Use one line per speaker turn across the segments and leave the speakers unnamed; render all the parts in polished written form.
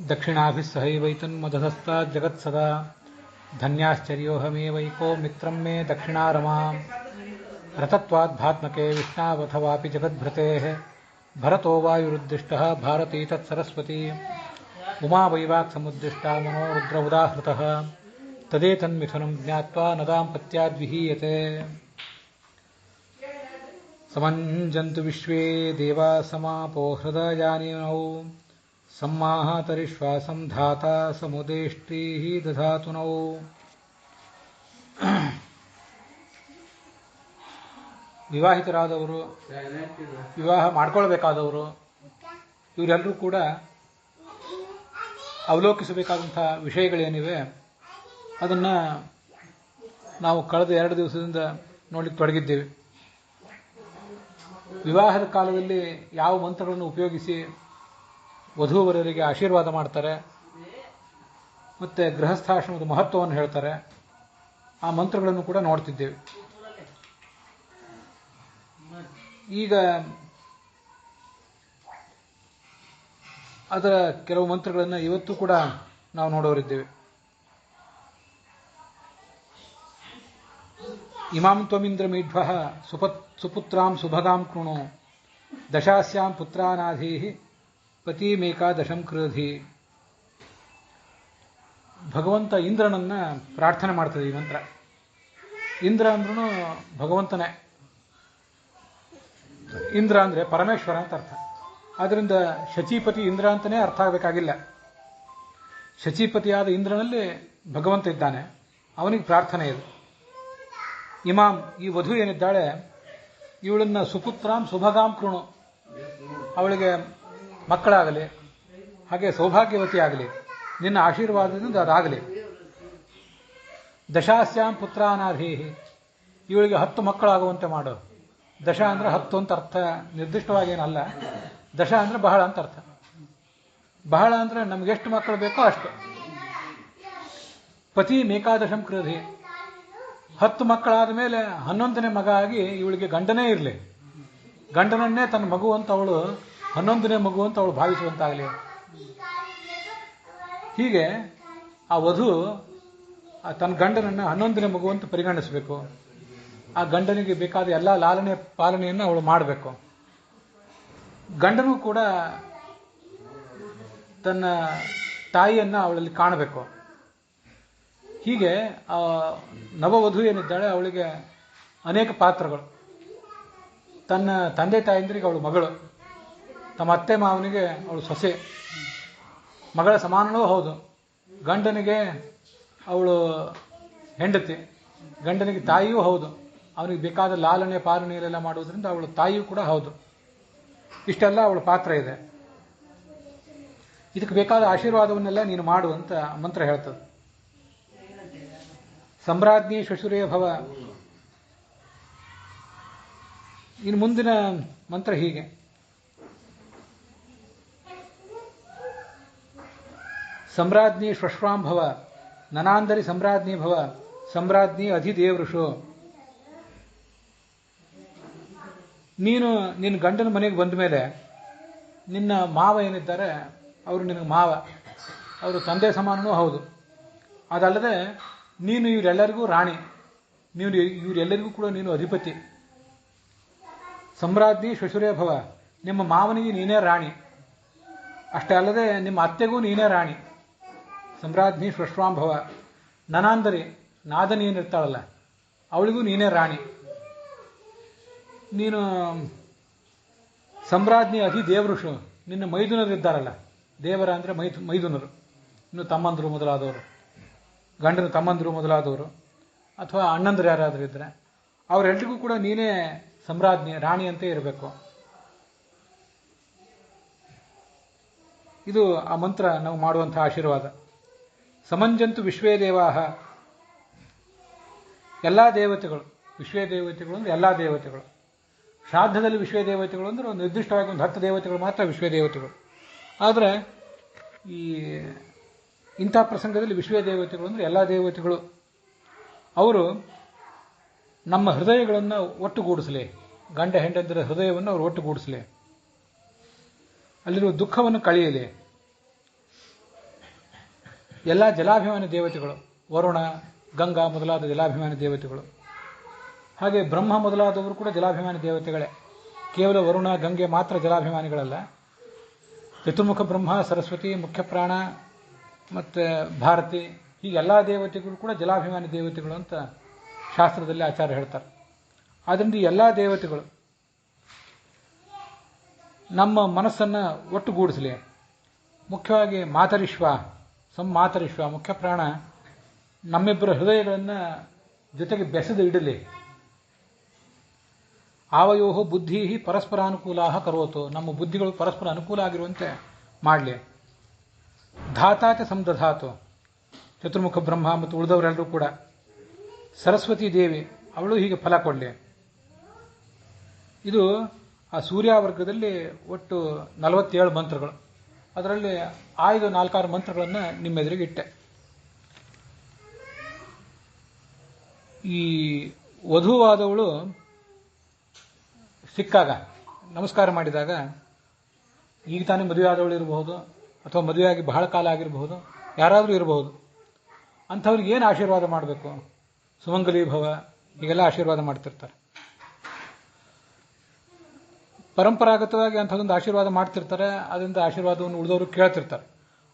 दक्षिणाभिस्सहैवैतन्मदधस्ताज्जगत्सदा धन्याश्चर्योऽहमेवैको मित्रं मे दक्षिणारमाम् रतत्वाद्भात्मके विष्णावथवापि जगद्भृतेः भरतो वायुरुद्दिष्टः भारती तत्सरस्वती उमा वैवाक्समुद्दिष्टा मनो रुद्र उदाहृतः तदेतन्मिथुनं ज्ञात्वा न दाम्पत्याद्विहीयते समञ्जन्तु विश्वे देवा समापो हृदयानिनौ सम्माहातरिश्वासं धाता समुदेष्टिः दधातु नौ ವಿವಾಹಿತರಾದವರು ವಿವಾಹ ಮಾಡಿಕೊಳ್ಳಬೇಕಾದವರು ಇವರೆಲ್ಲರೂ ಕೂಡ ಅವಲೋಕಿಸಬೇಕಾದಂಥ ವಿಷಯಗಳೇನಿವೆ ಅದನ್ನು ನಾವು ಕಳೆದ 2 ದಿವಸದಿಂದ ನೋಡಲಿಕ್ಕೆ ತೊಡಗಿದ್ದೇವೆ. ವಿವಾಹದ ಕಾಲದಲ್ಲಿ ಯಾವ ಮಂತ್ರಗಳನ್ನು ಉಪಯೋಗಿಸಿ ವಧೂವರರಿಗೆ ಆಶೀರ್ವಾದ ಮಾಡ್ತಾರೆ ಮತ್ತು ಗೃಹಸ್ಥಾಶ್ರಮದ ಮಹತ್ವವನ್ನು ಹೇಳ್ತಾರೆ, ಆ ಮಂತ್ರಗಳನ್ನು ಕೂಡ ನೋಡ್ತಿದ್ದೇವೆ. ಈಗ ಅದರ ಕೆಲವು ಮಂತ್ರಗಳನ್ನು ಇವತ್ತು ಕೂಡ ನಾವು ನೋಡೋರಿದ್ದೇವೆ. ಇಮಾಂ ತ್ವಮಿಂದ್ರ ಮೀಢ್ವಃ ಸುಪುತ್ರಾಂ ಸುಭಗಾಂ ಕೃಣು ದಶಾಸ್ಯಾಂ ಪುತ್ರಾನಾಧೀಃ ಪತಿಮೇಕಾದಶಂ ಕೃಧಿ. ಭಗವಂತ ಇಂದ್ರನನ್ನ ಪ್ರಾರ್ಥನೆ ಮಾಡ್ತದೆ ಈ ಮಂತ್ರ. ಇಂದ್ರ ಅಂದ್ರೂ ಭಗವಂತನೇ. ಇಂದ್ರ ಅಂದರೆ ಪರಮೇಶ್ವರ ಅಂತ ಅರ್ಥ. ಆದ್ದರಿಂದ ಶಚೀಪತಿ ಇಂದ್ರ ಅಂತಲೇ ಅರ್ಥ ಆಗಬೇಕಾಗಿಲ್ಲ. ಶಚೀಪತಿಯಾದ ಇಂದ್ರನಲ್ಲಿ ಭಗವಂತ ಇದ್ದಾನೆ, ಅವನಿಗೆ ಪ್ರಾರ್ಥನೆ ಇದೆ. ಇಮಾಂ, ಈ ವಧು ಏನಿದ್ದಾಳೆ ಇವಳನ್ನ ಸುಪುತ್ರಾಂ ಸುಭಗಾಂ ಕೃಣು, ಅವಳಿಗೆ ಮಕ್ಕಳಾಗಲಿ, ಹಾಗೆ ಸೌಭಾಗ್ಯವತಿ ಆಗಲಿ, ನಿನ್ನ ಆಶೀರ್ವಾದದಿಂದ ಅದಾಗಲಿ. ದಶಾಸ್ಯಾಂ ಪುತ್ರಾನಾಧೀಹಿ, ಇವಳಿಗೆ 10 ಮಕ್ಕಳಾಗುವಂತೆ ಮಾಡು. ದಶ ಅಂದರೆ 10 ಅಂತ ಅರ್ಥ ನಿರ್ದಿಷ್ಟವಾಗೇನಲ್ಲ. ದಶ ಅಂದರೆ ಬಹಳ ಅಂತ ಅರ್ಥ. ಬಹಳ ಅಂದರೆ ನಮ್ಗೆ ಎಷ್ಟು ಮಕ್ಕಳು ಬೇಕೋ ಅಷ್ಟು. ಪತಿ ಮೇಕಾದಶಂ ಕೃಧಿ, 10 ಮಕ್ಕಳಾದ ಮೇಲೆ 11ನೇ ಮಗ ಆಗಿ ಇವಳಿಗೆ ಗಂಡನೇ ಇರಲಿ, ಗಂಡನನ್ನೇ ತನ್ನ ಮಗು ಅಂತ ಅವಳು 11ನೇ ಮಗು ಅಂತ ಅವಳು ಭಾವಿಸುವಂತಾಗಲಿ. ಹೀಗೆ ಆ ವಧು ತನ್ನ ಗಂಡನನ್ನು 11ನೇ ಮಗು ಅಂತ ಪರಿಗಣಿಸಬೇಕು. ಆ ಗಂಡನಿಗೆ ಬೇಕಾದ ಎಲ್ಲ ಲಾಲನೆ ಪಾಲನೆಯನ್ನು ಅವಳು ಮಾಡಬೇಕು. ಗಂಡನೂ ಕೂಡ ತನ್ನ ತಾಯಿಯನ್ನು ಅವಳಲ್ಲಿ ಕಾಣಬೇಕು. ಹೀಗೆ ಆ ನವವಧು ಏನಿದ್ದಾಳೆ ಅವಳಿಗೆ ಅನೇಕ ಪಾತ್ರಗಳು. ತನ್ನ ತಂದೆ ತಾಯಂದಿರಿಗೆ ಅವಳು ಮಗಳು, ತಮ್ಮ ಅತ್ತೆ ಮಾವನಿಗೆ ಅವಳು ಸೊಸೆ, ಮಗಳ ಸಮಾನವೂ ಹೌದು. ಗಂಡನಿಗೆ ಅವಳು ಹೆಂಡತಿ, ಗಂಡನಿಗೆ ತಾಯಿಯೂ ಹೌದು. ಅವನಿಗೆ ಬೇಕಾದ ಲಾಲನೆ ಪಾಲನೆಯಲ್ಲೆಲ್ಲ ಮಾಡುವುದರಿಂದ ಅವಳು ತಾಯಿಯೂ ಕೂಡ ಹೌದು. ಇಷ್ಟೆಲ್ಲ ಅವಳ ಪಾತ್ರ ಇದೆ. ಇದಕ್ಕೆ ಬೇಕಾದ ಆಶೀರ್ವಾದವನ್ನೆಲ್ಲ ನೀನು ಮಾಡು ಅಂತ ಮಂತ್ರ ಹೇಳ್ತದೆ. ಸಮ್ರಾಜ್ಞಿ ಶ್ವಶುರೇ ಭವ. ಇನ್ನು ಮುಂದಿನ ಮಂತ್ರ ಹೀಗೆ: ಸಮ್ರಾಜ್ಞಿ ಶ್ವಶ್ವಾಂ ಭವ, ನನಾಂದರಿ ಸಮ್ರಾಜ್ಞಿ ಭವ, ಸಮ್ರಾಜ್ಞಿ ಅಧಿದೇವೃಷು. ನೀನು ನಿನ್ನ ಗಂಡನ ಮನೆಗೆ ಬಂದ ಮೇಲೆ ನಿನ್ನ ಮಾವ ಏನಿದ್ದಾರೆ ಅವರು ನಿನಗೆ ಮಾವ, ಅವರು ತಂದೆ ಸಮಾನನೂ ಹೌದು. ಅದಲ್ಲದೆ ನೀನು ಇವರೆಲ್ಲರಿಗೂ ರಾಣಿ, ಇವರೆಲ್ಲರಿಗೂ ಕೂಡ ನೀನು ಅಧಿಪತಿ. ಸಮ್ರಾಜ್ಞಿ ಶ್ವಶುರೇ ಭವ, ನಿಮ್ಮ ಮಾವನಿಗೆ ನೀನೇ ರಾಣಿ. ಅಷ್ಟೇ ಅಲ್ಲದೆ ನಿಮ್ಮ ಅತ್ತೆಗೂ ನೀನೇ ರಾಣಿ. ಸಮ್ರಾಜ್ಞಿ ಶ್ವಶ್ವಾಂ ಭವ. ನನಾಂದರಿ, ನಾದನಿ ಏನಿರ್ತಾಳಲ್ಲ ಅವಳಿಗೂ ನೀನೇ ರಾಣಿ. ನೀನು ಸಮ್ರಾಜ್ಞಿ ಅಧಿ ದೇವಋಷು, ನಿನ್ನ ಮೈದುನರಿದ್ದಾರಲ್ಲ, ದೇವರ ಅಂದರೆ ಮೈದುನರು, ಇನ್ನು ತಮ್ಮಂದರು ಮೊದಲಾದವರು, ಗಂಡನ ತಮ್ಮಂದರು ಮೊದಲಾದವರು, ಅಥವಾ ಅಣ್ಣಂದರು ಯಾರಾದರೂ ಇದ್ದರೆ ಅವರೆಲ್ಲರಿಗೂ ಕೂಡ ನೀನೇ ಸಮ್ರಾಜ್ಞಿ, ರಾಣಿ ಅಂತ ಇರಬೇಕು. ಇದು ಆ ಮಂತ್ರ ನಾವು ಮಾಡುವಂತಹ ಆಶೀರ್ವಾದ. ಸಮಂಜಂತು ವಿಶ್ವೇ ದೇವಾಹ, ಎಲ್ಲ ದೇವತೆಗಳು, ವಿಶ್ವೇ ದೇವತೆಗಳು ಅಂದರೆ ಎಲ್ಲ ದೇವತೆಗಳು. ಶ್ರಾದ್ದದಲ್ಲಿ ವಿಶ್ವೇ ದೇವತೆಗಳು ಅಂದರೆ ಒಂದು ನಿರ್ದಿಷ್ಟವಾಗಿ ಒಂದು 10 ದೇವತೆಗಳು ಮಾತ್ರ ವಿಶ್ವೇ ದೇವತೆಗಳು. ಆದರೆ ಈ ಇಂಥ ಪ್ರಸಂಗದಲ್ಲಿ ವಿಶ್ವೇ ದೇವತೆಗಳು ಅಂದರೆ ಎಲ್ಲ ದೇವತೆಗಳು. ಅವರು ನಮ್ಮ ಹೃದಯಗಳನ್ನು ಒಟ್ಟುಗೂಡಿಸಲಿ, ಗಂಡ ಹೆಂಡಂದಿರ ಹೃದಯವನ್ನು ಅವರು ಒಟ್ಟುಗೂಡಿಸಲಿ, ಅಲ್ಲಿರುವ ದುಃಖವನ್ನು ಕಳೆಯಲಿ. ಎಲ್ಲ ಜಲಾಭಿಮಾನಿ ದೇವತೆಗಳು, ವರುಣ, ಗಂಗಾ ಮೊದಲಾದ ಜಲಾಭಿಮಾನಿ ದೇವತೆಗಳು. ಹಾಗೆ ಬ್ರಹ್ಮ ಮೊದಲಾದವರು ಕೂಡ ಜಲಾಭಿಮಾನಿ ದೇವತೆಗಳೇ. ಕೇವಲ ವರುಣ, ಗಂಗೆ ಮಾತ್ರ ಜಲಾಭಿಮಾನಿಗಳಲ್ಲ. ಚತುರ್ಮುಖ ಬ್ರಹ್ಮ, ಸರಸ್ವತಿ, ಮುಖ್ಯ ಪ್ರಾಣ ಮತ್ತು ಭಾರತಿ, ಹೀಗೆ ಎಲ್ಲ ದೇವತೆಗಳು ಕೂಡ ಜಲಾಭಿಮಾನಿ ದೇವತೆಗಳು ಅಂತ ಶಾಸ್ತ್ರದಲ್ಲಿ ಆಚಾರ್ಯ ಹೇಳ್ತಾರೆ. ಆದ್ದರಿಂದ ಈ ಎಲ್ಲ ದೇವತೆಗಳು ನಮ್ಮ ಮನಸ್ಸನ್ನು ಒಟ್ಟುಗೂಡಿಸಲಿ. ಮುಖ್ಯವಾಗಿ ಮಾತರಿಶ್ವ ಮುಖ್ಯ ಪ್ರಾಣ ನಮ್ಮಿಬ್ಬರ ಹೃದಯಗಳನ್ನು ಜೊತೆಗೆ ಬೆಸೆದು ಇಡಲಿ. ಆವಯೋ ಬುದ್ಧಿ ಪರಸ್ಪರಾನುಕೂಲ ಕರೋತು, ನಮ್ಮ ಬುದ್ಧಿಗಳು ಪರಸ್ಪರ ಅನುಕೂಲ ಆಗಿರುವಂತೆ ಮಾಡಲಿ. ಧಾತಾಚ ಸಂದಧಾತು, ಚತುರ್ಮುಖ ಬ್ರಹ್ಮ ಮತ್ತು ಉಳಿದವರೆಲ್ಲರೂ ಕೂಡ. ಸರಸ್ವತಿ ದೇವಿ, ಅವಳು ಹೀಗೆ ಫಲ ಕೊಡಲಿ. ಇದು ಆ ಸೂರ್ಯವರ್ಗದಲ್ಲಿ ಒಟ್ಟು 47 ಮಂತ್ರಗಳು. ಅದರಲ್ಲಿ ಆಯ್ದು 4-6 ಮಂತ್ರಗಳನ್ನು ನಿಮ್ಮೆದುರಿಗೆ ಇಟ್ಟೆ. ಈ ವಧುವಾದವಳು ಸಿಕ್ಕಾಗ ನಮಸ್ಕಾರ ಮಾಡಿದಾಗ, ಈಗ ತಾನೇ ಮದುವೆ ಆದವಳು ಇರಬಹುದು, ಅಥವಾ ಮದುವೆಯಾಗಿ ಬಹಳ ಕಾಲ ಆಗಿರಬಹುದು, ಯಾರಾದರೂ ಇರಬಹುದು. ಅಂಥವ್ರಿಗೆ ಏನು ಆಶೀರ್ವಾದ ಮಾಡಬೇಕು? ಸುಮಂಗಲಿ ಭವ, ಹೀಗೆಲ್ಲ ಆಶೀರ್ವಾದ ಮಾಡ್ತಿರ್ತಾರೆ. ಪರಂಪರಾಗತವಾಗಿ ಅಂಥದ್ದೊಂದು ಆಶೀರ್ವಾದ ಮಾಡ್ತಿರ್ತಾರೆ. ಅದರಿಂದ ಆಶೀರ್ವಾದವನ್ನು ಉಳಿದವರು ಕೇಳ್ತಿರ್ತಾರೆ.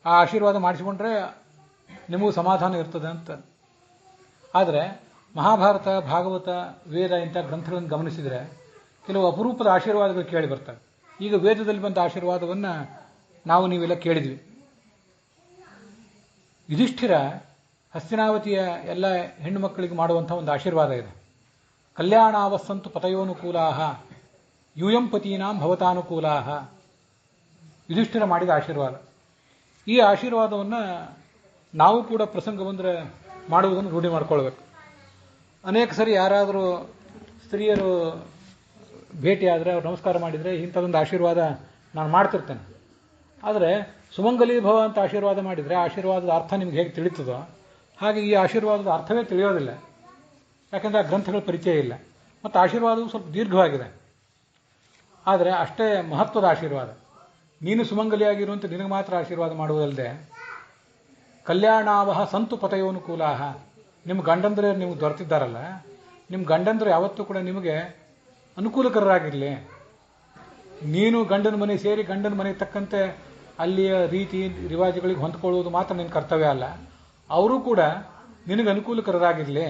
ಆ ಆಶೀರ್ವಾದ ಮಾಡಿಸಿಕೊಂಡ್ರೆ ನಿಮಗೂ ಸಮಾಧಾನ ಇರ್ತದೆ ಅಂತ. ಆದರೆ ಮಹಾಭಾರತ, ಭಾಗವತ, ವೇದ ಇಂಥ ಗ್ರಂಥಗಳನ್ನು ಗಮನಿಸಿದರೆ ಕೆಲವು ಅಪರೂಪದ ಆಶೀರ್ವಾದಗಳು ಕೇಳಿ ಬರ್ತವೆ. ಈಗ ವೇದದಲ್ಲಿ ಬಂದ ಆಶೀರ್ವಾದವನ್ನು ನಾವು ನೀವೆಲ್ಲ ಕೇಳಿದ್ವಿ. ಯುಧಿಷ್ಠಿರ ಹಸ್ತಿನಾವತಿಯ ಎಲ್ಲ ಹೆಣ್ಣು ಮಕ್ಕಳಿಗೆ ಮಾಡುವಂಥ ಒಂದು ಆಶೀರ್ವಾದ ಇದೆ. ಕಲ್ಯಾಣಾವಸ್ಸಂತು ಪತಯೋನುಕೂಲಾಹ ಯೂಯಂ ಪತೀನಾಂ ಭವತಾನುಕೂಲಾಹ. ಯುಧಿಷ್ಠಿರ ಮಾಡಿದ ಆಶೀರ್ವಾದ. ಈ ಆಶೀರ್ವಾದವನ್ನು ನಾವು ಕೂಡ ಪ್ರಸಂಗ ಬಂದರೆ ಮಾಡುವುದನ್ನು ರೂಢಿ ಮಾಡ್ಕೊಳ್ಬೇಕು. ಅನೇಕ ಸರಿ ಯಾರಾದರೂ ಸ್ತ್ರೀಯರು ಭೇಟಿಯಾದರೆ, ಅವ್ರು ನಮಸ್ಕಾರ ಮಾಡಿದರೆ ಇಂಥದ್ದೊಂದು ಆಶೀರ್ವಾದ ನಾನು ಮಾಡ್ತಿರ್ತೇನೆ. ಆದರೆ ಸುಮಂಗಲಿ ಭವ ಅಂತ ಆಶೀರ್ವಾದ ಮಾಡಿದರೆ ಆಶೀರ್ವಾದದ ಅರ್ಥ ನಿಮ್ಗೆ ಹೇಗೆ ತಿಳಿತದೋ ಹಾಗೆ ಈ ಆಶೀರ್ವಾದದ ಅರ್ಥವೇ ತಿಳಿಯೋದಿಲ್ಲ. ಯಾಕೆಂದರೆ ಆ ಗ್ರಂಥಗಳ ಪರಿಚಯ ಇಲ್ಲ, ಮತ್ತು ಆಶೀರ್ವಾದವು ಸ್ವಲ್ಪ ದೀರ್ಘವಾಗಿದೆ. ಆದರೆ ಅಷ್ಟೇ ಮಹತ್ವದ ಆಶೀರ್ವಾದ. ನೀನು ಸುಮಂಗಲಿಯಾಗಿರುವಂತೆ ನಿನಗೆ ಮಾತ್ರ ಆಶೀರ್ವಾದ ಮಾಡುವುದಲ್ಲದೆ, ಕಲ್ಯಾಣಾವಹ ಸಂತು ಪತಯೋನುಕೂಲಾಹ, ನಿಮ್ಮ ಗಂಡಂದ್ರೆ ನಿಮ್ಗೆ ದೊರೆತಿದ್ದಾರಲ್ಲ, ನಿಮ್ಮ ಗಂಡಂದ್ರೆ ಯಾವತ್ತೂ ಕೂಡ ನಿಮಗೆ ಅನುಕೂಲಕರರಾಗಿರಲಿ. ನೀನು ಗಂಡನ ಮನೆ ಸೇರಿ ಗಂಡನ ಮನೆಗೆ ತಕ್ಕಂತೆ ಅಲ್ಲಿಯ ರೀತಿ ರಿವಾಜುಗಳಿಗೆ ಹೊಂದ್ಕೊಳ್ಳುವುದು ಮಾತ್ರ ನಿನ್ನ ಕರ್ತವ್ಯ ಅಲ್ಲ, ಅವರು ಕೂಡ ನಿನಗೆ ಅನುಕೂಲಕರರಾಗಿರಲಿ,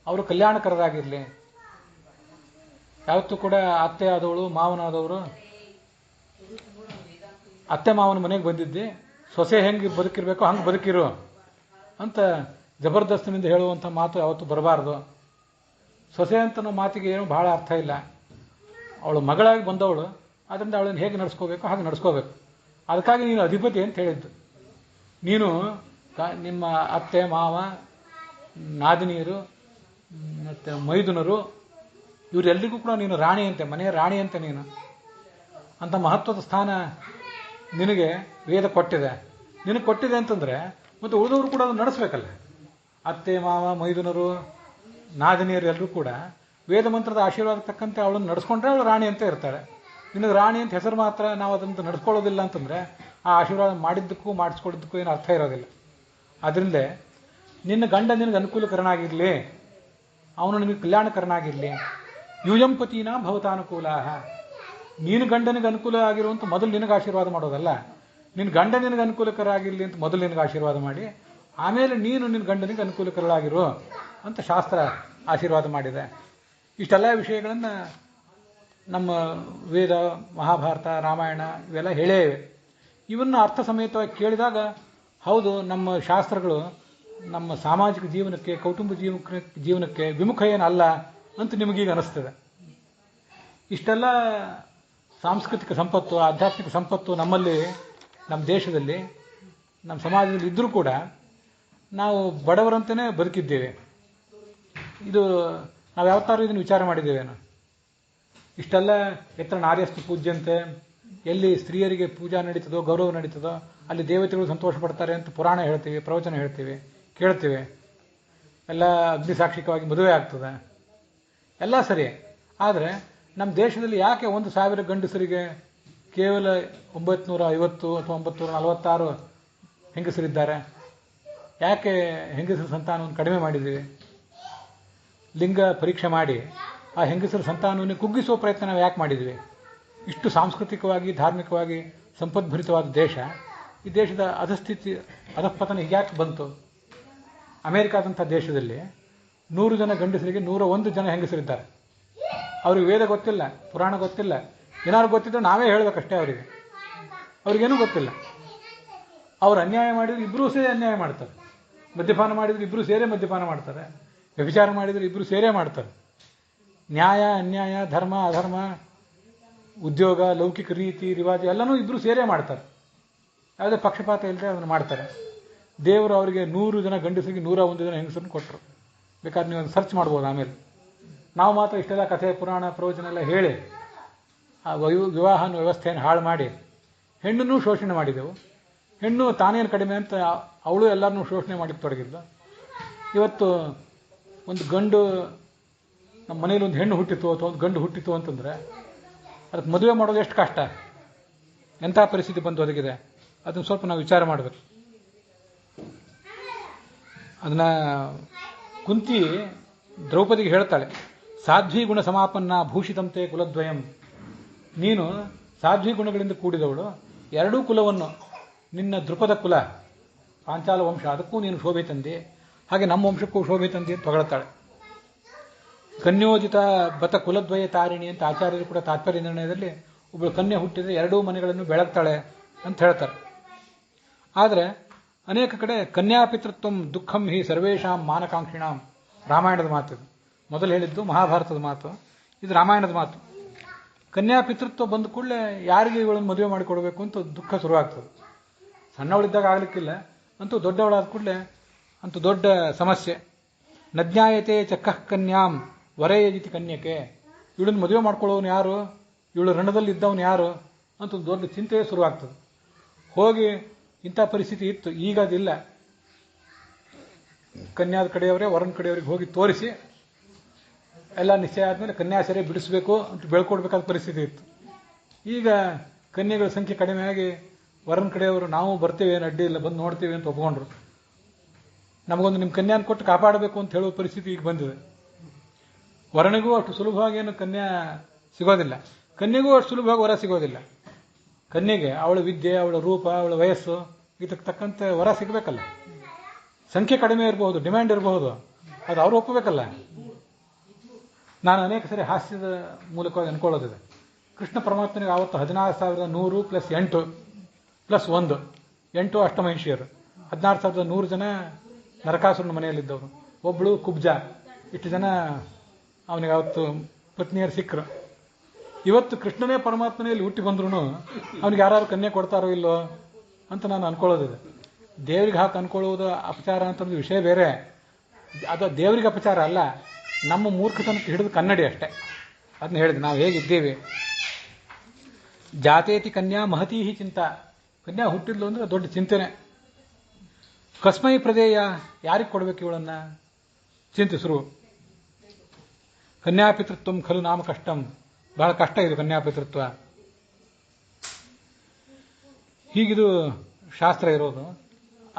ಅವರು ಕಲ್ಯಾಣಕರರಾಗಿರಲಿ. ಯಾವತ್ತೂ ಕೂಡ ಅತ್ತೆ ಆದವಳು, ಮಾವನಾದವರು, ಅತ್ತೆ ಮಾವನ ಮನೆಗೆ ಬಂದಿದ್ದೆ, ಸೊಸೆ ಹೆಂಗೆ ಬದುಕಿರ್ಬೇಕೋ ಹಂಗೆ ಬದುಕಿರು ಅಂತ ಜಬರ್ದಸ್ತಿನಿಂದ ಹೇಳುವಂಥ ಮಾತು ಯಾವತ್ತೂ ಬರಬಾರ್ದು. ಸೊಸೆ ಅಂತ ಮಾತಿಗೆ ಏನು ಬಹಳ ಅರ್ಥ ಇಲ್ಲ. ಅವಳು ಮಗಳಾಗಿ ಬಂದವಳು, ಅದರಿಂದ ಅವಳನ್ನು ಹೇಗೆ ನಡೆಸ್ಕೋಬೇಕು ಹಾಗೆ ನಡೆಸ್ಕೋಬೇಕು. ಅದಕ್ಕಾಗಿ ನೀನು ಅಧಿಪತಿ ಅಂತ ಹೇಳಿದ್ದು. ನೀನು ನಿಮ್ಮ ಅತ್ತೆ ಮಾವ, ನಾದಿನಿಯರು ಮತ್ತು ಮೈದುನರು ಇವರೆಲ್ಲರಿಗೂ ಕೂಡ ನೀನು ರಾಣಿ ಅಂತೆ, ಮನೆಯ ರಾಣಿ ಅಂತೆ. ನೀನು ಅಂಥ ಮಹತ್ವದ ಸ್ಥಾನ ನಿನಗೆ ವೇದ ಕೊಟ್ಟಿದೆ. ನಿನಗೆ ಕೊಟ್ಟಿದೆ ಅಂತಂದರೆ ಮತ್ತು ಉಳಿದವರು ಕೂಡ ಅದನ್ನು ನಡೆಸಬೇಕಲ್ಲ. ಅತ್ತೆ ಮಾವ, ಮೈದುನರು, ನಾದಿನಿಯರು ಎಲ್ಲರೂ ಕೂಡ ವೇದ ಮಂತ್ರದ ಆಶೀರ್ವಾದ ತಕ್ಕಂತೆ ಅವಳನ್ನು ನಡೆಸ್ಕೊಂಡ್ರೆ ಅವಳು ರಾಣಿ ಅಂತ ಇರ್ತಾಳೆ. ನಿನಗೆ ರಾಣಿ ಅಂತ ಹೆಸರು ಮಾತ್ರ, ನಾವು ಅದನ್ನು ನಡೆಸ್ಕೊಳ್ಳೋದಿಲ್ಲ ಅಂತಂದರೆ ಆ ಆಶೀರ್ವಾದ ಮಾಡಿದ್ದಕ್ಕೂ ಮಾಡಿಸ್ಕೊಳಿದ್ದಕ್ಕೂ ಏನು ಅರ್ಥ ಇರೋದಿಲ್ಲ. ಅದರಿಂದ ನಿನ್ನ ಗಂಡ ನಿನಗೆ ಅನುಕೂಲಕರನಾಗಿರಲಿ, ಅವನು ನಿನಗೆ ಕಲ್ಯಾಣಕರನಾಗಿರಲಿ. ಯೂಯಂಪತಿನ ಭವತಾನುಕೂಲಾಹ, ನೀನು ಗಂಡನಿಗೆ ಅನುಕೂಲ ಆಗಿರುವಂತ ಮೊದಲು ನಿನಗೆ ಆಶೀರ್ವಾದ ಮಾಡೋದಲ್ಲ, ನಿನ್ನ ಗಂಡ ನಿನಗೆ ಅನುಕೂಲಕರ ಆಗಿರಲಿ ಅಂತ ಮೊದಲು ನಿನಗೆ ಆಶೀರ್ವಾದ ಮಾಡಿ, ಆಮೇಲೆ ನೀನು ನಿನ್ನ ಗಂಡನಿಗೆ ಅನುಕೂಲಕರಳಾಗಿರು ಅಂತ ಶಾಸ್ತ್ರ ಆಶೀರ್ವಾದ ಮಾಡಿದೆ. ಇಷ್ಟೆಲ್ಲ ವಿಷಯಗಳನ್ನು ನಮ್ಮ ವೇದ, ಮಹಾಭಾರತ, ರಾಮಾಯಣ ಇವೆಲ್ಲ ಹೇಳೇ ಇವೆ. ಇವನ್ನು ಅರ್ಥ ಸಮೇತವಾಗಿ ಕೇಳಿದಾಗ ಹೌದು, ನಮ್ಮ ಶಾಸ್ತ್ರಗಳು ನಮ್ಮ ಸಾಮಾಜಿಕ ಜೀವನಕ್ಕೆ, ಕೌಟುಂಬ ಜೀವನಕ್ಕೆ ವಿಮುಖ ಏನಲ್ಲ ಅಂತ ನಿಮಗೀಗ ಅನಿಸ್ತದೆ. ಇಷ್ಟೆಲ್ಲ ಸಾಂಸ್ಕೃತಿಕ ಸಂಪತ್ತು, ಆಧ್ಯಾತ್ಮಿಕ ಸಂಪತ್ತು ನಮ್ಮಲ್ಲಿ, ನಮ್ಮ ದೇಶದಲ್ಲಿ, ನಮ್ಮ ಸಮಾಜದಲ್ಲಿ ಇದ್ದರೂ ಕೂಡ ನಾವು ಬಡವರಂತಲೇ ಬದುಕಿದ್ದೇವೆ. ಇದು ನಾವು ಯಾವತ್ತಾರು ಇದನ್ನು ವಿಚಾರ ಮಾಡಿದ್ದೇವೇನು? ಇಷ್ಟೆಲ್ಲ ಎತ್ತರ ನಾರ್ಯಸ್ತು ಪೂಜ್ಯಂತೆ, ಎಲ್ಲಿ ಸ್ತ್ರೀಯರಿಗೆ ಪೂಜಾ ನಡೀತದೋ, ಗೌರವ ನಡೀತದೋ ಅಲ್ಲಿ ದೇವತೆಗಳು ಸಂತೋಷ ಪಡ್ತಾರೆ ಅಂತ ಪುರಾಣ ಹೇಳ್ತೀವಿ, ಪ್ರವಚನ ಹೇಳ್ತೀವಿ, ಕೇಳ್ತೀವಿ. ಎಲ್ಲ ಅಗ್ನಿಸಾಕ್ಷಿಕವಾಗಿ ಮದುವೆ ಆಗ್ತದೆ, ಎಲ್ಲ ಸರಿ. ಆದರೆ ನಮ್ಮ ದೇಶದಲ್ಲಿ ಯಾಕೆ 1000 ಗಂಡಸರಿಗೆ ಕೇವಲ 950 ಅಥವಾ 946 ಹೆಂಗಸರಿದ್ದಾರೆ? ಯಾಕೆ ಹೆಂಗಸರ ಸಂತಾನವನ್ನು ಕಡಿಮೆ ಮಾಡಿದ್ದೀವಿ? ಲಿಂಗ ಪರೀಕ್ಷೆ ಮಾಡಿ ಆ ಹೆಂಗಸರ ಸಂತಾನವನ್ನು ಕುಗ್ಗಿಸುವ ಪ್ರಯತ್ನ ನಾವು ಯಾಕೆ ಮಾಡಿದ್ವಿ? ಇಷ್ಟು ಸಾಂಸ್ಕೃತಿಕವಾಗಿ ಧಾರ್ಮಿಕವಾಗಿ ಸಂಪದ್ಭರಿತವಾದ ದೇಶ, ಈ ದೇಶದ ಅಧಸ್ಥಿತಿ ಅಧಃಪತನ ಹೀಗ್ಯಾಕೆ ಬಂತು? ಅಮೆರಿಕಾದಂಥ ದೇಶದಲ್ಲಿ 100 ಜನ ಗಂಡಸರಿಗೆ 101 ಜನ ಹೆಂಗಸರಿದ್ದಾರೆ. ಅವ್ರಿಗೆ ವೇದ ಗೊತ್ತಿಲ್ಲ, ಪುರಾಣ ಗೊತ್ತಿಲ್ಲ. ಏನಾದ್ರು ಗೊತ್ತಿದ್ರೆ ನಾವೇ ಹೇಳಬೇಕಷ್ಟೇ ಅವರಿಗೆ. ಅವ್ರಿಗೇನೂ ಗೊತ್ತಿಲ್ಲ. ಅವ್ರು ಅನ್ಯಾಯ ಮಾಡಿದ್ರೆ ಇಬ್ಬರೂ ಸೇರಿ ಅನ್ಯಾಯ ಮಾಡ್ತಾರೆ. ಮದ್ಯಪಾನ ಮಾಡಿದ್ರೆ ಇಬ್ಬರು ಸೇರೇ ಮದ್ಯಪಾನ ಮಾಡ್ತಾರೆ. ವ್ಯಭಿಚಾರ ಮಾಡಿದರೆ ಇಬ್ಬರು ಸೇರೇ ಮಾಡ್ತಾರೆ. ನ್ಯಾಯ ಅನ್ಯಾಯ, ಧರ್ಮ ಅಧರ್ಮ, ಉದ್ಯೋಗ, ಲೌಕಿಕ ರೀತಿ ರಿವಾಜು ಎಲ್ಲನೂ ಇಬ್ಬರು ಸೇರೇ ಮಾಡ್ತಾರೆ. ಯಾವುದೇ ಪಕ್ಷಪಾತ ಇಲ್ಲದೆ ಅದನ್ನು ಮಾಡ್ತಾರೆ. ದೇವರು ಅವರಿಗೆ 100 ಜನ ಗಂಡಸರಿಗೆ 101 ಜನ ಹೆಂಗಸರನ್ನು ಕೊಟ್ಟರು. ಬೇಕಾದ್ರೆ ನೀವು ಅದನ್ನು ಸರ್ಚ್ ಮಾಡ್ಬೋದು ಆಮೇಲೆ. ನಾವು ಮಾತ್ರ ಇಷ್ಟೆಲ್ಲ ಕಥೆ ಪುರಾಣ ಪ್ರವಚನ ಎಲ್ಲ ಹೇಳಿ ಆ ವಿವಾಹನ ವ್ಯವಸ್ಥೆಯನ್ನು ಹಾಳು ಮಾಡಿ ಹೆಣ್ಣನ್ನು ಶೋಷಣೆ ಮಾಡಿದೆವು. ಹೆಣ್ಣು ತಾನೇನು ಕಡಿಮೆ ಅಂತ ಅವಳು ಎಲ್ಲರನ್ನೂ ಶೋಷಣೆ ಮಾಡಲಿಕ್ಕೆ ತೊಡಗಿದ್ಲು. ಇವತ್ತು ಒಂದು ಗಂಡು, ನಮ್ಮ ಮನೇಲಿ ಒಂದು ಹೆಣ್ಣು ಹುಟ್ಟಿತು ಅಥವಾ ಒಂದು ಗಂಡು ಹುಟ್ಟಿತು ಅಂತಂದರೆ ಅದಕ್ಕೆ ಮದುವೆ ಮಾಡೋದು ಎಷ್ಟು ಕಷ್ಟ, ಎಂಥ ಪರಿಸ್ಥಿತಿ ಬಂದು ಒದಗಿದೆ, ಅದನ್ನು ಸ್ವಲ್ಪ ನಾವು ವಿಚಾರ ಮಾಡಬೇಕು. ಅದನ್ನ ಕುಂತಿ ದ್ರೌಪದಿಗೆ ಹೇಳ್ತಾಳೆ, ಸಾಧ್ವಿ ಗುಣ ಸಮಾಪನ್ನ ಭೂಷಿತಂತೆ ಕುಲದ್ವಯಂ. ನೀನು ಸಾಧ್ವಿ ಗುಣಗಳಿಂದ ಕೂಡಿದವಳು, ಎರಡೂ ಕುಲವನ್ನು, ನಿನ್ನ ದೃಪದ ಕುಲ ಪಾಂಚಾಲ ವಂಶ, ಅದಕ್ಕೂ ನೀನು ಶೋಭೆ ತಂದೆ, ಹಾಗೆ ನಮ್ಮ ವಂಶಕ್ಕೂ ಶೋಭೆ ತಂದೆ ಅಂತ ಹೊಗಳ್ತಾಳೆ. ಕನ್ಯೋಜಿತ ಬತ ಕುಲದ್ವಯ ತಾರಿಣಿ ಅಂತ ಆಚಾರ್ಯರು ಕೂಡ ತಾತ್ಪರ್ಯ ನಿರ್ಣಯದಲ್ಲಿ ಒಬ್ಬಳು ಕನ್ಯೆ ಹುಟ್ಟಿದರೆ ಎರಡೂ ಮನೆಗಳನ್ನು ಬೆಳಗ್ತಾಳೆ ಅಂತ ಹೇಳ್ತಾರೆ. ಆದರೆ ಅನೇಕ ಕಡೆ ಕನ್ಯಾಪಿತೃತ್ವಂ ದುಃಖಂ ಹಿ ಸರ್ವೇಷಾಂ ಮಾನಕಾಂಕ್ಷಿಣಾಂ, ರಾಮಾಯಣದ ಮಾತು. ಮೊದಲು ಹೇಳಿದ್ದು ಮಹಾಭಾರತದ ಮಾತು, ಇದು ರಾಮಾಯಣದ ಮಾತು. ಕನ್ಯಾಪಿತೃತ್ವ ಬಂದ ಕೂಡಲೇ ಯಾರಿಗೆ ಇವಳನ್ನು ಮದುವೆ ಮಾಡಿಕೊಡ್ಬೇಕು ಅಂತ ದುಃಖ ಶುರುವಾಗ್ತದೆ. ಸಣ್ಣವಳಿದ್ದಾಗ ಆಗಲಿಕ್ಕಿಲ್ಲ, ಅಂತೂ ದೊಡ್ಡವಳಾದ ಕೂಡಲೇ ಅಂತೂ ದೊಡ್ಡ ಸಮಸ್ಯೆ. ನಜ್ಞಾಯತೆ ಚಕ್ಕಃ ಕನ್ಯಾಂ ವರೇಯಜಿತಿ ಕನ್ಯಕೆ. ಇವಳನ್ನು ಮದುವೆ ಮಾಡ್ಕೊಳ್ಳೋನು ಯಾರು, ಇವಳು ರಣದಲ್ಲಿ ಇದ್ದವನು ಯಾರು ಅಂತ ಒಂದು ದೊಡ್ಡ ಚಿಂತೆ ಶುರುವಾಗ್ತದೆ. ಹೋಗಿ ಇಂಥ ಪರಿಸ್ಥಿತಿ ಇತ್ತು, ಈಗ ಅದಿಲ್ಲ. ಕನ್ಯಾದ ಕಡೆಯವರೇ ವರನ ಕಡೆಯವರಿಗೆ ಹೋಗಿ ತೋರಿಸಿ ಎಲ್ಲ ನಿಶ್ಚಯ ಆದಮೇಲೆ ಕನ್ಯಾಸರೆ ಬಿಡಿಸಬೇಕು ಅಂತ ಬೆಳ್ಕೊಡ್ಬೇಕಾದ ಪರಿಸ್ಥಿತಿ ಇತ್ತು. ಈಗ ಕನ್ಯೆಗಳ ಸಂಖ್ಯೆ ಕಡಿಮೆ ಆಗಿ ವರನ ಕಡೆಯವರು ನಾವು ಬರ್ತೇವೆ, ಏನು ಅಡ್ಡಿ ಇಲ್ಲ, ಬಂದು ನೋಡ್ತೀವಿ ಅಂತ ಒಪ್ಕೊಂಡ್ರು. ನಮಗೊಂದು ನಿಮ್ಮ ಕನ್ಯಾನ ಕೊಟ್ಟು ಕಾಪಾಡಬೇಕು ಅಂತ ಹೇಳುವ ಪರಿಸ್ಥಿತಿ ಈಗ ಬಂದಿದೆ. ವರನಿಗೂ ಅಷ್ಟು ಸುಲಭವಾಗಿ ಏನು ಕನ್ಯಾ ಸಿಗೋದಿಲ್ಲ, ಕನ್ಯೆಗೂ ಅಷ್ಟು ಸುಲಭವಾಗಿ ವರ ಸಿಗೋದಿಲ್ಲ. ಕನ್ಯೆಗೆ ಅವಳ ವಿದ್ಯೆ, ಅವಳ ರೂಪ, ಅವಳ ವಯಸ್ಸು ಇದಕ್ಕೆ ತಕ್ಕಂತೆ ವರ ಸಿಗಬೇಕಲ್ಲ. ಸಂಖ್ಯೆ ಕಡಿಮೆ ಇರಬಹುದು, ಡಿಮ್ಯಾಂಡ್ ಇರಬಹುದು, ಅದು ಅವ್ರು ಒಪ್ಪಬೇಕಲ್ಲ. ನಾನು ಅನೇಕ ಸರಿ ಹಾಸ್ಯದ ಮೂಲಕವಾಗಿ ಅನ್ಕೊಳ್ಳೋದಿದೆ. ಕೃಷ್ಣ ಪರಮಾತ್ಮನಿಗೆ ಆವತ್ತು 16,100 + 8 + 1 8 ಅಷ್ಟಮಹಿಷಿಯರು, 16,100 ಜನ ನರಕಾಸುರನ ಮನೆಯಲ್ಲಿದ್ದವರು, ಒಬ್ಬಳು ಕುಬ್ಜ, ಇಷ್ಟು ಜನ ಅವನಿಗೆ ಅವತ್ತು ಪತ್ನಿಯರು ಸಿಕ್ಕರು. ಇವತ್ತು ಕೃಷ್ಣನೇ ಪರಮಾತ್ಮನೆಯಲ್ಲಿ ಹುಟ್ಟಿ ಬಂದ್ರು ಅವನಿಗೆ ಯಾರು ಕನ್ಯೆ ಕೊಡ್ತಾರೋ ಇಲ್ಲೋ ಅಂತ ನಾನು ಅನ್ಕೊಳ್ಳೋದಿದೆ. ದೇವರಿಗೆ ಹಾಕಿ ಅನ್ಕೊಳ್ಳೋದು ಅಪಚಾರ ಅಂತಂದ್ರೆ ವಿಷಯ ಬೇರೆ. ಅದು ದೇವರಿಗೆ ಅಪಚಾರ ಅಲ್ಲ, ನಮ್ಮ ಮೂರ್ಖತನಕ್ಕೆ ಹಿಡಿದು ಕನ್ನಡಿ ಅಷ್ಟೇ. ಅದನ್ನ ಹೇಳಿದೆ, ನಾವು ಹೇಗಿದ್ದೀವಿ. ಜಾತೇತಿ ಕನ್ಯಾ ಮಹತೀಹಿ ಚಿಂತ. ಕನ್ಯಾ ಹುಟ್ಟಿದ್ಲು ಅಂದ್ರೆ ದೊಡ್ಡ ಚಿಂತನೆ. ಕಸ್ಮೈ ಪ್ರದೇಯ, ಯಾರಿಗೆ ಕೊಡಬೇಕು ಇವಳನ್ನ ಚಿಂತೆ ಶುರು. ಕನ್ಯಾಪಿತೃತ್ವ ಖಲು ನಾಮ ಕಷ್ಟಂ, ಬಹಳ ಕಷ್ಟ ಇದು ಕನ್ಯಾಪಿತೃತ್ವ. ಹೀಗಿದು ಶಾಸ್ತ್ರ ಇರೋದು.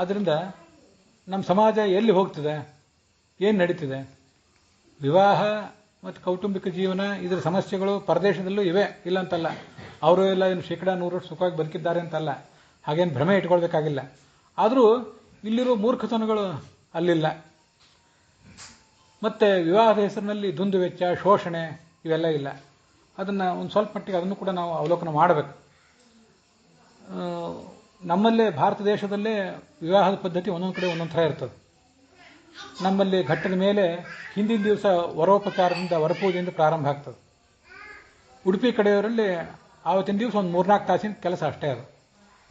ಅದರಿಂದ ನಮ್ಮ ಸಮಾಜ ಎಲ್ಲಿ ಹೋಗ್ತಿದೆ, ಏನು ನಡೀತಿದೆ? ವಿವಾಹ ಮತ್ತು ಕೌಟುಂಬಿಕ ಜೀವನ, ಇದರ ಸಮಸ್ಯೆಗಳು ಪರದೇಶದಲ್ಲೂ ಇವೆ, ಇಲ್ಲ ಅಂತಲ್ಲ. ಅವರು ಎಲ್ಲ ಏನು 100% ಸುಖವಾಗಿ ಬದುಕಿದ್ದಾರೆ ಅಂತಲ್ಲ, ಹಾಗೇನು ಭ್ರಮೆ ಇಟ್ಕೊಳ್ಬೇಕಾಗಿಲ್ಲ. ಆದರೂ ಇಲ್ಲಿರೋ ಮೂರ್ಖತನಗಳು ಅಲ್ಲಿಲ್ಲ. ಮತ್ತೆ ವಿವಾಹದ ಹೆಸರಿನಲ್ಲಿ ದುಂದು ವೆಚ್ಚ, ಶೋಷಣೆ ಇವೆಲ್ಲ ಇಲ್ಲ. ಅದನ್ನು ಒಂದು ಸ್ವಲ್ಪ ಮಟ್ಟಿಗೆ ಅದನ್ನು ಕೂಡ ನಾವು ಅವಲೋಕನ ಮಾಡಬೇಕು. ನಮ್ಮಲ್ಲೇ ಭಾರತ ದೇಶದಲ್ಲೇ ವಿವಾಹದ ಪದ್ಧತಿ ಒಂದೊಂದು ಕಡೆ ಒಂದೊಂದು ಥರ ಇರ್ತದೆ. ನಮ್ಮಲ್ಲಿ ಘಟ್ಟದ ಮೇಲೆ ಹಿಂದಿನ ದಿವಸ ವರೋಪಚಾರದಿಂದ, ವರಪೂಜೆಯಿಂದ ಪ್ರಾರಂಭ ಆಗ್ತದೆ. ಉಡುಪಿ ಕಡೆಯವರಲ್ಲಿ ಆವತ್ತಿನ ದಿವಸ ಒಂದು 3-4 ತಾಸಿನ ಕೆಲಸ ಅಷ್ಟೇ. ಅದು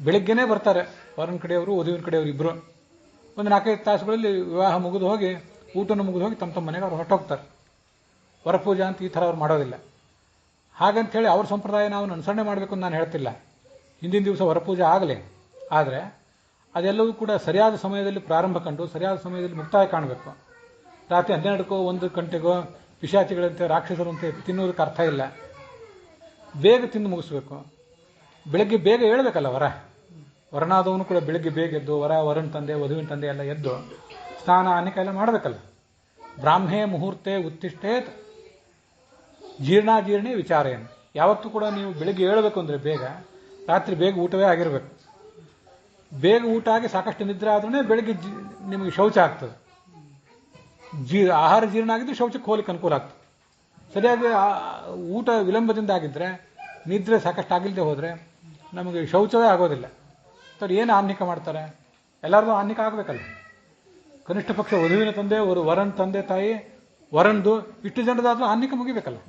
ಬೆಳಿಗ್ಗೆನೇ ಬರ್ತಾರೆ ವರನ ಕಡೆಯವರು, ವಧುವಿನ ಕಡೆಯವರು ಇಬ್ಬರು. ಒಂದು 4-5 ತಾಸುಗಳಲ್ಲಿ ವಿವಾಹ ಮುಗಿದು ಹೋಗಿ, ಊಟನ ಮುಗಿದು ಹೋಗಿ ತಮ್ಮ ಮನೆಗೆ ಅವ್ರು ಹೊರಟೋಗ್ತಾರೆ. ವರಪೂಜಾ ಅಂತ ಈ ಥರ ಅವ್ರು ಮಾಡೋದಿಲ್ಲ. ಹಾಗಂತೇಳಿ ಅವ್ರ ಸಂಪ್ರದಾಯ ನಾವು ಅನುಸರಣೆ ಮಾಡಬೇಕು ಅಂತ ನಾನು ಹೇಳ್ತಿಲ್ಲ. ಹಿಂದಿನ ದಿವಸ ವರಪೂಜೆ ಆಗಲಿ, ಆದರೆ ಅದೆಲ್ಲವೂ ಕೂಡ ಸರಿಯಾದ ಸಮಯದಲ್ಲಿ ಪ್ರಾರಂಭ ಕಂಡು ಸರಿಯಾದ ಸಮಯದಲ್ಲಿ ಮುಕ್ತಾಯ ಕಾಣಬೇಕು. ರಾತ್ರಿ 12ಗೋ 1 ಗಂಟೆಗೋ ಪಿಶಾಚಿಗಳಂತೆ ರಾಕ್ಷಸರಂತೆ ತಿನ್ನುವುದಕ್ಕೆ ಅರ್ಥ ಇಲ್ಲ. ಬೇಗ ತಿಂದು ಮುಗಿಸ್ಬೇಕು. ಬೆಳಗ್ಗೆ ಬೇಗ ಹೇಳ್ಬೇಕಲ್ಲ ವರ. ವರನಾದವನು ಕೂಡ ಬೆಳಿಗ್ಗೆ ಬೇಗ ಎದ್ದು ವರನ ತಂದೆ ವಧುವಿನ ತಂದೆ ಎಲ್ಲ ಎದ್ದು ಸ್ನಾನ ಅನೇಕ ಎಲ್ಲ ಮಾಡಬೇಕಲ್ಲ. ಬ್ರಾಹ್ಮೇ ಮುಹೂರ್ತೆ ಉತ್ತಿಷ್ಠೇತ್ ಜೀರ್ಣಾಜೀರ್ಣಿ ವಿಚಾರೇನು. ಯಾವತ್ತೂ ಕೂಡ ನೀವು ಬೆಳಿಗ್ಗೆ ಏಳಬೇಕು ಅಂದರೆ ಬೇಗ, ರಾತ್ರಿ ಬೇಗ ಊಟವೇ ಆಗಿರಬೇಕು. ಬೇಗ ಊಟ ಆಗಿ ಸಾಕಷ್ಟು ನಿದ್ರೆ ಆದ್ರೂ ಬೆಳಿಗ್ಗೆ ನಿಮಗೆ ಶೌಚ ಆಗ್ತದೆ. ಆಹಾರ ಜೀರ್ಣ ಆಗಿದ್ದು ಶೌಚಕ್ಕೆ ಹೋಲಿಕ್ಕೆ ಅನುಕೂಲ ಆಗ್ತದೆ. ಸರಿಯಾಗಿ ಊಟ ವಿಳಂಬದಿಂದ ಆಗಿದ್ದರೆ, ನಿದ್ರೆ ಸಾಕಷ್ಟು ಆಗಿಲ್ಲದೆ ಹೋದರೆ ನಮಗೆ ಶೌಚವೇ ಆಗೋದಿಲ್ಲ. ಸರ್ ಏನು ಆನ್ನಿಕ ಮಾಡ್ತಾರೆ? ಎಲ್ಲರಿಗೂ ಆನ್ನಿಕ ಆಗಬೇಕಲ್ಲ. ಕನಿಷ್ಠ ಪಕ್ಷ ವಧುವಿನ ತಂದೆ, ವರನ ತಂದೆ ತಾಯಿ, ವರಂದು ಇಷ್ಟು ಜನರದಾದ್ರೂ ಆನ್ನಿಕ ಮುಗಿಬೇಕಲ್ಲ.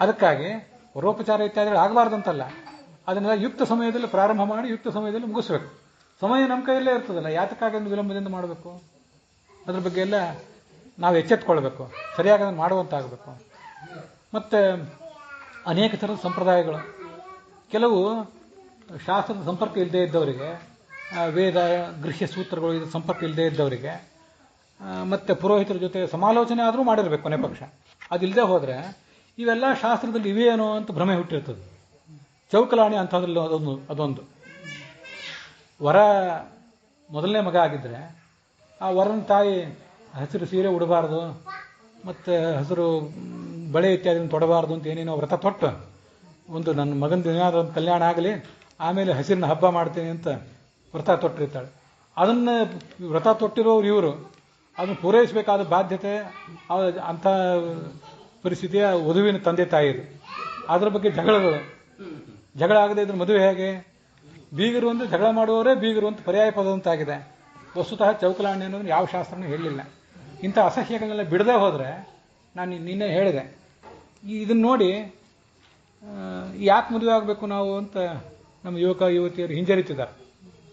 ಅದಕ್ಕಾಗಿ ವರೋಪಚಾರ ಇತ್ಯಾದಿಗಳು ಆಗಬಾರ್ದಂತಲ್ಲ, ಅದನ್ನೆಲ್ಲ ಯುಕ್ತ ಸಮಯದಲ್ಲಿ ಪ್ರಾರಂಭ ಮಾಡಿ ಯುಕ್ತ ಸಮಯದಲ್ಲಿ ಮುಗಿಸ್ಬೇಕು. ಸಮಯ ನಮ್ಮ ಕೈಯಲ್ಲೇ ಇರ್ತದಲ್ಲ, ಯಾತಕ್ಕಾಗಿ ವಿಳಂಬದಿಂದ ಮಾಡಬೇಕು? ಅದ್ರ ಬಗ್ಗೆ ಎಲ್ಲ ನಾವು ಎಚ್ಚೆತ್ಕೊಳ್ಬೇಕು, ಸರಿಯಾಗಿ ಅದನ್ನು ಮಾಡುವಂತಾಗಬೇಕು. ಮತ್ತು ಅನೇಕ ಥರದ ಸಂಪ್ರದಾಯಗಳು, ಕೆಲವು ಶಾಸ್ತ್ರದ ಸಂಪರ್ಕ ಇಲ್ಲದೇ ಇದ್ದವರಿಗೆ, ವೇದ ಗೃಹ್ಯ ಸೂತ್ರಗಳು ಇದು ಸಂಪರ್ಕ ಇಲ್ಲದೇ ಇದ್ದವರಿಗೆ, ಮತ್ತು ಪುರೋಹಿತರ ಜೊತೆ ಸಮಾಲೋಚನೆ ಆದರೂ ಮಾಡಿರಬೇಕು ಕೊನೆ ಪಕ್ಷ. ಅದಿಲ್ಲದೆ ಹೋದರೆ ಇವೆಲ್ಲ ಶಾಸ್ತ್ರದಲ್ಲಿ ಇವೆಯೇನೋ ಅಂತ ಭ್ರಮೆ ಹುಟ್ಟಿರ್ತದೆ. ಚೌಕಲಾಣಿ ಅಂಥದ್ರಲ್ಲಿ ಅದೊಂದು ವರ ಮೊದಲನೇ ಮಗ ಆಗಿದ್ದರೆ ಆ ವರನ ತಾಯಿ ಹಸಿರು ಸೀರೆ ಉಡಬಾರ್ದು, ಮತ್ತು ಹಸಿರು ಬಳೆ ಇತ್ಯಾದಿನ ತೊಡಬಾರ್ದು ಅಂತ ಏನೇನೋ ವ್ರತ ತೊಟ್ಟು, ಒಂದು ನನ್ನ ಮಗನ ಏನಾದರೂ ಒಂದು ಕಲ್ಯಾಣ ಆಗಲಿ ಆಮೇಲೆ ಹಸಿರಿನ ಹಬ್ಬ ಮಾಡ್ತೀನಿ ಅಂತ ವ್ರತ ತೊಟ್ಟಿರ್ತಾಳೆ. ಅದನ್ನು ವ್ರತ ತೊಟ್ಟಿರೋರು ಇವರು, ಅದನ್ನು ಪೂರೈಸಬೇಕಾದ ಬಾಧ್ಯತೆ ಅಂಥ ಪರಿಸ್ಥಿತಿಯ ವಧುವಿನ ತಂದೆ ತಾಯಿದು. ಅದರ ಬಗ್ಗೆ ಜಗಳ ಆಗದೆ ಇದ್ರೆ ಮದುವೆ ಹೇಗೆ? ಬೀಗರು ಅಂತ ಜಗಳ ಮಾಡುವವರೇ ಬೀಗರು ಅಂತ ಪರ್ಯಾಯ ಪದವಂತಾಗಿದೆ. ವಸ್ತುತಃ ಚೌಕಲಾಣಿ ಅನ್ನೋದನ್ನು ಯಾವ ಶಾಸ್ತ್ರನೂ ಹೇಳಲಿಲ್ಲ. ಇಂಥ ಅಸಹ್ಯಗಳನ್ನೆಲ್ಲ ಬಿಡದೆ ಹೋದರೆ, ನಾನು ನಿನ್ನೆ ಹೇಳಿದೆ, ಇದನ್ನು ನೋಡಿ ಯಾಕೆ ಮದುವೆ ಆಗಬೇಕು ನಾವು ಅಂತ ನಮ್ಮ ಯುವಕ ಯುವತಿಯರು ಹಿಂಜರಿತಿದ್ದಾರೆ.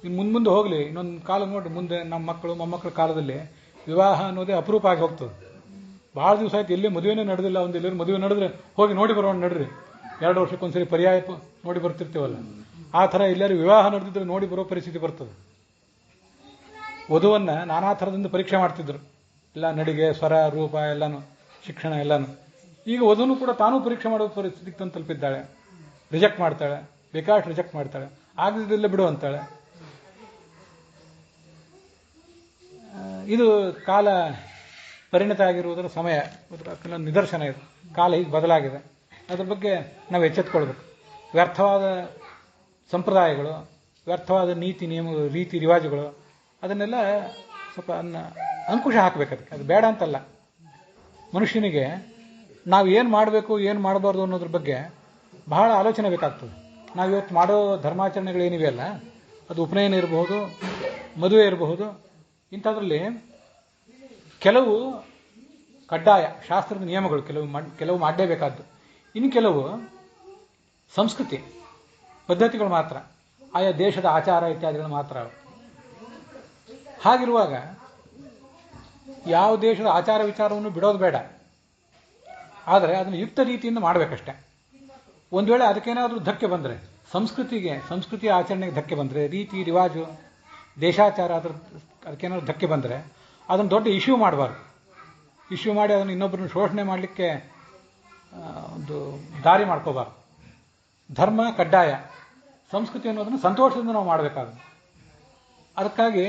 ಇನ್ನು ಮುಂದೆ ಹೋಗಲಿ, ಇನ್ನೊಂದು ಕಾಲ ನೋಡಿ, ಮುಂದೆ ನಮ್ಮ ಮಕ್ಕಳು ಮೊಮ್ಮಕ್ಕಳ ಕಾಲದಲ್ಲಿ ವಿವಾಹ ಅನ್ನೋದೇ ಅಪರೂಪ ಆಗಿ ಹೋಗ್ತದೆ. ಭಾಳ ದಿವಸ ಆಯ್ತು ಎಲ್ಲೇ ಮದುವೆನೇ ನಡೆದಿಲ್ಲ. ಒಂದು ಎಲ್ಲರೂ ಮದುವೆ ನಡೆದ್ರೆ ಹೋಗಿ ನೋಡಿ ಬರೋಣ ನಡ್ರಿ, 2 ವರ್ಷಕ್ಕೊಂದ್ಸರಿ ಪರ್ಯಾಯ ನೋಡಿ ಬರ್ತಿರ್ತೀವಲ್ಲ, ಆ ಥರ ಎಲ್ಲರೂ ವಿವಾಹ ನಡೆದಿದ್ರೆ ನೋಡಿ ಬರೋ ಪರಿಸ್ಥಿತಿ ಬರ್ತದೆ. ವಧುವನ್ನು ನಾನಾ ಥರದಿಂದ ಪರೀಕ್ಷೆ ಮಾಡ್ತಿದ್ರು, ಎಲ್ಲ ನಡಿಗೆ, ಸ್ವರ, ರೂಪ ಎಲ್ಲನೂ, ಶಿಕ್ಷಣ ಎಲ್ಲನೂ. ಈಗ ವಧುನು ಕೂಡ ತಾನೂ ಪರೀಕ್ಷೆ ಮಾಡೋ ಪರಿಸ್ಥಿತಿಗೆ ತಂದು ತಲುಪಿದ್ದಾಳೆ. ರಿಜೆಕ್ಟ್ ಮಾಡ್ತಾಳೆ, ಬೇಕಾಷ್ಟು ರಿಜೆಕ್ಟ್ ಮಾಡ್ತಾಳೆ, ಆಗದಿದ್ದಲ್ಲೇ ಬಿಡು ಅಂತಾಳೆ. ಇದು ಕಾಲ ಪರಿಣತ ಆಗಿರುವುದರ ಸಮಯ, ನಿದರ್ಶನ ಇದು. ಕಾಲ ಈಗ ಬದಲಾಗಿದೆ. ಅದ್ರ ಬಗ್ಗೆ ನಾವು ಎಚ್ಚೆತ್ಕೊಳ್ಬೇಕು. ವ್ಯರ್ಥವಾದ ಸಂಪ್ರದಾಯಗಳು, ವ್ಯರ್ಥವಾದ ನೀತಿ ನಿಯಮಗಳು, ರೀತಿ ರಿವಾಜುಗಳು, ಅದನ್ನೆಲ್ಲ ಸ್ವಲ್ಪ ಅಂಕುಶ ಹಾಕಬೇಕು. ಅದು ಬೇಡ ಅಂತಲ್ಲ. ಮನುಷ್ಯನಿಗೆ ನಾವು ಏನು ಮಾಡಬೇಕು ಏನು ಮಾಡಬಾರ್ದು ಅನ್ನೋದ್ರ ಬಗ್ಗೆ ಬಹಳ ಆಲೋಚನೆ ಬೇಕಾಗ್ತದೆ. ನಾವು ಇವತ್ತು ಮಾಡೋ ಧರ್ಮಾಚರಣೆಗಳೇನಿವೆಯಲ್ಲ, ಅದು ಉಪನಯನ ಇರಬಹುದು, ಮದುವೆ ಇರಬಹುದು, ಇಂಥದ್ರಲ್ಲಿ ಕೆಲವು ಕಡ್ಡಾಯ ಶಾಸ್ತ್ರದ ನಿಯಮಗಳು, ಕೆಲವು ಮಾಡಲೇಬೇಕಾದ್ದು. ಇನ್ನು ಕೆಲವು ಸಂಸ್ಕೃತಿ ಪದ್ಧತಿಗಳು ಮಾತ್ರ, ಆಯಾ ದೇಶದ ಆಚಾರ ಇತ್ಯಾದಿಗಳು ಮಾತ್ರ. ಹಾಗಿರುವಾಗ ಯಾವ ದೇಶದ ಆಚಾರ ವಿಚಾರವನ್ನು ಬಿಡೋದು ಬೇಡ, ಆದರೆ ಅದನ್ನು ಯುಕ್ತ ರೀತಿಯಿಂದ ಮಾಡಬೇಕಷ್ಟೆ. ಒಂದು ವೇಳೆ ಅದಕ್ಕೇನಾದರೂ ಧಕ್ಕೆ ಬಂದರೆ, ಸಂಸ್ಕೃತಿಯ ಆಚರಣೆಗೆ ಧಕ್ಕೆ ಬಂದರೆ, ರೀತಿ ರಿವಾಜು ದೇಶಾಚಾರ ಅದಕ್ಕೇನಾದ್ರು ಧಕ್ಕೆ ಬಂದರೆ ಅದನ್ನು ದೊಡ್ಡ ಇಶ್ಯೂ ಮಾಡಬಾರ್ದು. ಇಶ್ಯೂ ಮಾಡಿ ಅದನ್ನು ಇನ್ನೊಬ್ಬರನ್ನು ಶೋಷಣೆ ಮಾಡಲಿಕ್ಕೆ ಒಂದು ದಾರಿ ಮಾಡ್ಕೋಬಾರ್ದು. ಧರ್ಮ ಕಡ್ಡಾಯ, ಸಂಸ್ಕೃತಿ ಅನ್ನೋದನ್ನು ಸಂತೋಷದಿಂದ ನಾವು ಮಾಡಬೇಕಾಗುತ್ತೆ. ಅದಕ್ಕಾಗಿ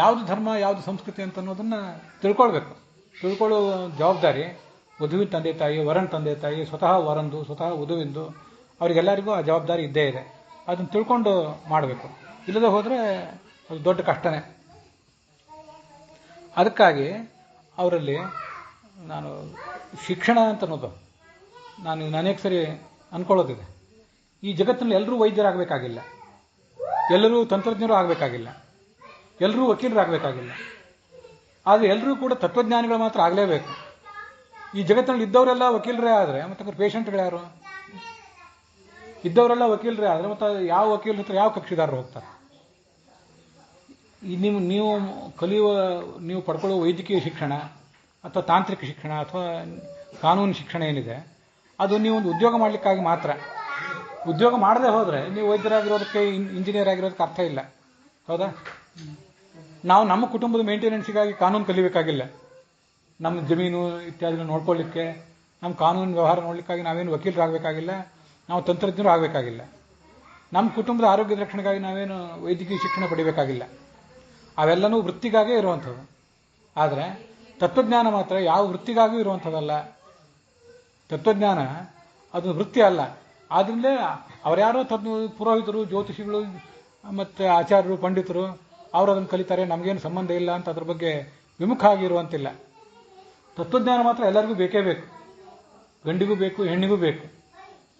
ಯಾವುದು ಧರ್ಮ ಯಾವುದು ಸಂಸ್ಕೃತಿ ಅಂತ ಅನ್ನೋದನ್ನು ತಿಳ್ಕೊಳ್ಳೋ ಜವಾಬ್ದಾರಿ ವಧುವಿನ ತಂದೆ ತಾಯಿ, ವರನ ತಂದೆ ತಾಯಿ, ಸ್ವತಃ ವರಂದು, ಸ್ವತಃ ವಧುವಿಂದು, ಅವರಿಗೆಲ್ಲರಿಗೂ ಆ ಜವಾಬ್ದಾರಿ ಇದ್ದೇ ಇದೆ. ಅದನ್ನು ತಿಳ್ಕೊಂಡು ಮಾಡಬೇಕು. ಇಲ್ಲದೆ ಹೋದರೆ ಅದು ದೊಡ್ಡ ಕಷ್ಟನೇ. ಅದಕ್ಕಾಗಿ ಅವರಲ್ಲಿ ನಾನು ಶಿಕ್ಷಣ ಅಂತ ಅನ್ನೋದು ನಾನು ಅನೇಕ ಸರಿ ಅಂದ್ಕೊಳ್ಳೋದಿದೆ. ಈ ಜಗತ್ತಿನಲ್ಲಿ ಎಲ್ಲರೂ ವೈದ್ಯರಾಗಬೇಕಾಗಿಲ್ಲ, ಎಲ್ಲರೂ ತಂತ್ರಜ್ಞರು ಆಗಬೇಕಾಗಿಲ್ಲ, ಎಲ್ಲರೂ ವಕೀಲರಾಗಬೇಕಾಗಿಲ್ಲ. ಆದರೆ ಎಲ್ಲರೂ ಕೂಡ ತತ್ವಜ್ಞಾನಿಗಳು ಮಾತ್ರ ಆಗಲೇಬೇಕು. ಈ ಜಗತ್ತಿನಲ್ಲಿ ಇದ್ದವರೆಲ್ಲ ವಕೀಲರೇ ಆದರೆ ಮತ್ತೆ ಪೇಷಂಟ್ಗಳು ಯಾರು? ಇದ್ದವರೆಲ್ಲ ವಕೀಲರೇ ಆದರೆ ಮತ್ತೆ ಯಾವ ವಕೀಲರ ಹತ್ರ ಯಾವ ಕಕ್ಷಿದಾರರು ಹೋಗ್ತಾರೆ? ನೀವು ಪಡ್ಕೊಳ್ಳುವ ವೈದ್ಯಕೀಯ ಶಿಕ್ಷಣ ಅಥವಾ ತಾಂತ್ರಿಕ ಶಿಕ್ಷಣ ಅಥವಾ ಕಾನೂನು ಶಿಕ್ಷಣ ಏನಿದೆ, ಅದು ನೀವೊಂದು ಉದ್ಯೋಗ ಮಾಡಲಿಕ್ಕಾಗಿ ಮಾತ್ರ. ಉದ್ಯೋಗ ಮಾಡದೆ ಹೋದರೆ ನೀವು ವೈದ್ಯರಾಗಿರೋದಕ್ಕೆ, ಇಂಜಿನಿಯರ್ ಆಗಿರೋದಕ್ಕೆ ಅರ್ಥ ಇಲ್ಲ. ಹೌದಾ? ನಾವು ನಮ್ಮ ಕುಟುಂಬದ ಮೇಂಟೆನೆನ್ಸಿಗಾಗಿ ಕಾನೂನು ಕಲಿಬೇಕಾಗಿಲ್ಲ. ನಮ್ಮ ಜಮೀನು ಇತ್ಯಾದಿನ ನೋಡ್ಕೊಳ್ಳಿಕ್ಕೆ, ನಮ್ಮ ಕಾನೂನು ವ್ಯವಹಾರ ನೋಡಲಿಕ್ಕಾಗಿ ನಾವೇನು ವಕೀಲರಾಗಬೇಕಾಗಿಲ್ಲ, ನಾವು ತಂತ್ರಜ್ಞರು ಆಗಬೇಕಾಗಿಲ್ಲ. ನಮ್ಮ ಕುಟುಂಬದ ಆರೋಗ್ಯದ ರಕ್ಷಣೆಗಾಗಿ ನಾವೇನು ವೈದ್ಯಕೀಯ ಶಿಕ್ಷಣ ಪಡಿಬೇಕಾಗಿಲ್ಲ. ಅವೆಲ್ಲನೂ ವೃತ್ತಿಗಾಗೇ ಇರುವಂಥದ್ದು. ಆದರೆ ತತ್ವಜ್ಞಾನ ಮಾತ್ರ ಯಾವ ವೃತ್ತಿಗಾಗೂ ಇರುವಂಥದ್ದಲ್ಲ. ತತ್ವಜ್ಞಾನ ಅದು ವೃತ್ತಿ ಅಲ್ಲ. ಆದ್ರಿಂದಲೇ ಅವರ್ಯಾರೋ ಪುರೋಹಿತರು, ಜ್ಯೋತಿಷಿಗಳು ಮತ್ತು ಆಚಾರ್ಯರು, ಪಂಡಿತರು ಅವರು ಅದನ್ನು ಕಲಿತಾರೆ, ನಮಗೇನು ಸಂಬಂಧ ಇಲ್ಲ ಅಂತ ಅದ್ರ ಬಗ್ಗೆ ವಿಮುಖ ಆಗಿರುವಂತಿಲ್ಲ. ತತ್ವಜ್ಞಾನ ಮಾತ್ರ ಎಲ್ಲರಿಗೂ ಬೇಕೇ ಬೇಕು. ಗಂಡಿಗೂ ಬೇಕು, ಹೆಣ್ಣಿಗೂ ಬೇಕು,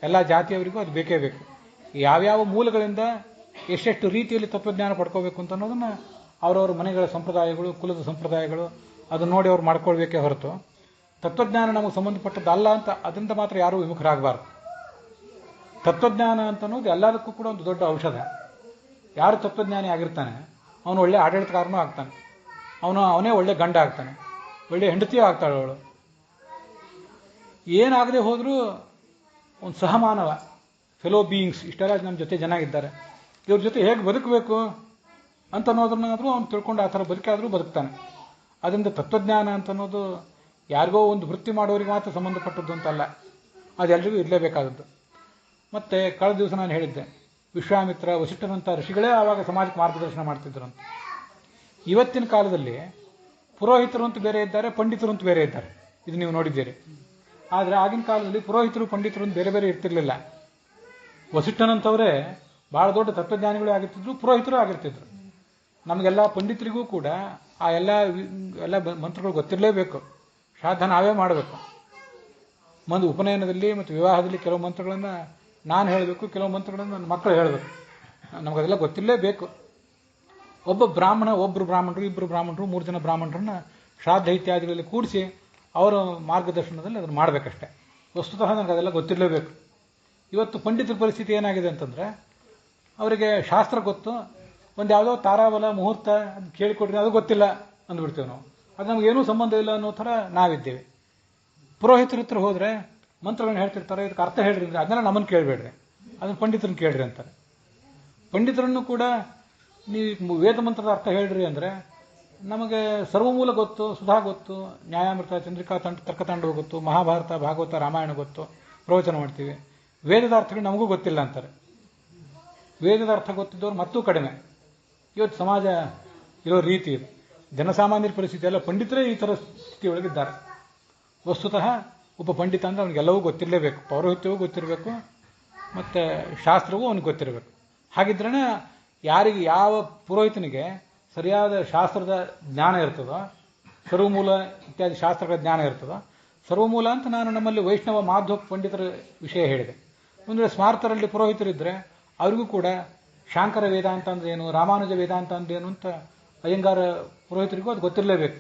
ಎಲ್ಲ ಜಾತಿಯವರಿಗೂ ಅದು ಬೇಕೇ ಬೇಕು. ಯಾವ್ಯಾವ ಮೂಲಗಳಿಂದ ಎಷ್ಟೆಷ್ಟು ರೀತಿಯಲ್ಲಿ ತತ್ವಜ್ಞಾನ ಪಡ್ಕೋಬೇಕು ಅಂತ ಅನ್ನೋದನ್ನು ಅವರವರ ಮನೆಗಳ ಸಂಪ್ರದಾಯಗಳು, ಕುಲದ ಸಂಪ್ರದಾಯಗಳು ಅದನ್ನು ನೋಡಿ ಅವ್ರು ಮಾಡ್ಕೊಳ್ಬೇಕೇ ಹೊರತು ತತ್ವಜ್ಞಾನ ನಮಗೆ ಸಂಬಂಧಪಟ್ಟದ್ದಲ್ಲ ಅಂತ ಅದರಿಂದ ಮಾತ್ರ ಯಾರೂ ವಿಮುಖರಾಗಬಾರ್ದು. ತತ್ವಜ್ಞಾನ ಅಂತ ಅನ್ನೋದು ಎಲ್ಲದಕ್ಕೂ ಕೂಡ ಒಂದು ದೊಡ್ಡ ಔಷಧ. ಯಾರು ತತ್ವಜ್ಞಾನಿ ಆಗಿರ್ತಾನೆ ಅವನು ಒಳ್ಳೆ ಆಡಳಿತಗಾರನೂ ಆಗ್ತಾನೆ, ಅವನೇ ಒಳ್ಳೆ ಗಂಡ ಆಗ್ತಾನೆ, ಒಳ್ಳೆ ಹೆಂಡತಿಯೂ ಆಗ್ತಾಳೆ ಅವಳು. ಏನಾಗದೆ ಹೋದರೂ ಒಂದು ಸಹಮಾನವ, ಫೆಲೋ ಬೀಯಿಂಗ್ಸ್, ಇಷ್ಟೆಲ್ಲ ನಮ್ಮ ಜೊತೆ ಜನ ಇದ್ದಾರೆ, ಇವ್ರ ಜೊತೆ ಹೇಗೆ ಬದುಕಬೇಕು ಅಂತ ಅನ್ನೋದನ್ನಾದರೂ ಅವ್ನು ತಿಳ್ಕೊಂಡು ಆ ಥರ ಬದುಕಾದರೂ ಬದುಕ್ತಾನೆ. ಅದರಿಂದ ತತ್ವಜ್ಞಾನ ಅಂತ ಅನ್ನೋದು ಯಾರಿಗೋ ಒಂದು ವೃತ್ತಿ ಮಾಡೋರಿಗೆ ಮಾತ್ರ ಸಂಬಂಧಪಟ್ಟದ್ದು ಅಂತಲ್ಲ, ಅದೆಲ್ಲರಿಗೂ ಇರಲೇಬೇಕಾದದ್ದು. ಮತ್ತು ಕಳೆದ ದಿವಸ ನಾನು ಹೇಳಿದ್ದೆ, ವಿಶ್ವಾಮಿತ್ರ, ವಸಿಷ್ಠರಂಥ ಋಷಿಗಳೇ ಆವಾಗ ಸಮಾಜಕ್ಕೆ ಮಾರ್ಗದರ್ಶನ ಮಾಡ್ತಿದ್ರು ಅಂತ. ಇವತ್ತಿನ ಕಾಲದಲ್ಲಿ ಪುರೋಹಿತರು ಅಂತ ಬೇರೆ ಇದ್ದಾರೆ, ಪಂಡಿತರು ಅಂತ ಬೇರೆ ಇದ್ದಾರೆ, ಇದು ನೀವು ನೋಡಿದ್ದೀರಿ. ಆದರೆ ಆಗಿನ ಕಾಲದಲ್ಲಿ ಪುರೋಹಿತರು, ಪಂಡಿತರು ಅಂತ ಬೇರೆ ಬೇರೆ ಇರ್ತಿರ್ಲಿಲ್ಲ. ವಸಿಷ್ಠನಂತವರೇ ಭಾಳ ದೊಡ್ಡ ತತ್ವಜ್ಞಾನಿಗಳು ಆಗಿರ್ತಿದ್ರು, ಪುರೋಹಿತರು ಆಗಿರ್ತಿದ್ರು. ನಮಗೆಲ್ಲ ಪಂಡಿತರಿಗೂ ಕೂಡ ಆ ಎಲ್ಲ ಮಂತ್ರಗಳು ಗೊತ್ತಿರಲೇಬೇಕು. ಶ್ರಾದ್ದ ನಾವೇ ಮಾಡಬೇಕು. ಉಪನಯನದಲ್ಲಿ ಮತ್ತು ವಿವಾಹದಲ್ಲಿ ಕೆಲವು ಮಂತ್ರಗಳನ್ನು ನಾನು ಹೇಳಬೇಕು, ಕೆಲವು ಮಂತ್ರಗಳನ್ನು ನನ್ನ ಮಕ್ಕಳು ಹೇಳಬೇಕು. ನಮಗದೆಲ್ಲ ಗೊತ್ತಿರಲೇಬೇಕು. ಒಬ್ಬರು ಬ್ರಾಹ್ಮಣರು, ಇಬ್ಬರು ಬ್ರಾಹ್ಮಣರು, 3 ಜನ ಬ್ರಾಹ್ಮಣರನ್ನ ಶ್ರಾದ್ದ ಇತ್ಯಾದಿಗಳಲ್ಲಿ ಕೂಡಿಸಿ ಅವರ ಮಾರ್ಗದರ್ಶನದಲ್ಲಿ ಅದನ್ನು ಮಾಡಬೇಕಷ್ಟೆ. ವಸ್ತುತಃ ನನಗೆ ಅದೆಲ್ಲ ಗೊತ್ತಿರಲೇಬೇಕು. ಇವತ್ತು ಪಂಡಿತರ ಪರಿಸ್ಥಿತಿ ಏನಾಗಿದೆ ಅಂತಂದರೆ, ಅವರಿಗೆ ಶಾಸ್ತ್ರ ಗೊತ್ತು, ಒಂದು ಯಾವುದೋ ತಾರಾಬಲ ಮುಹೂರ್ತ ಅದು ಕೇಳಿಕೊಡ್ರಿ, ಅದು ಗೊತ್ತಿಲ್ಲ ಅಂದ್ಬಿಡ್ತೇವೆ ನಾವು. ಅದು ನಮಗೇನೂ ಸಂಬಂಧ ಇಲ್ಲ ಅನ್ನೋ ಥರ ನಾವಿದ್ದೇವೆ. ಪುರೋಹಿತರ ಹತ್ರ ಹೋದರೆ ಮಂತ್ರಗಳನ್ನ ಹೇಳ್ತಿರ್ತಾರೆ, ಇದಕ್ಕೆ ಅರ್ಥ ಹೇಳ್ರಿ ಅಂದರೆ ಅದನ್ನೆಲ್ಲ ನಮ್ಮನ್ನು ಕೇಳಬೇಡ್ರಿ, ಅದನ್ನು ಪಂಡಿತರನ್ನು ಕೇಳ್ರಿ ಅಂತಾರೆ. ಪಂಡಿತರನ್ನು ಕೂಡ ನೀವು ವೇದ ಮಂತ್ರದ ಅರ್ಥ ಹೇಳ್ರಿ ಅಂದರೆ ನಮಗೆ ಸರ್ವಮೂಲ ಗೊತ್ತು, ಸುಧಾ ಗೊತ್ತು, ನ್ಯಾಯಾಮೃತ, ಚಂದ್ರಿಕಾ ತರ್ಕತಾಂಡವ ಗೊತ್ತು, ಮಹಾಭಾರತ, ಭಾಗವತ, ರಾಮಾಯಣ ಗೊತ್ತು, ಪ್ರವಚನ ಮಾಡ್ತೀವಿ. ವೇದದ ಅರ್ಥಗಳು ನಮಗೂ ಗೊತ್ತಿಲ್ಲ ಅಂತಾರೆ. ವೇದದ ಅರ್ಥ ಗೊತ್ತಿದ್ದವ್ರು ಮತ್ತೂ ಕಡಿಮೆ. ಇವತ್ತು ಸಮಾಜ ಇರೋ ರೀತಿ ಇದು. ಜನಸಾಮಾನ್ಯರ ಪರಿಸ್ಥಿತಿ ಎಲ್ಲ ಪಂಡಿತರೇ ಈ ಥರ ಸ್ಥಿತಿಯೊಳಗಿದ್ದಾರೆ. ವಸ್ತುತಃ ಒಬ್ಬ ಪಂಡಿತ ಅಂದರೆ ಅವನಿಗೆಲ್ಲವೂ ಗೊತ್ತಿರಲೇಬೇಕು. ಪೌರೋಹಿತ್ಯವೂ ಗೊತ್ತಿರಬೇಕು ಮತ್ತು ಶಾಸ್ತ್ರವೂ ಅವನಿಗೆ ಗೊತ್ತಿರಬೇಕು. ಹಾಗಿದ್ರೇ ಯಾರಿಗೆ, ಯಾವ ಪುರೋಹಿತನಿಗೆ ಸರಿಯಾದ ಶಾಸ್ತ್ರದ ಜ್ಞಾನ ಇರ್ತದೋ, ಸರ್ವಮೂಲ ಇತ್ಯಾದಿ ಶಾಸ್ತ್ರಗಳ ಜ್ಞಾನ ಇರ್ತದೋ. ಸರ್ವಮೂಲ ಅಂತ ನಾನು ನಮ್ಮಲ್ಲಿ ವೈಷ್ಣವ, ಮಾಧ್ವ ಪಂಡಿತರ ವಿಷಯ ಹೇಳಿದೆ. ಒಂದು ಸ್ಮಾರ್ತರಲ್ಲಿ ಪುರೋಹಿತರಿದ್ದರೆ ಅವ್ರಿಗೂ ಕೂಡ ಶಾಂಕರ ವೇದಾಂತ ಅಂದ್ರೇನು, ರಾಮಾನುಜ ವೇದಾಂತ ಅಂದ್ರೇನು ಅಂತ ಅಯ್ಯಂಗಾರ ಪುರೋಹಿತರಿಗೂ ಅದು ಗೊತ್ತಿರಲೇಬೇಕು.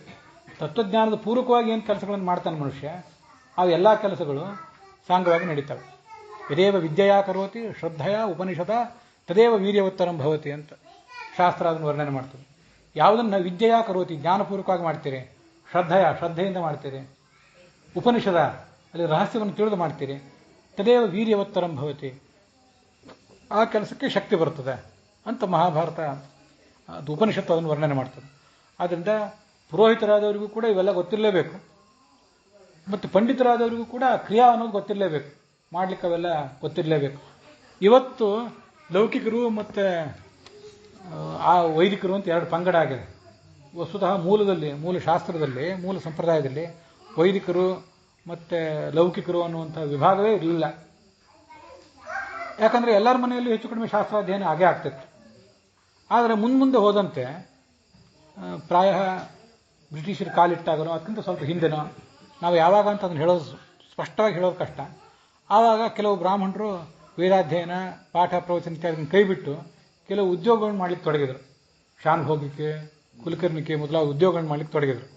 ತತ್ವಜ್ಞಾನದ ಪೂರ್ವಕವಾಗಿ ಏನು ಕೆಲಸಗಳನ್ನು ಮಾಡ್ತಾನೆ ಮನುಷ್ಯ, ಆ ಎಲ್ಲ ಕೆಲಸಗಳು ಸಾಂಗವಾಗಿ ನಡೀತವೆ. ಯದೇವ ವಿದ್ಯೆಯಾ ಕರೋತಿ ಶ್ರದ್ಧೆಯ ಉಪನಿಷದ ತದೇವ ವೀರ್ಯವತ್ತರಂ ಭವತಿ ಅಂತ ಶಾಸ್ತ್ರ ಅದನ್ನು ವರ್ಣನೆ ಮಾಡ್ತದೆ. ಯಾವುದನ್ನು ವಿದ್ಯೆಯಾ ಕರೋತಿ ಜ್ಞಾನಪೂರ್ವಕವಾಗಿ ಮಾಡ್ತೀರಿ, ಶ್ರದ್ಧೆಯಿಂದ ಮಾಡ್ತೀರಿ, ಉಪನಿಷದ ಅಲ್ಲಿ ರಹಸ್ಯವನ್ನು ತಿಳಿದು ಮಾಡ್ತೀರಿ, ತದೇವ ವೀರ್ಯವತ್ತರಂ ಭವತಿ, ಆ ಕೆಲಸಕ್ಕೆ ಶಕ್ತಿ ಬರ್ತದೆ ಅಂತ ಮಹಾಭಾರತ ಅದು ಉಪನಿಷತ್ತು ಅದನ್ನು ವರ್ಣನೆ ಮಾಡ್ತದೆ. ಆದ್ದರಿಂದ ಪುರೋಹಿತರಾದವರಿಗೂ ಕೂಡ ಇವೆಲ್ಲ ಗೊತ್ತಿರಲೇಬೇಕು. ಮತ್ತು ಪಂಡಿತರಾದವರಿಗೂ ಕೂಡ ಕ್ರಿಯಾ ಅನ್ನೋದು ಗೊತ್ತಿರಲೇಬೇಕು, ಮಾಡ್ಲಿಕ್ಕೆ ಅವೆಲ್ಲ ಗೊತ್ತಿರಲೇಬೇಕು. ಇವತ್ತು ಲೌಕಿಕರು ಮತ್ತು ಆ ವೈದಿಕರು ಅಂತ 2 ಪಂಗಡ ಆಗಿದೆ. ವಸ್ತುತಃ ಮೂಲ ಶಾಸ್ತ್ರದಲ್ಲಿ, ಮೂಲ ಸಂಪ್ರದಾಯದಲ್ಲಿ ವೈದಿಕರು ಮತ್ತು ಲೌಕಿಕರು ಅನ್ನುವಂಥ ವಿಭಾಗವೇ ಇರಲಿಲ್ಲ. ಯಾಕಂದರೆ ಎಲ್ಲರ ಮನೆಯಲ್ಲೂ ಹೆಚ್ಚು ಕಡಿಮೆ ಶಾಸ್ತ್ರಾಧ್ಯಯನ ಆಗೇ ಆಗ್ತಿತ್ತು. ಆದರೆ ಮುಂದೆ ಹೋದಂತೆ ಪ್ರಾಯ ಬ್ರಿಟಿಷರ ಕಾಲಿಟ್ಟಾಗನೋ ಅದಕ್ಕಿಂತ ಸ್ವಲ್ಪ ಹಿಂದೆನೋ, ನಾವು ಯಾವಾಗ ಅಂತ ಅದನ್ನು ಹೇಳೋದು ಸ್ಪಷ್ಟವಾಗಿ ಹೇಳೋದು ಕಷ್ಟ. ಆವಾಗ ಕೆಲವು ಬ್ರಾಹ್ಮಣರು ವೇದಾಧ್ಯಯನ, ಪಾಠ, ಪ್ರವಚನ ಇತ್ಯಾದಿ ಕೈಬಿಟ್ಟು ಕೆಲವು ಉದ್ಯೋಗಗಳನ್ನು ಮಾಡಲಿಕ್ಕೆ ತೊಡಗಿದರು. ಶಾನುಭೋಗಿಕೆ, ಕುಲಕರ್ಣಿಕೆ ಮೊದಲಾದ ಉದ್ಯೋಗಗಳನ್ನು ಮಾಡಲಿಕ್ಕೆ ತೊಡಗಿದರು.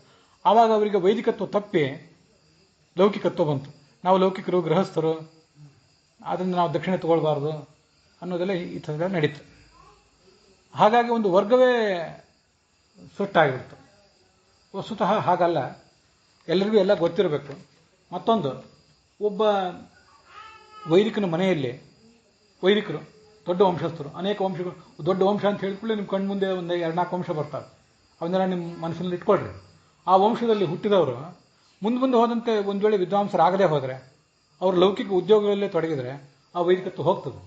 ಆವಾಗ ಅವರಿಗೆ ವೈದಿಕತ್ವ ತಪ್ಪಿ ಲೌಕಿಕತ್ವ ಬಂತು. ನಾವು ಲೌಕಿಕರು, ಗೃಹಸ್ಥರು, ಅದರಿಂದ ನಾವು ದಕ್ಷಿಣೆ ತಗೊಳ್ಬಾರ್ದು ಅನ್ನೋದೆಲ್ಲ ಈ ಥರ ನಡೀತು. ಹಾಗಾಗಿ ಒಂದು ವರ್ಗವೇ ಸೃಷ್ಟಾಗಿಬಿಡ್ತು. ವಸ್ತುತಃ ಹಾಗಲ್ಲ, ಎಲ್ಲರಿಗೂ ಎಲ್ಲ ಗೊತ್ತಿರಬೇಕು. ಮತ್ತೊಂದು, ಒಬ್ಬ ವೈದಿಕನ ಮನೆಯಲ್ಲಿ ವೈದಿಕರು ದೊಡ್ಡ ವಂಶಸ್ಥರು, ಅನೇಕ ವಂಶಗಳು, ದೊಡ್ಡ ವಂಶ ಅಂತ ಹೇಳಿಕೊಳ್ಳಿ ನಿಮ್ಮ ಕಣ್ಣು ಮುಂದೆ ಒಂದು 2-4 ವಂಶ ಬರ್ತಾರೆ. ಅವನ್ನೆಲ್ಲ ನಿಮ್ಮ ಮನಸ್ಸಿನಲ್ಲಿ ಇಟ್ಕೊಳ್ರಿ. ಆ ವಂಶದಲ್ಲಿ ಹುಟ್ಟಿದವರು ಮುಂದೆ ಹೋದಂತೆ ಒಂದು ವೇಳೆ ವಿದ್ವಾಂಸರಾಗದೇ ಹೋದರೆ, ಅವರು ಲೌಕಿಕ ಉದ್ಯೋಗಗಳಲ್ಲೇ ತೊಡಗಿದರೆ ಆ ವೈದಿಕತ್ವ ಹೋಗ್ತದೆ.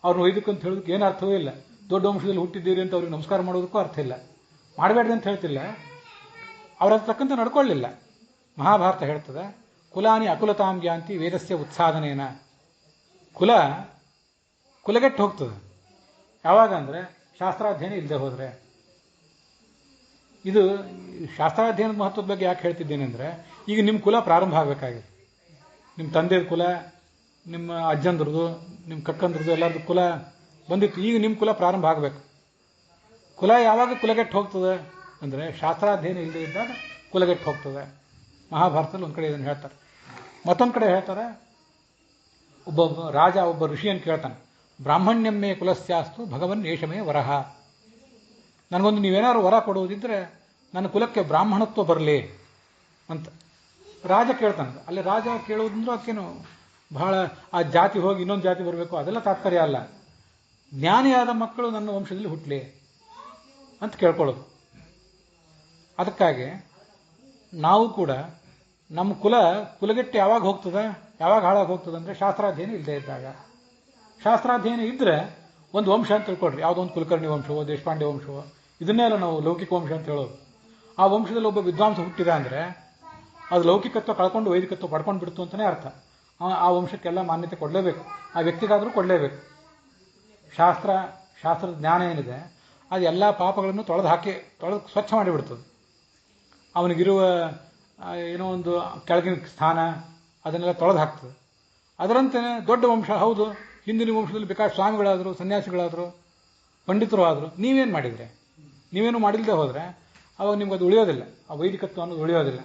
ಅವ್ರನ್ನ ಒಯ್ದಕ್ಕೆ ಅಂತ ಹೇಳೋದಕ್ಕೆ ಏನು ಅರ್ಥವೂ ಇಲ್ಲ. ದೊಡ್ಡ ವಂಶದಲ್ಲಿ ಹುಟ್ಟಿದ್ದೀರಿ ಅಂತ ಅವ್ರಿಗೆ ನಮಸ್ಕಾರ ಮಾಡೋದಕ್ಕೂ ಅರ್ಥ ಇಲ್ಲ. ಮಾಡಬೇಡ್ರಿ ಅಂತ ಹೇಳ್ತಿಲ್ಲ, ಅವ್ರ ತಕ್ಕಂತೆ ನಡ್ಕೊಳ್ಳಿಲ್ಲ. ಮಹಾಭಾರತ ಹೇಳ್ತದೆ, ಕುಲಾನಿ ಅಕುಲತಾಂ ಯಾಂತಿ ವೇದಸ್ಯ ಉತ್ಸಾದನೇನ. ಕುಲಗೆಟ್ಟು ಹೋಗ್ತದೆ. ಯಾವಾಗ ಅಂದರೆ ಶಾಸ್ತ್ರಾಧ್ಯಯನ ಇಲ್ಲದೆ ಹೋದರೆ. ಇದು ಶಾಸ್ತ್ರಾಧ್ಯಯನದ ಮಹತ್ವದ ಬಗ್ಗೆ ಯಾಕೆ ಹೇಳ್ತಿದ್ದೇನೆ ಅಂದರೆ, ಈಗ ನಿಮ್ಮ ಕುಲ ಪ್ರಾರಂಭ ಆಗಬೇಕಾಗಿದೆ. ನಿಮ್ಮ ತಂದೆಯ ಕುಲ, ನಿಮ್ಮ ಅಜ್ಜಂದ್ರದ್ದು, ನಿಮ್ಮ ಕಕ್ಕಂದ್ರದ್ದು ಎಲ್ಲರದ್ದು ಕುಲ ಬಂದಿತ್ತು. ಈಗ ನಿಮ್ಮ ಕುಲ ಪ್ರಾರಂಭ ಆಗಬೇಕು. ಕುಲ ಯಾವಾಗ ಕುಲಗೆಟ್ಟು ಹೋಗ್ತದೆ ಅಂದರೆ ಶಾಸ್ತ್ರಾಧ್ಯಯನ ಇಲ್ಲದೆ ಇದ್ದಾಗ ಕುಲಗೆಟ್ಟು ಹೋಗ್ತದೆ. ಮಹಾಭಾರತದಲ್ಲಿ ಒಂದು ಕಡೆ ಇದನ್ನು ಹೇಳ್ತಾರೆ. ಮತ್ತೊಂದು ಕಡೆ ಹೇಳ್ತಾರೆ, ಒಬ್ಬ ರಾಜ ಒಬ್ಬ ಋಷಿಯನ್ನು ಕೇಳ್ತಾನೆ, ಬ್ರಾಹ್ಮಣ್ಯಮ್ಮೆ ಕುಲಸ್ಯಾಸ್ತು ಭಗವನ್ ಏಷಮೇ ವರಹ. ನನಗೊಂದು ನೀವೇನಾದ್ರು ವರ ಕೊಡುವುದಿದ್ರೆ ನನ್ನ ಕುಲಕ್ಕೆ ಬ್ರಾಹ್ಮಣತ್ವ ಬರಲಿ ಅಂತ ರಾಜ ಕೇಳ್ತಾನೆ. ಅಲ್ಲಿ ರಾಜ ಕೇಳುವುದಂದ್ರೂ ಅದಕ್ಕೇನು ಬಹಳ ಆ ಜಾತಿ ಹೋಗಿ ಇನ್ನೊಂದು ಜಾತಿ ಬರಬೇಕು ಅದೆಲ್ಲ ತಾತ್ಪರ್ಯ ಅಲ್ಲ. ಜ್ಞಾನಿಯಾದ ಮಕ್ಕಳು ನನ್ನ ವಂಶದಲ್ಲಿ ಹುಟ್ಟಲಿ ಅಂತ ಕೇಳ್ಕೊಳ್ಳೋದು. ಅದಕ್ಕಾಗಿ ನಾವು ಕೂಡ ನಮ್ಮ ಕುಲಗೆಟ್ಟು ಯಾವಾಗ ಹೋಗ್ತದೆ, ಯಾವಾಗ ಹಾಳಾಗಿ ಹೋಗ್ತದೆ ಅಂದರೆ ಶಾಸ್ತ್ರಾಧ್ಯಯನ ಇಲ್ಲದೆ ಇದ್ದಾಗ. ಶಾಸ್ತ್ರಾಧ್ಯಯನ ಇದ್ದರೆ ಒಂದು ವಂಶ ಅಂತ ತಿಳ್ಕೊಳ್ರಿ, ಯಾವುದೋ ಒಂದು ಕುಲಕರ್ಣಿ ವಂಶವೋ ದೇಶಪಾಂಡೆ ವಂಶವೋ, ಇದನ್ನೇ ಅಲ್ಲ ನಾವು ಲೌಕಿಕ ವಂಶ ಅಂತ ಹೇಳೋದು. ಆ ವಂಶದಲ್ಲಿ ಒಬ್ಬ ವಿದ್ವಾಂಸ ಹುಟ್ಟಿದ ಅಂದರೆ ಅದು ಲೌಕಿಕತ್ವ ಕಳ್ಕೊಂಡು ವೈದಿಕತ್ವ ಪಡ್ಕೊಂಡು ಬಿಡ್ತು ಅಂತಲೇ ಅರ್ಥ. ಆ ವಂಶಕ್ಕೆಲ್ಲ ಮಾನ್ಯತೆ ಕೊಡಲೇಬೇಕು, ಆ ವ್ಯಕ್ತಿಗಾದರೂ ಕೊಡಲೇಬೇಕು. ಶಾಸ್ತ್ರದ ಜ್ಞಾನ ಏನಿದೆ ಅದು ಎಲ್ಲ ಪಾಪಗಳನ್ನು ತೊಳೆದು ಸ್ವಚ್ಛ ಮಾಡಿಬಿಡ್ತದೆ. ಅವನಿಗಿರುವ ಏನೋ ಒಂದು ಕೆಳಗಿನ ಸ್ಥಾನ ಅದನ್ನೆಲ್ಲ ತೊಳೆದು ಹಾಕ್ತದೆ. ಅದರಂತೆಯೇ ದೊಡ್ಡ ವಂಶ, ಹೌದು ಹಿಂದಿನ ವಂಶದಲ್ಲಿ ಬೇಕಾದ ಸ್ವಾಮಿಗಳಾದರು, ಸನ್ಯಾಸಿಗಳಾದರು, ಪಂಡಿತರು ಆದರು, ನೀವೇನು ಮಾಡಿದರೆ? ನೀವೇನು ಮಾಡಿಲ್ಲದೆ ಹೋದರೆ ಅವಾಗ ನಿಮ್ಗೆ ಅದು ಉಳಿಯೋದಿಲ್ಲ, ಆ ವೈದಿಕತ್ವ ಅನ್ನೋದು ಉಳಿಯೋದಿಲ್ಲ.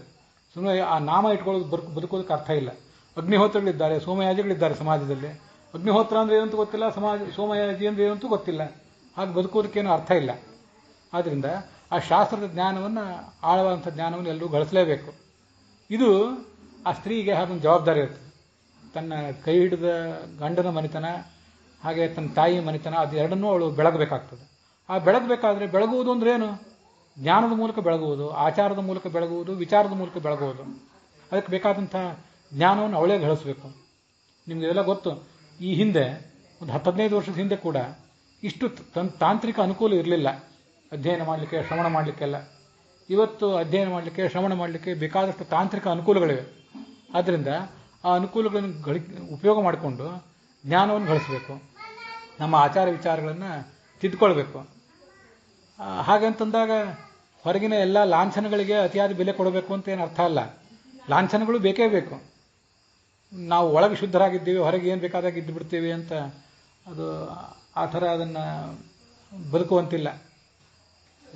ಸುಮ್ಮನೆ ಆ ನಾಮ ಇಟ್ಕೊಳ್ಳೋದು ಬದುಕೋದಕ್ಕೆ ಅರ್ಥ ಇಲ್ಲ. ಅಗ್ನಿಹೋತ್ರಗಳಿದ್ದಾರೆ, ಸೋಮಯಾಜಿಗಳಿದ್ದಾರೆ ಸಮಾಜದಲ್ಲಿ. ಅಗ್ನಿಹೋತ್ರ ಅಂದರೆ ಏನಂತೂ ಗೊತ್ತಿಲ್ಲ, ಸೋಮಯಾಜಿ ಅಂದರೆ ಏನಂತೂ ಗೊತ್ತಿಲ್ಲ. ಹಾಗೆ ಬದುಕೋದಕ್ಕೇನು ಅರ್ಥ ಇಲ್ಲ. ಆದ್ದರಿಂದ ಆ ಶಾಸ್ತ್ರದ ಜ್ಞಾನವನ್ನು, ಆಳವಾದಂಥ ಜ್ಞಾನವನ್ನು ಎಲ್ಲರೂ ಗಳಿಸಲೇಬೇಕು. ಇದು ಆ ಸ್ತ್ರೀಗೆ ಹಾಗೊಂದು ಜವಾಬ್ದಾರಿ ಇರ್ತದೆ. ತನ್ನ ಕೈ ಹಿಡಿದ ಗಂಡನ ಮನೆತನ ಹಾಗೆ ತನ್ನ ತಾಯಿ ಮನೆತನ ಅದೆರಡನ್ನೂ ಅವಳು ಬೆಳಗಬೇಕಾಗ್ತದೆ. ಆ ಬೆಳಗಬೇಕಾದ್ರೆ ಬೆಳಗುವುದು ಅಂದ್ರೆ ಏನು? ಜ್ಞಾನದ ಮೂಲಕ ಬೆಳಗುವುದು, ಆಚಾರದ ಮೂಲಕ ಬೆಳಗುವುದು, ವಿಚಾರದ ಮೂಲಕ ಬೆಳಗುವುದು. ಅದಕ್ಕೆ ಬೇಕಾದಂಥ ಜ್ಞಾನವನ್ನು ಅವಳೇ ಗಳಿಸಬೇಕು. ನಿಮಗೆ ಇದೆಲ್ಲ ಗೊತ್ತು. ಈ ಹಿಂದೆ ಒಂದು 10-15 ವರ್ಷದ ಹಿಂದೆ ಕೂಡ ಇಷ್ಟು ತಾಂತ್ರಿಕ ಅನುಕೂಲ ಇರಲಿಲ್ಲ ಅಧ್ಯಯನ ಮಾಡಲಿಕ್ಕೆ, ಶ್ರವಣ ಮಾಡಲಿಕ್ಕೆಲ್ಲ. ಇವತ್ತು ಅಧ್ಯಯನ ಮಾಡಲಿಕ್ಕೆ, ಶ್ರವಣ ಮಾಡಲಿಕ್ಕೆ ಬೇಕಾದಷ್ಟು ತಾಂತ್ರಿಕ ಅನುಕೂಲಗಳಿವೆ. ಆದ್ದರಿಂದ ಆ ಅನುಕೂಲಗಳನ್ನು ಉಪಯೋಗ ಮಾಡಿಕೊಂಡು ಜ್ಞಾನವನ್ನು ಗಳಿಸಬೇಕು, ನಮ್ಮ ಆಚಾರ ವಿಚಾರಗಳನ್ನು ತಿದ್ದುಕೊಳ್ಬೇಕು. ಹಾಗಂತಂದಾಗ ಹೊರಗಿನ ಎಲ್ಲ ಲಾಂಛನಗಳಿಗೆ ಅತಿಯಾದ ಬೆಲೆ ಕೊಡಬೇಕು ಅಂತ ಏನು ಅರ್ಥ ಅಲ್ಲ. ಲಾಂಛನಗಳು ಬೇಕೇ ಬೇಕು. ನಾವು ಒಳಗೆ ಶುದ್ಧರಾಗಿದ್ದೀವಿ, ಹೊರಗೆ ಏನು ಬೇಕಾದಾಗ ಇದ್ದು ಬಿಡ್ತೀವಿ ಅಂತ ಅದು ಆ ಥರ ಅದನ್ನು ಬದುಕುವಂತಿಲ್ಲ.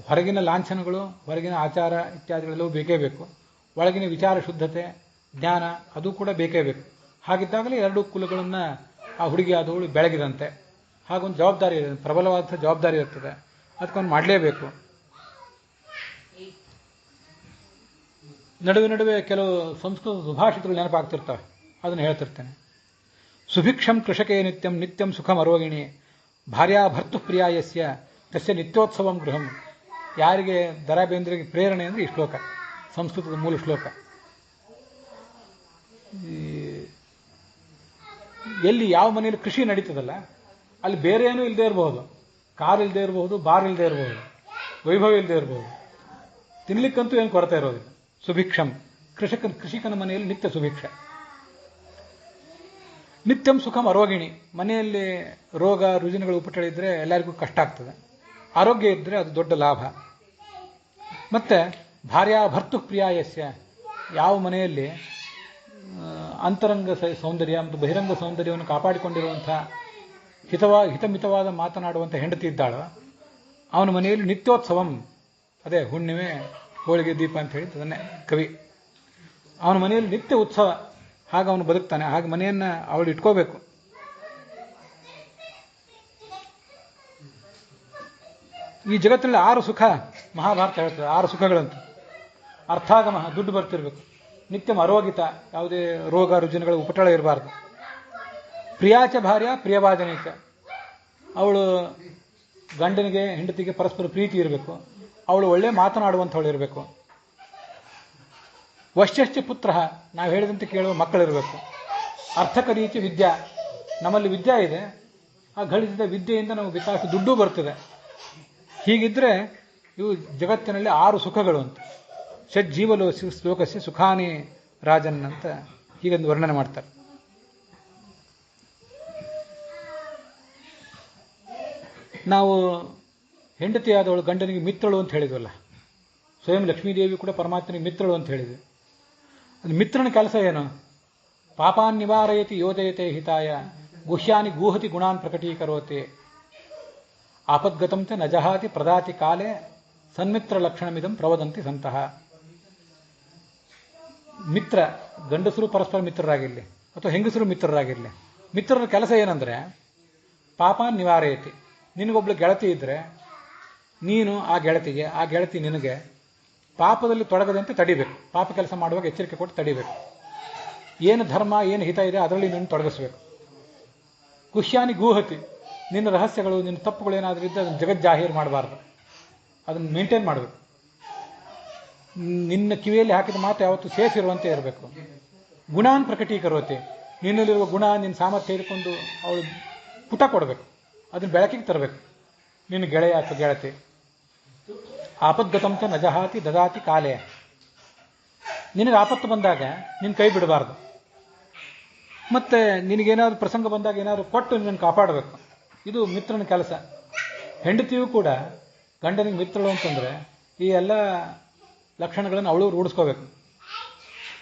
ಹೊರಗಿನ ಲಾಂಛನಗಳು, ಹೊರಗಿನ ಆಚಾರ ಇತ್ಯಾದಿಗಳೆಲ್ಲವೂ ಬೇಕೇ ಬೇಕು. ಒಳಗಿನ ವಿಚಾರ ಶುದ್ಧತೆ, ಜ್ಞಾನ ಅದು ಕೂಡ ಬೇಕೇ ಬೇಕು. ಹಾಗಿದ್ದಾಗಲೇ ಎರಡೂ ಕುಲಗಳನ್ನು ಆ ಹುಡುಗಿ ಆದವಳು ಬೆಳಗಿದಂತೆ. ಹಾಗೊಂದು ಜವಾಬ್ದಾರಿ ಇರುತ್ತೆ, ಪ್ರಬಲವಾದ ಜವಾಬ್ದಾರಿ ಇರ್ತದೆ. ಅದಕ್ಕೊಂದು ಮಾಡಲೇಬೇಕು. ನಡುವೆ ಕೆಲವು ಸಂಸ್ಕೃತ ಸುಭಾಷಿತಗಳು ನೆನಪಾಗ್ತಿರ್ತವೆ, ಅದನ್ನು ಹೇಳ್ತಿರ್ತೇನೆ. ಸುಭಿಕ್ಷಂ ಕೃಷಕೇ ನಿತ್ಯಂ ಸುಖಂ ಅರೋಗಿಣಿ ಭಾರ್ಯಾ ಭರ್ತು ಪ್ರಿಯಾಯಸ್ಯ ತಸ್ಯ ನಿತ್ಯೋತ್ಸವಂ ಗೃಹಂ. ಯಾರಿಗೆ ದ ರಾ ಬೇಂದ್ರೆಗೆ ಪ್ರೇರಣೆ ಅಂದರೆ ಈ ಶ್ಲೋಕ, ಸಂಸ್ಕೃತದ ಮೂಲ ಶ್ಲೋಕ. ಎಲ್ಲಿ ಯಾವ ಮನೆಯಲ್ಲಿ ಕೃಷಿ ನಡೀತದಲ್ಲ ಅಲ್ಲಿ ಬೇರೆ ಏನೂ ಇಲ್ಲದೆ ಇರಬಹುದು, ಕಾರ್ ಇಲ್ಲದೆ ಇರಬಹುದು, ಬಾರ್ ಇಲ್ಲದೆ ಇರಬಹುದು, ವೈಭವ ಇಲ್ಲದೆ ಇರಬಹುದು, ತಿನ್ಲಿಕ್ಕಂತೂ ಏನು ಕೊರತೆ ಇರೋದಿಲ್ಲ. ಸುಭಿಕ್ಷಂ, ಕೃಷಿಕನ ಮನೆಯಲ್ಲಿ ನಿತ್ಯ ಸುಭಿಕ್ಷ. ನಿತ್ಯಂ ಸುಖಂ ಅರೋಗಿಣಿ, ಮನೆಯಲ್ಲಿ ರೋಗ ರುಜಿನಗಳು ಉಪಟಳಿದ್ರೆ ಎಲ್ಲರಿಗೂ ಕಷ್ಟ ಆಗ್ತದೆ. ಆರೋಗ್ಯ ಇದ್ದರೆ ಅದು ದೊಡ್ಡ ಲಾಭ. ಮತ್ತೆ ಭಾರ್ಯಾ ಭರ್ತು ಪ್ರಿಯಾಯಸ್ಯ, ಯಾವ ಮನೆಯಲ್ಲಿ ಅಂತರಂಗ ಸೌಂದರ್ಯ ಮತ್ತು ಬಹಿರಂಗ ಸೌಂದರ್ಯವನ್ನು ಕಾಪಾಡಿಕೊಂಡಿರುವಂಥ ಹಿತಮಿತವಾದ ಮಾತನಾಡುವಂಥ ಹೆಂಡತಿ ಇದ್ದಾಳೋ ಅವನ ಮನೆಯಲ್ಲಿ ನಿತ್ಯೋತ್ಸವಂ, ಅದೇ ಹುಣ್ಣಿಮೆ, ಹೋಳಿಗೆ, ದೀಪ ಅಂತ ಹೇಳಿ ಅದನ್ನೇ ಕವಿ. ಅವನ ಮನೆಯಲ್ಲಿ ನಿತ್ಯ ಉತ್ಸವ, ಹಾಗೆ ಅವನು ಬದುಕ್ತಾನೆ. ಹಾಗೆ ಮನೆಯನ್ನು ಅವಳು ಇಟ್ಕೋಬೇಕು. ಈ ಜಗತ್ತಿನಲ್ಲಿ 6 ಸುಖ ಮಹಾಭಾರತ ಹೇಳ್ತದೆ, 6 ಸುಖಗಳಂತ. ಅರ್ಥಾಗಮ, ದುಡ್ಡು ಬರ್ತಿರ್ಬೇಕು. ನಿತ್ಯಂ ಅರೋಗಿತ, ಯಾವುದೇ ರೋಗ ರುಜಿನಗಳ ಉಪಟಳ ಇರಬಾರ್ದು. ಪ್ರಿಯಾಚ ಭಾರ್ಯ ಪ್ರಿಯವಾದನಿಕ, ಅವಳು ಗಂಡನಿಗೆ ಹೆಂಡತಿಗೆ ಪರಸ್ಪರ ಪ್ರೀತಿ ಇರಬೇಕು. ಅವಳು ಒಳ್ಳೆ ಮಾತನಾಡುವಂಥವಳು ಇರಬೇಕು. ವಶ್ಯಶ್ಚ ಪುತ್ರ, ನಾವು ಹೇಳಿದಂತೆ ಕೇಳುವ ಮಕ್ಕಳಿರಬೇಕು. ಅರ್ಥಕರೀಚ ವಿದ್ಯಾ, ನಮ್ಮಲ್ಲಿ ವಿದ್ಯಾ ಇದೆ, ಆ ಗಳಿಸಿದ ವಿದ್ಯೆಯಿಂದ ನಾವು ವಿಕಾಸ ದುಡ್ಡು ಬರ್ತದೆ. ಹೀಗಿದ್ರೆ ಇವು ಜಗತ್ತಿನಲ್ಲಿ 6 ಸುಖಗಳು ಅಂತ. ಷಜ್ಜೀವಲೋ ಶ್ಲೋಕಸ್ಯ ಸುಖಾನಿ ರಾಜನ್ ಅಂತ ಹೀಗೊಂದು ವರ್ಣನೆ ಮಾಡ್ತಾರೆ. ನಾವು ಹೆಂಡತಿಯಾದವಳು ಗಂಡನಿಗೆ ಮಿತ್ರಳು ಅಂತ ಹೇಳಿದ್ವಲ್ಲ, ಸ್ವಯಂ ಲಕ್ಷ್ಮೀದೇವಿ ಕೂಡ ಪರಮಾತ್ಮನಿಗೆ ಮಿತ್ರಳು ಅಂತ ಹೇಳಿದ್ವಿ. ಅದು ಮಿತ್ರನ ಕೆಲಸ ಏನು? ಪಾಪಾನ್ ನಿವಾರಯತಿ ಯೋಜಯತೆ ಹಿತಾಯ ಗುಹ್ಯಾನಿ ಗೂಹತಿ ಗುಣಾನ್ ಪ್ರಕಟೀಕರೋತಿ ಆಪದ್ಗತಂ ಚ ನಜಹಾತಿ ಪ್ರದಾತಿ ಕಾಲೇ ಸನ್ಮಿತ್ರ ಲಕ್ಷಣಮಿದಂ ಪ್ರವದಂತಿ ಸಂತಹ. ಮಿತ್ರ, ಗಂಡಸರು ಪರಸ್ಪರ ಮಿತ್ರರಾಗಿರಲಿ ಅಥವಾ ಹೆಂಗಸರು ಮಿತ್ರರಾಗಿರಲಿ, ಮಿತ್ರರ ಕೆಲಸ ಏನಂದ್ರೆ ಪಾಪಾನ್ ನಿವಾರಯತಿ. ನಿನಗೊಬ್ಳು ಗೆಳತಿ ಇದ್ರೆ ನೀನು ಆ ಗೆಳತಿಗೆ, ಆ ಗೆಳತಿ ನಿನಗೆ ಪಾಪದಲ್ಲಿ ತೊಡಗದಂತೆ ತಡಿಬೇಕು. ಪಾಪ ಕೆಲಸ ಮಾಡುವಾಗ ಎಚ್ಚರಿಕೆ ಕೊಟ್ಟು ತಡಿಬೇಕು. ಏನು ಧರ್ಮ ಏನು ಹಿತ ಇದೆ ಅದರಲ್ಲಿ ನೀನು ತೊಡಗಿಸ್ಬೇಕು. ಗುಹ್ಯಾನಿ ಗೂಹತಿ, ನಿನ್ನ ರಹಸ್ಯಗಳು ನಿನ್ನ ತಪ್ಪುಗಳು ಏನಾದರೂ ಇದ್ದರೆ ಅದನ್ನು ಜಗಜ್ಜಾಹೀರ್ ಮಾಡಬಾರ್ದು, ಅದನ್ನು ಮೇಂಟೈನ್ ಮಾಡಬೇಕು. ನಿನ್ನ ಕಿವಿಯಲ್ಲಿ ಹಾಕಿದ ಮಾತು ಯಾವತ್ತೂ ಸೇಫ್ ಇರುವಂತೆ ಇರಬೇಕು. ಗುಣಾನ್ ಪ್ರಕಟೀಕರೋತಿ, ನಿನ್ನಲ್ಲಿರುವ ಗುಣ ನಿನ್ನ ಸಾಮರ್ಥ್ಯ ಹಿಡ್ಕೊಂಡು ಅವಳು ಪುಟ ಕೊಡಬೇಕು, ಅದನ್ನು ಬೆಳಕಿಗೆ ತರಬೇಕು. ನಿನ್ನ ಗೆಳೆಯ ಅಥವಾ ಗೆಳತಿ ಆಪದ್ಗತಂತ ನಜಹಾತಿ ದದಾತಿ ಕಾಲೇ, ನಿನಗೆ ಆಪತ್ತು ಬಂದಾಗ ನಿನ್ನ ಕೈ ಬಿಡಬಾರ್ದು. ಮತ್ತೆ ನಿನಗೇನಾದ್ರು ಪ್ರಸಂಗ ಬಂದಾಗ ಏನಾದ್ರು ಕೊಟ್ಟು ನಿನ್ನನ್ನು ಕಾಪಾಡಬೇಕು. ಇದು ಮಿತ್ರನ ಕೆಲಸ. ಹೆಂಡತಿಯೂ ಕೂಡ ಗಂಡನಿಗೆ ಮಿತ್ರಳು ಅಂತಂದ್ರೆ ಈ ಎಲ್ಲ ಲಕ್ಷಣಗಳನ್ನು ಅವಳು ರೂಢಿಸ್ಕೋಬೇಕು.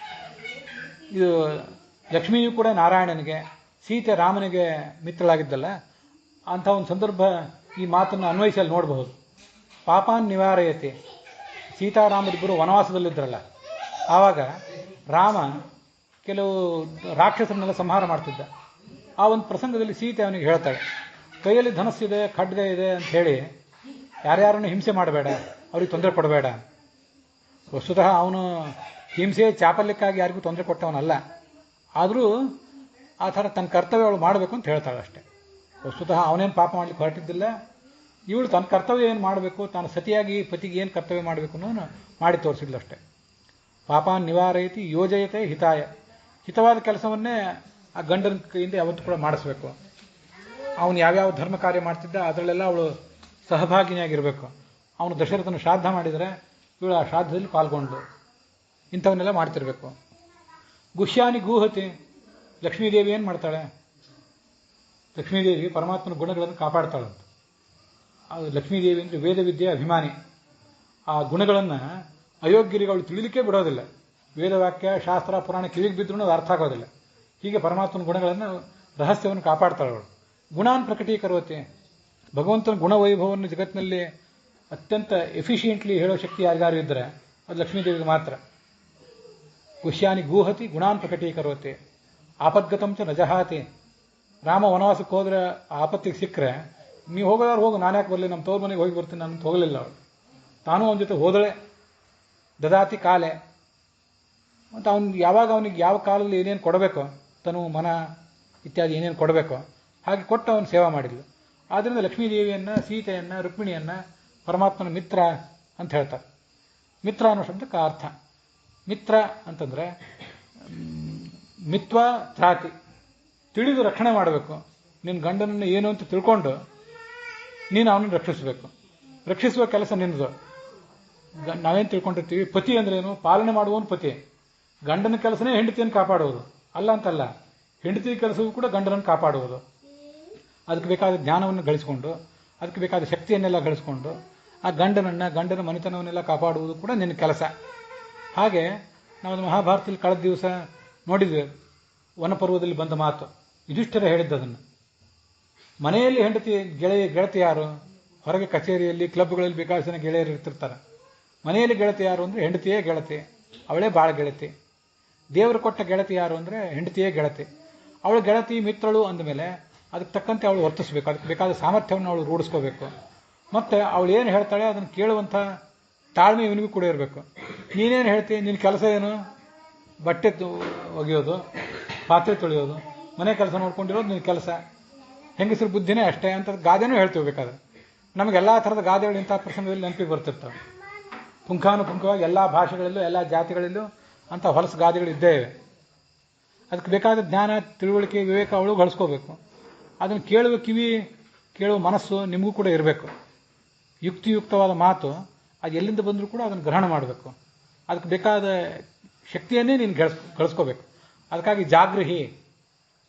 ಇದು ಲಕ್ಷ್ಮಿಯೂ ಕೂಡ ನಾರಾಯಣನಿಗೆ, ಸೀತೆ ರಾಮನಿಗೆ ಮಿತ್ರಳಾಗಿದ್ದಲ್ಲ, ಅಂಥ ಒಂದು ಸಂದರ್ಭ ಈ ಮಾತನ್ನು ಅನ್ವಯಿಸಲು ನೋಡಬಹುದು. ಪಾಪಾನ್ ನಿವಾರಯತಿ, ಸೀತಾರಾಮರಿಬ್ಬರು ವನವಾಸದಲ್ಲಿದ್ದರಲ್ಲ, ಆವಾಗ ರಾಮ ಕೆಲವು ರಾಕ್ಷಸರನ್ನೆಲ್ಲ ಸಂಹಾರ ಮಾಡ್ತಿದ್ದ. ಆ ಒಂದು ಪ್ರಸಂಗದಲ್ಲಿ ಸೀತೆ ಅವನಿಗೆ ಹೇಳ್ತಾಳೆ, ಕೈಯಲ್ಲಿ ಧನಸ್ಸಿದೆ, ಖಡ್ಗ ಇದೆ ಅಂತ ಹೇಳಿ ಯಾರ್ಯಾರನ್ನು ಹಿಂಸೆ ಮಾಡಬೇಡ, ಅವ್ರಿಗೆ ತೊಂದರೆ ಕೊಡಬೇಡ. ವಸ್ತುತಃ ಅವನು ಹಿಂಸೆ ಚಾಪಲ್ಯಕ್ಕಾಗಿ ಯಾರಿಗೂ ತೊಂದರೆ ಕೊಟ್ಟವನಲ್ಲ, ಆದರೂ ಆ ಥರ ತನ್ನ ಕರ್ತವ್ಯ ಅವಳು ಮಾಡಬೇಕು ಅಂತ ಹೇಳ್ತಾಳೆ ಅಷ್ಟೆ. ವಸ್ತುತಃ ಅವನೇನು ಪಾಪ ಮಾಡಲಿಕ್ಕೆ ಹೊರಟಿದ್ದಿಲ್ಲ. ಇವಳು ತನ್ನ ಕರ್ತವ್ಯ ಏನು ಮಾಡಬೇಕು, ತಾನು ಸತಿಯಾಗಿ ಪತಿಗೆ ಏನು ಕರ್ತವ್ಯ ಮಾಡಬೇಕು ಅನ್ನೋನು ಮಾಡಿ ತೋರಿಸಿದ್ಲು ಅಷ್ಟೆ. ಪಾಪಾನ್ ನಿವಾರಯತಿ ಯೋಜಯತೆ ಹಿತಾಯ, ಹಿತವಾದ ಕೆಲಸವನ್ನೇ ಆ ಗಂಡನ ಕೈಯಿಂದ ಯಾವತ್ತೂ ಕೂಡ ಮಾಡಿಸ್ಬೇಕು. ಅವನು ಯಾವ್ಯಾವ ಧರ್ಮ ಕಾರ್ಯ ಮಾಡ್ತಿದ್ದ ಅದರಲ್ಲೆಲ್ಲ ಅವಳು ಸಹಭಾಗಿನಿಯಾಗಿರಬೇಕು. ಅವನು ದಶರಥನ ಶ್ರಾದ್ದ ಮಾಡಿದರೆ ಇವಳು ಆ ಶ್ರಾದ್ದದಲ್ಲಿ ಪಾಲ್ಗೊಂಡು ಇಂಥವನ್ನೆಲ್ಲ ಮಾಡ್ತಿರ್ಬೇಕು. ಗುಹ್ಯಾನಿ ಗೂಹತಿ, ಲಕ್ಷ್ಮೀದೇವಿ ಏನು ಮಾಡ್ತಾಳೆ? ಲಕ್ಷ್ಮೀದೇವಿ ಪರಮಾತ್ಮನ ಗುಣಗಳನ್ನು ಕಾಪಾಡ್ತಾಳಂತ. ಲಕ್ಷ್ಮೀದೇವಿ ಅಂದರೆ ವೇದವಿದ್ಯೆಯ ಅಭಿಮಾನಿ. ಆ ಗುಣಗಳನ್ನು ಅಯೋಗ್ಯರಿಗೆ ತಿಳಿಲಿಕ್ಕೆ ಬಿಡೋದಿಲ್ಲ. ವೇದವಾಕ್ಯ ಶಾಸ್ತ್ರ ಪುರಾಣ ಕಿವಿಗೆ ಬಿದ್ದರೂ ಅದು ಅರ್ಥ ಆಗೋದಿಲ್ಲ. ಹೀಗೆ ಪರಮಾತ್ಮನ ಗುಣಗಳನ್ನು ರಹಸ್ಯವನ್ನು ಕಾಪಾಡ್ತಾಳವಳು. ಗುಣಾನ್ ಪ್ರಕಟೀಕರೋತಿ, ಭಗವಂತನ ಗುಣವೈಭವವನ್ನು ಜಗತ್ತಿನಲ್ಲಿ ಅತ್ಯಂತ ಎಫಿಷಿಯೆಂಟ್ಲಿ ಹೇಳೋ ಶಕ್ತಿ ಯಾರಿಗಾರು ಇದ್ದರೆ ಅದು ಲಕ್ಷ್ಮೀದೇವಿಗೆ ಮಾತ್ರ. ಗುಹ್ಯಾನಿ ಗೂಹತಿ ಗುಣಾನ್ ಪ್ರಕಟೀಕರೋತಿ ಆಪದ್ಗತಂ ಚ ನಜಹಾತಿ. ರಾಮ ವನವಾಸಕ್ಕೆ ಹೋದ್ರೆ ಆಪತ್ತಿಗೆ ಸಿಕ್ಕರೆ ನೀವು ಹೋಗೋದಾರು ಹೋಗು, ನಾನು ಯಾಕೆ ಬರಲಿ, ನಮ್ಮ ತವ್ರ ಮನೆಗೆ ಹೋಗಿ ಬರ್ತೀನಿ ನಾನು ಹೋಗಲಿಲ್ಲ ಅವಳು. ತಾನೂ ಅವನ ಜೊತೆ ಹೋದಳೆ. ದದಾತಿ ಕಾಲೆ, ಮತ್ತು ಯಾವಾಗ ಅವನಿಗೆ ಯಾವ ಕಾಲದಲ್ಲಿ ಏನೇನು ಕೊಡಬೇಕೋ, ತನು ಮನ ಇತ್ಯಾದಿ ಏನೇನು ಕೊಡಬೇಕೋ ಹಾಗೆ ಕೊಟ್ಟು ಅವನು ಸೇವಾ ಮಾಡಿದ್ಲು. ಆದ್ದರಿಂದ ಲಕ್ಷ್ಮೀದೇವಿಯನ್ನು, ಸೀತೆಯನ್ನು, ರುಕ್ಮಿಣಿಯನ್ನು ಪರಮಾತ್ಮನ ಮಿತ್ರ ಅಂತ ಹೇಳ್ತಾರೆ. ಮಿತ್ರ ಅನ್ನೋ ಶಬ್ದಕ್ಕೆ ಅರ್ಥ. ಮಿತ್ರ ಅಂತಂದರೆ ಮಿತ್ವ ತ್ರಾತಿ, ತಿಳಿದು ರಕ್ಷಣೆ ಮಾಡಬೇಕು. ನಿನ್ನ ಗಂಡನನ್ನು ಏನು ಅಂತ ತಿಳ್ಕೊಂಡು ನೀನು ಅವನನ್ನು ರಕ್ಷಿಸಬೇಕು. ರಕ್ಷಿಸುವ ಕೆಲಸ ನಿನ್ನದು. ನಾವೇನು ತಿಳ್ಕೊಂಡಿರ್ತೀವಿ, ಪತಿ ಅಂದ್ರೇನು, ಪಾಲನೆ ಮಾಡುವವನು ಪತಿ. ಗಂಡನ ಕೆಲಸನೇ ಹೆಂಡತಿಯನ್ನು ಕಾಪಾಡುವುದು ಅಲ್ಲ ಅಂತಲ್ಲ, ಹೆಂಡತಿ ಕೆಲಸವೂ ಕೂಡ ಗಂಡನನ್ನು ಕಾಪಾಡುವುದು. ಅದಕ್ಕೆ ಬೇಕಾದ ಜ್ಞಾನವನ್ನು ಗಳಿಸಿಕೊಂಡು, ಅದಕ್ಕೆ ಬೇಕಾದ ಶಕ್ತಿಯನ್ನೆಲ್ಲ ಗಳಿಸ್ಕೊಂಡು ಆ ಗಂಡನ ಮನೆತನವನ್ನೆಲ್ಲ ಕಾಪಾಡುವುದು ಕೂಡ ನಿನ್ನ ಕೆಲಸ. ಹಾಗೆ ನಾವು ಮಹಾಭಾರತದಲ್ಲಿ ಕಳೆದ ದಿವಸ ನೋಡಿದ್ವಿ, ವನಪರ್ವದಲ್ಲಿ ಬಂದ ಮಾತು, ಯುಧಿಷ್ಠಿರ ಹೇಳಿದ್ದದನ್ನು. ಮನೆಯಲ್ಲಿ ಗೆಳತಿ ಯಾರು? ಹೊರಗೆ ಕಚೇರಿಯಲ್ಲಿ ಕ್ಲಬ್ಗಳಲ್ಲಿ ಬೇಕಾದ ಜನ ಗೆಳೆಯರು ಇರ್ತಿರ್ತಾರೆ. ಮನೆಯಲ್ಲಿ ಗೆಳತಿ ಯಾರು ಅಂದರೆ ಹೆಂಡತಿಯೇ ಗೆಳತಿ, ಅವಳೇ ಬಾಳ ಗೆಳತಿ. ದೇವರು ಕೊಟ್ಟ ಗೆಳತಿ ಯಾರು ಅಂದರೆ ಹೆಂಡತಿಯೇ ಗೆಳತಿ. ಅವಳು ಗೆಳತಿ ಮಿತ್ರಳು ಅಂದಮೇಲೆ ಅದಕ್ಕೆ ತಕ್ಕಂತೆ ಅವಳು ವರ್ತಿಸಬೇಕು, ಅದಕ್ಕೆ ಬೇಕಾದ ಸಾಮರ್ಥ್ಯವನ್ನು ಅವಳು ರೂಢಿಸ್ಕೋಬೇಕು. ಮತ್ತು ಅವಳು ಏನು ಹೇಳ್ತಾಳೆ ಅದನ್ನು ಕೇಳುವಂಥ ತಾಳ್ಮೆ ಇವನಿಗೂ ಕೂಡ ಇರಬೇಕು. ನೀನೇನು ಹೇಳ್ತೀವಿ, ನಿನ್ನ ಕೆಲಸ ಏನು? ಬಟ್ಟೆ ಒಗೆಯೋದು, ಪಾತ್ರೆ ತೊಳೆಯೋದು, ಮನೆ ಕೆಲಸ ನೋಡ್ಕೊಂಡಿರೋದು ನಿನ್ನ ಕೆಲಸ. ಹೆಂಗಸರ ಬುದ್ಧಿನೇ ಅಷ್ಟೇ ಅಂತ ಗಾದೆನೂ ಹೇಳ್ತೀವಿ. ಬೇಕಾದ್ರೆ ನಮಗೆಲ್ಲ ಥರದ ಗಾದೆಗಳು ಇಂಥ ಪ್ರಸಂಗದಲ್ಲಿ ನೆನಪಿಗೆ ಬರ್ತಿರ್ತವೆ. ಪುಂಖಾನುಪುಂಖವಾಗಿ ಎಲ್ಲ ಭಾಷೆಗಳಲ್ಲೂ ಎಲ್ಲ ಜಾತಿಗಳಲ್ಲೂ ಅಂಥ ಹೊಲಸು ಗಾದೆಗಳು ಇದ್ದೇ ಇವೆ. ಅದಕ್ಕೆ ಬೇಕಾದ ಜ್ಞಾನ, ತಿಳುವಳಿಕೆ, ವಿವೇಕ ಅವಳು ಗಳಿಸ್ಕೋಬೇಕು. ಅದನ್ನು ಕೇಳುವ ಕಿವಿ, ಕೇಳುವ ಮನಸ್ಸು ನಿಮಗೂ ಕೂಡ ಇರಬೇಕು. ಯುಕ್ತಿಯುಕ್ತವಾದ ಮಾತು ಅದು ಎಲ್ಲಿಂದ ಬಂದರೂ ಕೂಡ ಅದನ್ನು ಗ್ರಹಣ ಮಾಡಬೇಕು. ಅದಕ್ಕೆ ಬೇಕಾದ ಶಕ್ತಿಯನ್ನೇ ನೀನು ಗಳಿಸ್ಕೋಬೇಕು. ಅದಕ್ಕಾಗಿ ಜಾಗೃಹಿ,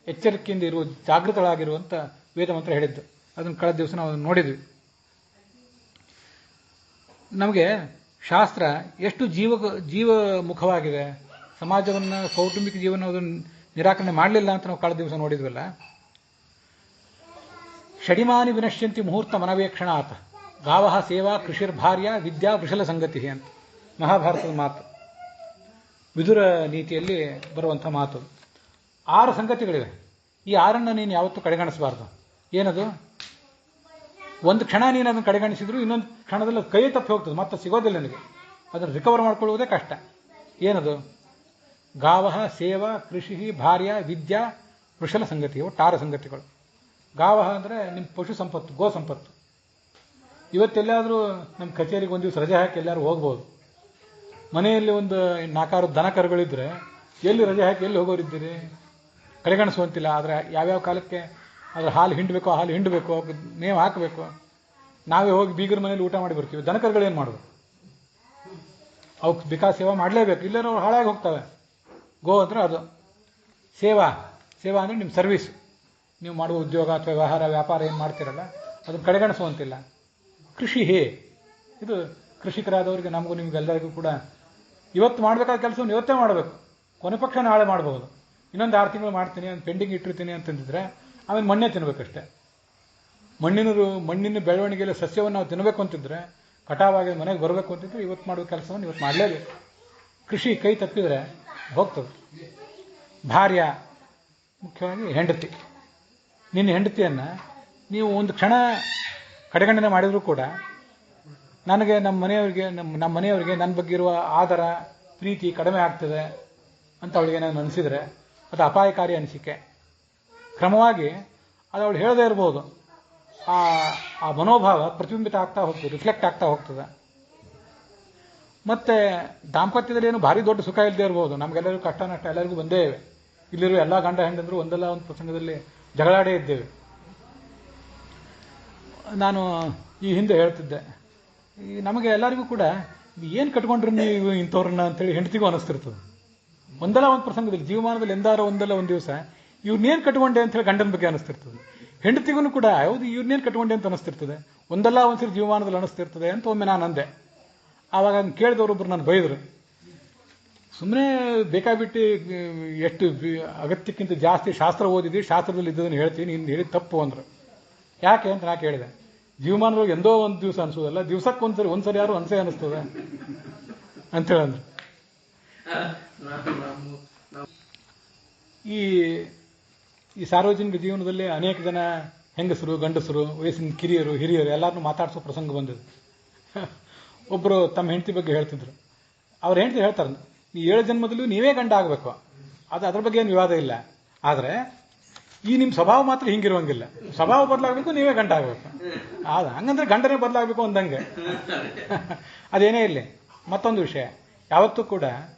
ಎಚ್ಚರಿಕೆಯಿಂದ ಇರುವ, ಜಾಗೃತಳಾಗಿರುವಂಥ ವೇದ ಮಂತ್ರ ಹೇಳಿದ್ದು. ಅದನ್ನು ಕಳೆದ ದಿವಸ ನಾವು ನೋಡಿದ್ವಿ. ನಮಗೆ ಶಾಸ್ತ್ರ ಎಷ್ಟು ಜೀವಮುಖವಾಗಿದೆ. ಸಮಾಜವನ್ನು, ಕೌಟುಂಬಿಕ ಜೀವನ ಅದನ್ನು ನಿರಾಕರಣೆ ಮಾಡಲಿಲ್ಲ ಅಂತ ನಾವು ಕಳೆದ ದಿವಸ ನೋಡಿದ್ವಲ್ಲ. ಷಡಿಮಾನಿ ವಿನಶ್ಯಂತಿ ಮುಹೂರ್ತ ಮನವೇಕ್ಷಣಾತ್ ಗಾವಃ ಸೇವಾ ಕೃಷಿರ್ಭಾರ್ಯ ವಿದ್ಯಾ ವೃಷಲ ಸಂಗತಿ ಅಂತ ಮಹಾಭಾರತದ ಮಾತು, ವಿದುರ ನೀತಿಯಲ್ಲಿ ಬರುವಂಥ ಮಾತು. 6 ಸಂಗತಿಗಳಿವೆ. ಈ 6ನ್ನು ನೀನು ಯಾವತ್ತೂ ಕಡೆಗಣಿಸಬಾರ್ದು. ಏನದು? ಒಂದು ಕ್ಷಣ ನೀನು ಅದನ್ನು ಕಡೆಗಣಿಸಿದ್ರು ಇನ್ನೊಂದು ಕ್ಷಣದಲ್ಲಿ ಕೈ ತಪ್ಪಿ ಹೋಗ್ತದೆ, ಮತ್ತೆ ಸಿಗೋದಿಲ್ಲ ನನಗೆ. ಅದನ್ನು ರಿಕವರ್ ಮಾಡ್ಕೊಳ್ಳುವುದೇ ಕಷ್ಟ. ಏನದು? ಗಾವಃ ಸೇವಾ ಕೃಷಿ ಭಾರ್ಯ ವಿದ್ಯಾ ವೃಷಲ ಸಂಗತಿ. 6 ಸಂಗತಿಗಳು. ಗಾವಃ ಅಂದರೆ ನಿಮ್ಮ ಪಶು ಸಂಪತ್ತು, ಗೋ ಸಂಪತ್ತು. ಇವತ್ತೆಲ್ಲಾದರೂ ನಮ್ಮ ಕಚೇರಿಗೆ ಒಂದು ದಿವಸ ರಜೆ ಹಾಕಿ ಎಲ್ಲರೂ ಹೋಗ್ಬೋದು. ಮನೆಯಲ್ಲಿ ಒಂದು 4-6 ದನ ಕರುಗಳಿದ್ರೆ ಎಲ್ಲಿ ರಜೆ ಹಾಕಿ ಎಲ್ಲಿ ಹೋಗೋರಿದ್ದೀರಿ? ಕಡೆಗಣಿಸುವಂತಿಲ್ಲ. ಆದರೆ ಯಾವ್ಯಾವ ಕಾಲಕ್ಕೆ ಅದ್ರ ಹಾಲು ಹಿಂಡಬೇಕು, ಹಾಲು ಹಿಂಡಬೇಕು, ಮೇವು ಹಾಕಬೇಕು. ನಾವೇ ಹೋಗಿ ಬೀಗರ ಮನೇಲಿ ಊಟ ಮಾಡಿ ಬರ್ತೀವಿ. ದನಕರುಗಳೇನು ಮಾಡೋದು? ಅವಕ್ಕೆ ಬೇಕಾದ ಸೇವಾ ಮಾಡಲೇಬೇಕು, ಇಲ್ಲರೂ ಅವ್ರು ಹಾಳಾಗಿ ಹೋಗ್ತವೆ. ಗೋ ಅಂದರೆ ಅದು ಸೇವಾ. ಸೇವಾ ಅಂದರೆ ನಿಮ್ಮ ಸರ್ವಿಸ್, ನೀವು ಮಾಡುವ ಉದ್ಯೋಗ ಅಥವಾ ವ್ಯವಹಾರ ವ್ಯಾಪಾರ ಏನು ಮಾಡ್ತೀರಲ್ಲ ಅದನ್ನು ಕಡೆಗಣಿಸುವಂತಿಲ್ಲ. ಕೃಷಿ ಇದು ಕೃಷಿಕರಾದವರಿಗೆ, ನಮಗೂ ನಿಮಗೆಲ್ಲರಿಗೂ ಕೂಡ ಇವತ್ತು ಮಾಡಬೇಕಾದ ಕೆಲಸವನ್ನು ಇವತ್ತೇ ಮಾಡಬೇಕು. ಕೊನೆ ಪಕ್ಷ ನಾಳೆ ಮಾಡಬಹುದು. ಇನ್ನೊಂದು 6 ತಿಂಗಳು ಮಾಡ್ತೀನಿ ಅಂತ ಪೆಂಡಿಂಗ್ ಇಟ್ಟಿರ್ತೀನಿ ಅಂತಂದಿದ್ರೆ ಆಮೇಲೆ ಮಣ್ಣೇ ತಿನ್ನಬೇಕಷ್ಟೇ. ಮಣ್ಣಿನ ಬೆಳವಣಿಗೆಯಲ್ಲಿ ಸಸ್ಯವನ್ನು ನಾವು ತಿನ್ನಬೇಕು ಅಂತಿದ್ರೆ, ಕಟಾವಾಗಿ ಮನೆಗೆ ಬರಬೇಕು ಅಂತಿದ್ರೆ ಇವತ್ತು ಮಾಡುವ ಕೆಲಸವನ್ನು ಇವತ್ತು ಮಾಡಲೇಬೇಕು. ಕೃಷಿ ಕೈ ತಪ್ಪಿದರೆ ಹೋಗ್ತದೆ. ಭಾರ್ಯ, ಮುಖ್ಯವಾಗಿ ಹೆಂಡತಿ. ನಿನ್ನ ಹೆಂಡತಿಯನ್ನು ನೀವು ಒಂದು ಕ್ಷಣ ಕಡೆಗಣನೆ ಮಾಡಿದರೂ ಕೂಡ ನನಗೆ, ನಮ್ಮ ಮನೆಯವರಿಗೆ ನನ್ನ ಬಗ್ಗೆ ಇರುವ ಆದರ ಪ್ರೀತಿ ಕಡಿಮೆ ಆಗ್ತದೆ ಅಂತ ಅವಳಿಗೆ ನಾನು ಅನಿಸಿದರೆ ಅದು ಅಪಾಯಕಾರಿ ಅನಿಸಿಕೆ. ಕ್ರಮವಾಗಿ ಅದು ಅವಳು ಹೇಳದೇ ಇರ್ಬೋದು. ಆ ಮನೋಭಾವ ಪ್ರತಿಬಿಂಬಿತ ಆಗ್ತಾ ಹೋಗ್ತದೆ, ರಿಫ್ಲೆಕ್ಟ್ ಆಗ್ತಾ ಹೋಗ್ತದೆ. ಮತ್ತೆ ದಾಂಪತ್ಯದಲ್ಲಿ ಏನು ಭಾರಿ ದೊಡ್ಡ ಸುಖ ಇಲ್ಲದೆ ಇರ್ಬೋದು. ನಮಗೆಲ್ಲರಿಗೂ ಕಷ್ಟ ನಷ್ಟ ಎಲ್ಲರಿಗೂ ಬಂದೇ ಇವೆ. ಇಲ್ಲಿರುವ ಎಲ್ಲ ಗಂಡ ಹೆಂಡಂದ್ರು ಒಂದಲ್ಲ ಒಂದು ಪ್ರಸಂಗದಲ್ಲಿ ಜಗಳಾಡೇ ಇದ್ದೇವೆ. ನಾನು ಈ ಹಿಂದೆ ಹೇಳ್ತಿದ್ದೆ, ನಮಗೆ ಎಲ್ಲರಿಗೂ ಕೂಡ ಏನು ಕಟ್ಕೊಂಡ್ರೆ ನೀವು ಇಂಥವ್ರನ್ನ ಅಂತೇಳಿ ಹೆಂಡತಿಗೂ ಅನಿಸ್ತಿರ್ತದೆ. ಒಂದಲ್ಲ ಒಂದು ಪ್ರಸಂಗದಲ್ಲಿ, ಜೀವಮಾನದಲ್ಲಿ ಎಂದಾರ ಒಂದಲ್ಲ ಒಂದು ದಿವಸ ಇವ್ರನ್ನೇನು ಕಟ್ಕೊಂಡೆ ಅಂತ ಹೇಳಿ ಗಂಡನ ಬಗ್ಗೆ ಅನಿಸ್ತಿರ್ತದೆ. ಹೆಂಡತಿಗೂ ಕೂಡ ಹೌದು ಇವ್ರನ್ನೇನು ಕಟ್ಕೊಂಡೆ ಅಂತ ಅನಿಸ್ತಿರ್ತದೆ, ಒಂದಲ್ಲ ಒಂದ್ಸರಿ ಜೀವಮಾನದಲ್ಲಿ ಅನಿಸ್ತಿರ್ತದೆ ಅಂತ ಒಮ್ಮೆ ನಾನು ಅಂದೆ. ಆವಾಗ ಅದನ್ನು ಕೇಳಿದವರೊಬ್ಬರು ನಾನು ಬೈದರು. ಸುಮ್ಮನೆ ಬೇಕಾಬಿಟ್ಟು ಎಷ್ಟು ಅಗತ್ಯಕ್ಕಿಂತ ಜಾಸ್ತಿ ಶಾಸ್ತ್ರ ಓದಿದ್ವಿ, ಶಾಸ್ತ್ರದಲ್ಲಿ ಇದ್ದದನ್ನು ಹೇಳ್ತೀನಿ, ನೀನು ಹೇಳಿದ ತಪ್ಪು ಅಂದರು. ಯಾಕೆ ಅಂತ ನಾ ಕೇಳಿದೆ. ಜೀವಮಾನದೊಳಗೆ ಎಂದೋ ಒಂದು ದಿವಸ ಅನಿಸೋದಲ್ಲ, ದಿವಸಕ್ಕೆ ಒಂದ್ಸರಿ ಯಾರು ಅನ್ಸೇ ಅನಿಸ್ತದೆ ಅಂತೇಳಂದ್ರು. ಈ ಸಾರ್ವಜನಿಕ ಜೀವನದಲ್ಲಿ ಅನೇಕ ಜನ ಹೆಂಗಸರು, ಗಂಡಸರು, ವಯಸ್ಸಿನ ಕಿರಿಯರು, ಹಿರಿಯರು ಎಲ್ಲರನ್ನೂ ಮಾತಾಡಿಸೋ ಪ್ರಸಂಗ ಬಂದಿದೆ. ಒಬ್ಬರು ತಮ್ಮ ಹೆಂಡತಿ ಬಗ್ಗೆ ಹೇಳ್ತಿದ್ರು. ಅವ್ರ ಹೆಂಡತಿ ಹೇಳ್ತಾರೆ, ಈ 7 ಜನ್ಮದಲ್ಲೂ ನೀವೇ ಗಂಡ ಆಗಬೇಕು, ಅದ್ರ ಬಗ್ಗೆ ಏನು ವಿವಾದ ಇಲ್ಲ. ಆದರೆ ಈ ನಿಮ್ಮ ಸ್ವಭಾವ ಮಾತ್ರ ಹಿಂಗಿರುವಂಗಿಲ್ಲ. ಸ್ವಭಾವ ಬದಲಾಗಬೇಕು, ನೀವೇ ಗಂಡ ಆಗಬೇಕು. ಹಂಗಂದ್ರೆ ಗಂಡನೇ ಬದಲಾಗಬೇಕು ಅಂದಂಗೆ. ಅದೇನೇ ಇರಲಿ. ಮತ್ತೊಂದು ವಿಷಯ, ಯಾವತ್ತೂ ಕೂಡ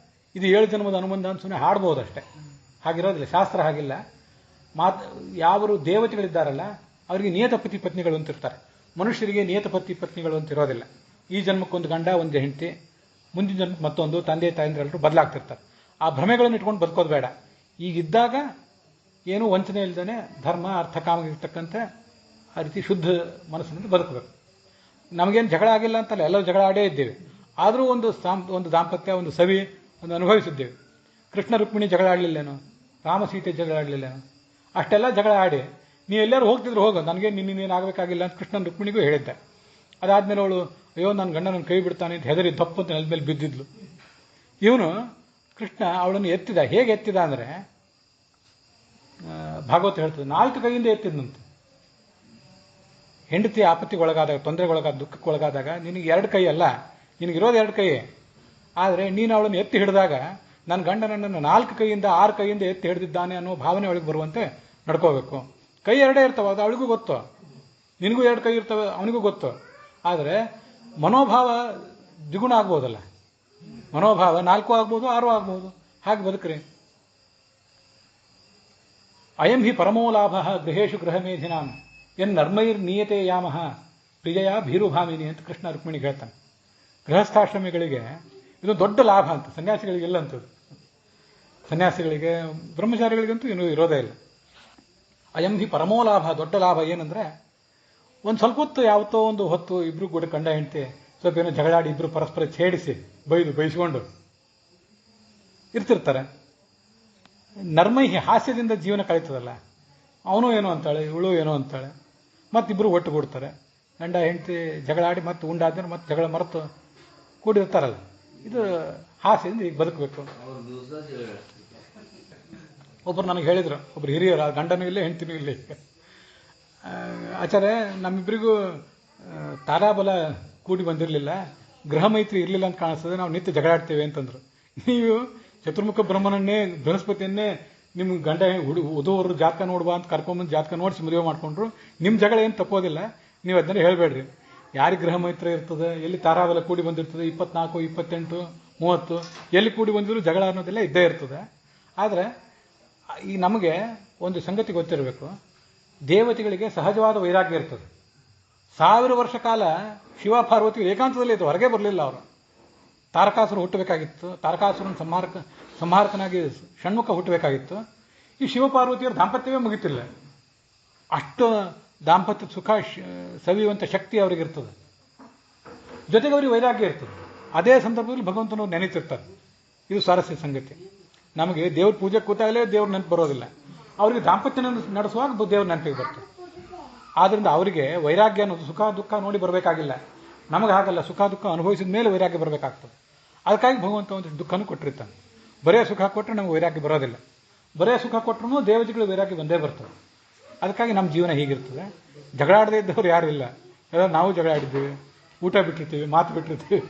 ಇದು 7 ಜನ್ಮದ ಅನುಬಂಧ ಅಂತ ಸುಮ್ಮನೆ ಹಾಡ್ಬೋದಷ್ಟೇ, ಹಾಗಿರೋದಿಲ್ಲ. ಶಾಸ್ತ್ರ ಹಾಗಿಲ್ಲ. ಯಾವರು ದೇವತೆಗಳಿದ್ದಾರಲ್ಲ ಅವರಿಗೆ ನಿಯತ ಪತಿ ಪತ್ನಿಗಳು ಅಂತಿರ್ತಾರೆ. ಮನುಷ್ಯರಿಗೆ ನಿಯತ ಪತಿ ಪತ್ನಿಗಳು ಅಂತ ಇರೋದಿಲ್ಲ. ಈ ಜನ್ಮಕ್ಕೊಂದು ಗಂಡ, ಒಂದು ಹೆಂಡತಿ, ಮುಂದಿನ ಜನ್ಮಕ್ಕೆ ಮತ್ತೊಂದು, ತಂದೆ ತಾಯಂದ್ರೆಲ್ಲರೂ ಬದಲಾಗ್ತಿರ್ತಾರೆ. ಆ ಭ್ರಮೆಗಳನ್ನು ಇಟ್ಕೊಂಡು ಬದುಕೋದು ಬೇಡ. ಈಗಿದ್ದಾಗ ಏನು ವಂಚನೆ ಇಲ್ದೇ ಧರ್ಮ ಅರ್ಥ ಕಾಮಗಿರ್ತಕ್ಕಂತೆ ಆ ರೀತಿ ಶುದ್ಧ ಮನಸ್ಸಿನಿಂದ ಬದುಕಬೇಕು. ನಮಗೇನು ಜಗಳ ಆಗಿಲ್ಲ ಅಂತಲ್ಲ, ಎಲ್ಲರೂ ಜಗಳ ಆಡೇ ಇದ್ದೇವೆ. ಆದರೂ ಒಂದು ದಾಂಪತ್ಯ, ಒಂದು ಸವಿ, ಒಂದು ಅನುಭವಿಸಿದ್ದೇವೆ. ಕೃಷ್ಣ ರುಕ್ಮಿಣಿ ಜಗಳ ಆಡಲಿಲ್ಲೇನೋ, ರಾಮ ಸೀತೆ ಜಗಳ ಆಡಲಿಲ್ಲೇನೋ, ಅಷ್ಟೆಲ್ಲ ಜಗಳ ಆಡಿ ನೀವು ಎಲ್ಲರೂ ಹೋಗ್ತಿದ್ರು ಹೋಗೋ, ನನಗೆ ನಿನ್ನೇನು ಆಗಬೇಕಾಗಿಲ್ಲ ಅಂತ ಕೃಷ್ಣನ ರುಕ್ಮಿಣಿಗೂ ಹೇಳಿದ್ದೆ. ಅದಾದ್ಮೇಲೆ ಅವಳು ಅಯ್ಯೋ ನನ್ನ ಗಂಡ ನನ್ನ ಕೈ ಬಿಡ್ತಾನೆ ಅಂತ ಹೆದರಿ ದಪ್ಪು ಅಂತ ನೆಲದ ಮೇಲೆ ಬಿದ್ದಿದ್ಲು. ಇವನು ಕೃಷ್ಣ ಅವಳನ್ನು ಎತ್ತಿದ. ಹೇಗೆ ಎತ್ತಿದ ಅಂದರೆ, ಭಾಗವತ ಹೇಳ್ತದೆ, 4 ಕೈಯಿಂದ ಎತ್ತಿದ್ನಂತೆ. ಹೆಂಡತಿ ಆಪತ್ತಿಗೊಳಗಾದಾಗ, ತೊಂದರೆಗೊಳಗಾದ, ದುಃಖಕ್ಕೊಳಗಾದಾಗ ನಿನಗೆ 2 ಕೈ ಅಲ್ಲ, ನಿನಗಿರೋದು 2 ಕೈ. ಆದರೆ ನೀನು ಅವಳನ್ನು ಎತ್ತಿ ಹಿಡಿದಾಗ ನನ್ನ ಗಂಡ ನನ್ನನ್ನು 4 ಕೈಯಿಂದ 6 ಕೈಯಿಂದ ಎತ್ತಿ ಹಿಡಿದಿದ್ದಾನೆ ಅನ್ನೋ ಭಾವನೆ ಅವಳಿಗೆ ಬರುವಂತೆ ನಡ್ಕೋಬೇಕು. ಕೈ 2 ಇರ್ತವೆ, ಅದು ಅವಳಿಗೂ ಗೊತ್ತು, ನಿನಗೂ 2 ಕೈ ಇರ್ತವೆ, ಅವನಿಗೂ ಗೊತ್ತು. ಆದರೆ ಮನೋಭಾವ ದ್ವಿಗುಣ ಆಗ್ಬೋದಲ್ಲ. ಮನೋಭಾವ 4 ಆಗ್ಬೋದು, 6 ಆಗ್ಬೋದು. ಹಾಗೆ ಬದುಕ್ರಿ. ಅಯಂ ಹಿ ಪರಮೋ ಲಾಭ ಗೃಹೇಶು ಗೃಹಮೇಧಿನಾಂ ಎನ್ ನರ್ಮೈರ್ನೀಯತೆ ಯಾಮಃ ಪ್ರಿಯಯ ಭೀರುಭಾಮಿನಿ ಅಂತ ಕೃಷ್ಣ ರುಕ್ಮಿಣಿಗೆ ಹೇಳ್ತಾನೆ. ಗೃಹಸ್ಥಾಶ್ರಮಿಗಳಿಗೆ ಇದು ದೊಡ್ಡ ಲಾಭ ಅಂತ, ಸನ್ಯಾಸಿಗಳಿಗೆಲ್ಲ ಅಂತದ್ದು. ಸನ್ಯಾಸಿಗಳಿಗೆ ಬ್ರಹ್ಮಚಾರಿಗಳಿಗಂತೂ ಇನ್ನೂ ಇರೋದೇ ಇಲ್ಲ. ಅಯಂ ಹಿ ಪರಮೋ ಲಾಭ, ದೊಡ್ಡ ಲಾಭ ಏನಂದ್ರೆ, ಒಂದು ಸ್ವಲ್ಪ ಹೊತ್ತು ಯಾವತ್ತೋ ಒಂದು ಹೊತ್ತು ಇಬ್ರು ಕೂಡ ಕಂಡ ಹೆಂಡತಿ ಸ್ವಲ್ಪ ಏನೋ ಜಗಳಾಡಿ ಇಬ್ರು ಪರಸ್ಪರ ಛೇಡಿಸಿ ಬೈಸ್ಕೊಂಡು ಇರ್ತಿರ್ತಾರೆ. ನರ್ಮೈಹಿ, ಹಾಸ್ಯದಿಂದ ಜೀವನ ಕಳೀತದಲ್ಲ, ಅವನು ಏನೋ ಅಂತಾಳೆ ಇವಳು ಏನೋ ಅಂತಾಳೆ, ಮತ್ತಿಬ್ರು ಒಟ್ಟುಗೂಡ್ತಾರೆ. ಗಂಡ ಹೆಂಡತಿ ಜಗಳಾಡಿ ಮತ್ತೆ ಉಂಡಾದ್ಮೇಲೆ ಮತ್ತೆ ಜಗಳ ಮರೆತು ಕೂಡಿರ್ತಾರಲ್ಲ, ಇದು ಹಾಸ್ಯದಿಂದ ಈಗ ಬದುಕಬೇಕು. ಒಬ್ಬರು ನನಗೆ ಹೇಳಿದ್ರು, ಒಬ್ರು ಹಿರಿಯರು, ಆ ಗಂಡನೂ ಇಲ್ಲೇ ಹೆಂಡತಿನೂ ಇಲ್ಲೇ, ಆಚಾರ್ಯ ನಮ್ಮಿಬ್ಬರಿಗೂ ತಾರಾಬಲ ಕೂಡಿ ಬಂದಿರಲಿಲ್ಲ, ಗೃಹ ಮೈತ್ರಿ ಇರಲಿಲ್ಲ ಅಂತ ಕಾಣಿಸ್ತದೆ, ನಾವು ನಿತ್ಯ ಜಗಳಾಡ್ತೇವೆ ಅಂತಂದ್ರು. ನೀವು ಚತುರ್ಮುಖ ಬ್ರಹ್ಮನನ್ನೇ ಬೃಹಸ್ಪತಿಯನ್ನೇ ನಿಮ್ಮ ಗಂಡ ವಧುವರು ಜಾತಕ ನೋಡುವ ಅಂತ ಕರ್ಕೊಂಬಂದು ಜಾತಕ ನೋಡಿಸಿ ಮದುವೆ ಮಾಡ್ಕೊಂಡ್ರು, ನಿಮ್ಮ ಜಗಳ ಏನು ತಪ್ಪೋದಿಲ್ಲ, ನೀವು ಅದನ್ನೇ ಹೇಳಬೇಡ್ರಿ. ಯಾರಿಗೆ ಗೃಹ ಮೈತ್ರಿ ಇರ್ತದೆ, ಎಲ್ಲಿ ತಾರಾಬಲ ಕೂಡಿ ಬಂದಿರ್ತದೆ, 24, 28, 30 ಎಲ್ಲಿ ಕೂಡಿ ಬಂದಿದ್ರು ಜಗಳ ಅನ್ನೋದೆಲ್ಲ ಇದ್ದೇ ಇರ್ತದೆ. ಆದರೆ ಈ ನಮಗೆ ಒಂದು ಸಂಗತಿ ಗೊತ್ತಿರಬೇಕು, ದೇವತೆಗಳಿಗೆ ಸಹಜವಾದ ವೈರಾಗ್ಯ ಇರ್ತದೆ. 1000 ವರ್ಷ ಕಾಲ ಶಿವ ಪಾರ್ವತಿ ಏಕಾಂತದಲ್ಲಿ ಇತ್ತು, ಹೊರಗೆ ಬರಲಿಲ್ಲ ಅವರು. ತಾರಕಾಸುರ ಹುಟ್ಟಬೇಕಾಗಿತ್ತು, ತಾರಕಾಸುರನ ಸಂಹಾರಕನಾಗಿ ಷಣ್ಮುಖ ಹುಟ್ಟಬೇಕಾಗಿತ್ತು. ಈ ಶಿವಪಾರ್ವತಿಯರ ದಾಂಪತ್ಯವೇ ಮುಗಿತಿಲ್ಲ. ಅಷ್ಟು ದಾಂಪತ್ಯ ಸುಖ ಸವಿಯುವಂಥ ಶಕ್ತಿ ಅವರಿಗಿರ್ತದೆ, ಜೊತೆಗೆ ಅವರಿಗೆ ವೈರಾಗ್ಯ ಇರ್ತದೆ. ಅದೇ ಸಂದರ್ಭದಲ್ಲಿ ಭಗವಂತನವ್ರು ನೆನೀತಿರ್ತಾರೆ. ಇದು ಸ್ವಾರಸ್ಯ ಸಂಗತಿ. ನಮಗೆ ದೇವ್ರ ಪೂಜೆ ಕೂತಾಗಲೇ ದೇವ್ರ ನೆನಪು ಬರೋದಿಲ್ಲ, ಅವರಿಗೆ ದಾಂಪತ್ಯ ನಡೆಸುವಾಗ ದೇವ್ರ ನೆನಪಿಗೆ ಬರ್ತದೆ. ಆದ್ರಿಂದ ಅವರಿಗೆ ವೈರಾಗ್ಯ ಅನ್ನೋದು ಸುಖ ದುಃಖ ನೋಡಿ ಬರಬೇಕಾಗಿಲ್ಲ. ನಮಗೆ ಹಾಗಲ್ಲ, ಸುಖ ದುಃಖ ಅನುಭವಿಸಿದ ಮೇಲೆ ವೈರಾಗ್ಯ ಬರಬೇಕಾಗ್ತದೆ. ಅದಕ್ಕಾಗಿ ಭಗವಂತ ಒಂದು ದುಃಖನೂ ಕೊಟ್ಟಿರ್ತಾನೆ. ಬರೇ ಸುಖ ಕೊಟ್ಟರೆ ನಮಗೆ ವೈರಾಗ್ಯ ಬರೋದಿಲ್ಲ, ಬರೇ ಸುಖ ಕೊಟ್ಟರು ದೇವತೆಗಳು ವೈರಾಗ್ಯ ಬಂದೇ ಬರ್ತದೆ. ಅದಕ್ಕಾಗಿ ನಮ್ಮ ಜೀವನ ಹೀಗಿರ್ತದೆ. ಜಗಳಾಡದೇ ಇದ್ದವ್ರು ಯಾರು ಇಲ್ಲ, ಎಲ್ಲ ನಾವು ಜಗಳಾಡಿದ್ದೀವಿ, ಊಟ ಬಿಟ್ಟಿರ್ತೀವಿ, ಮಾತು ಬಿಟ್ಟಿರ್ತೀವಿ,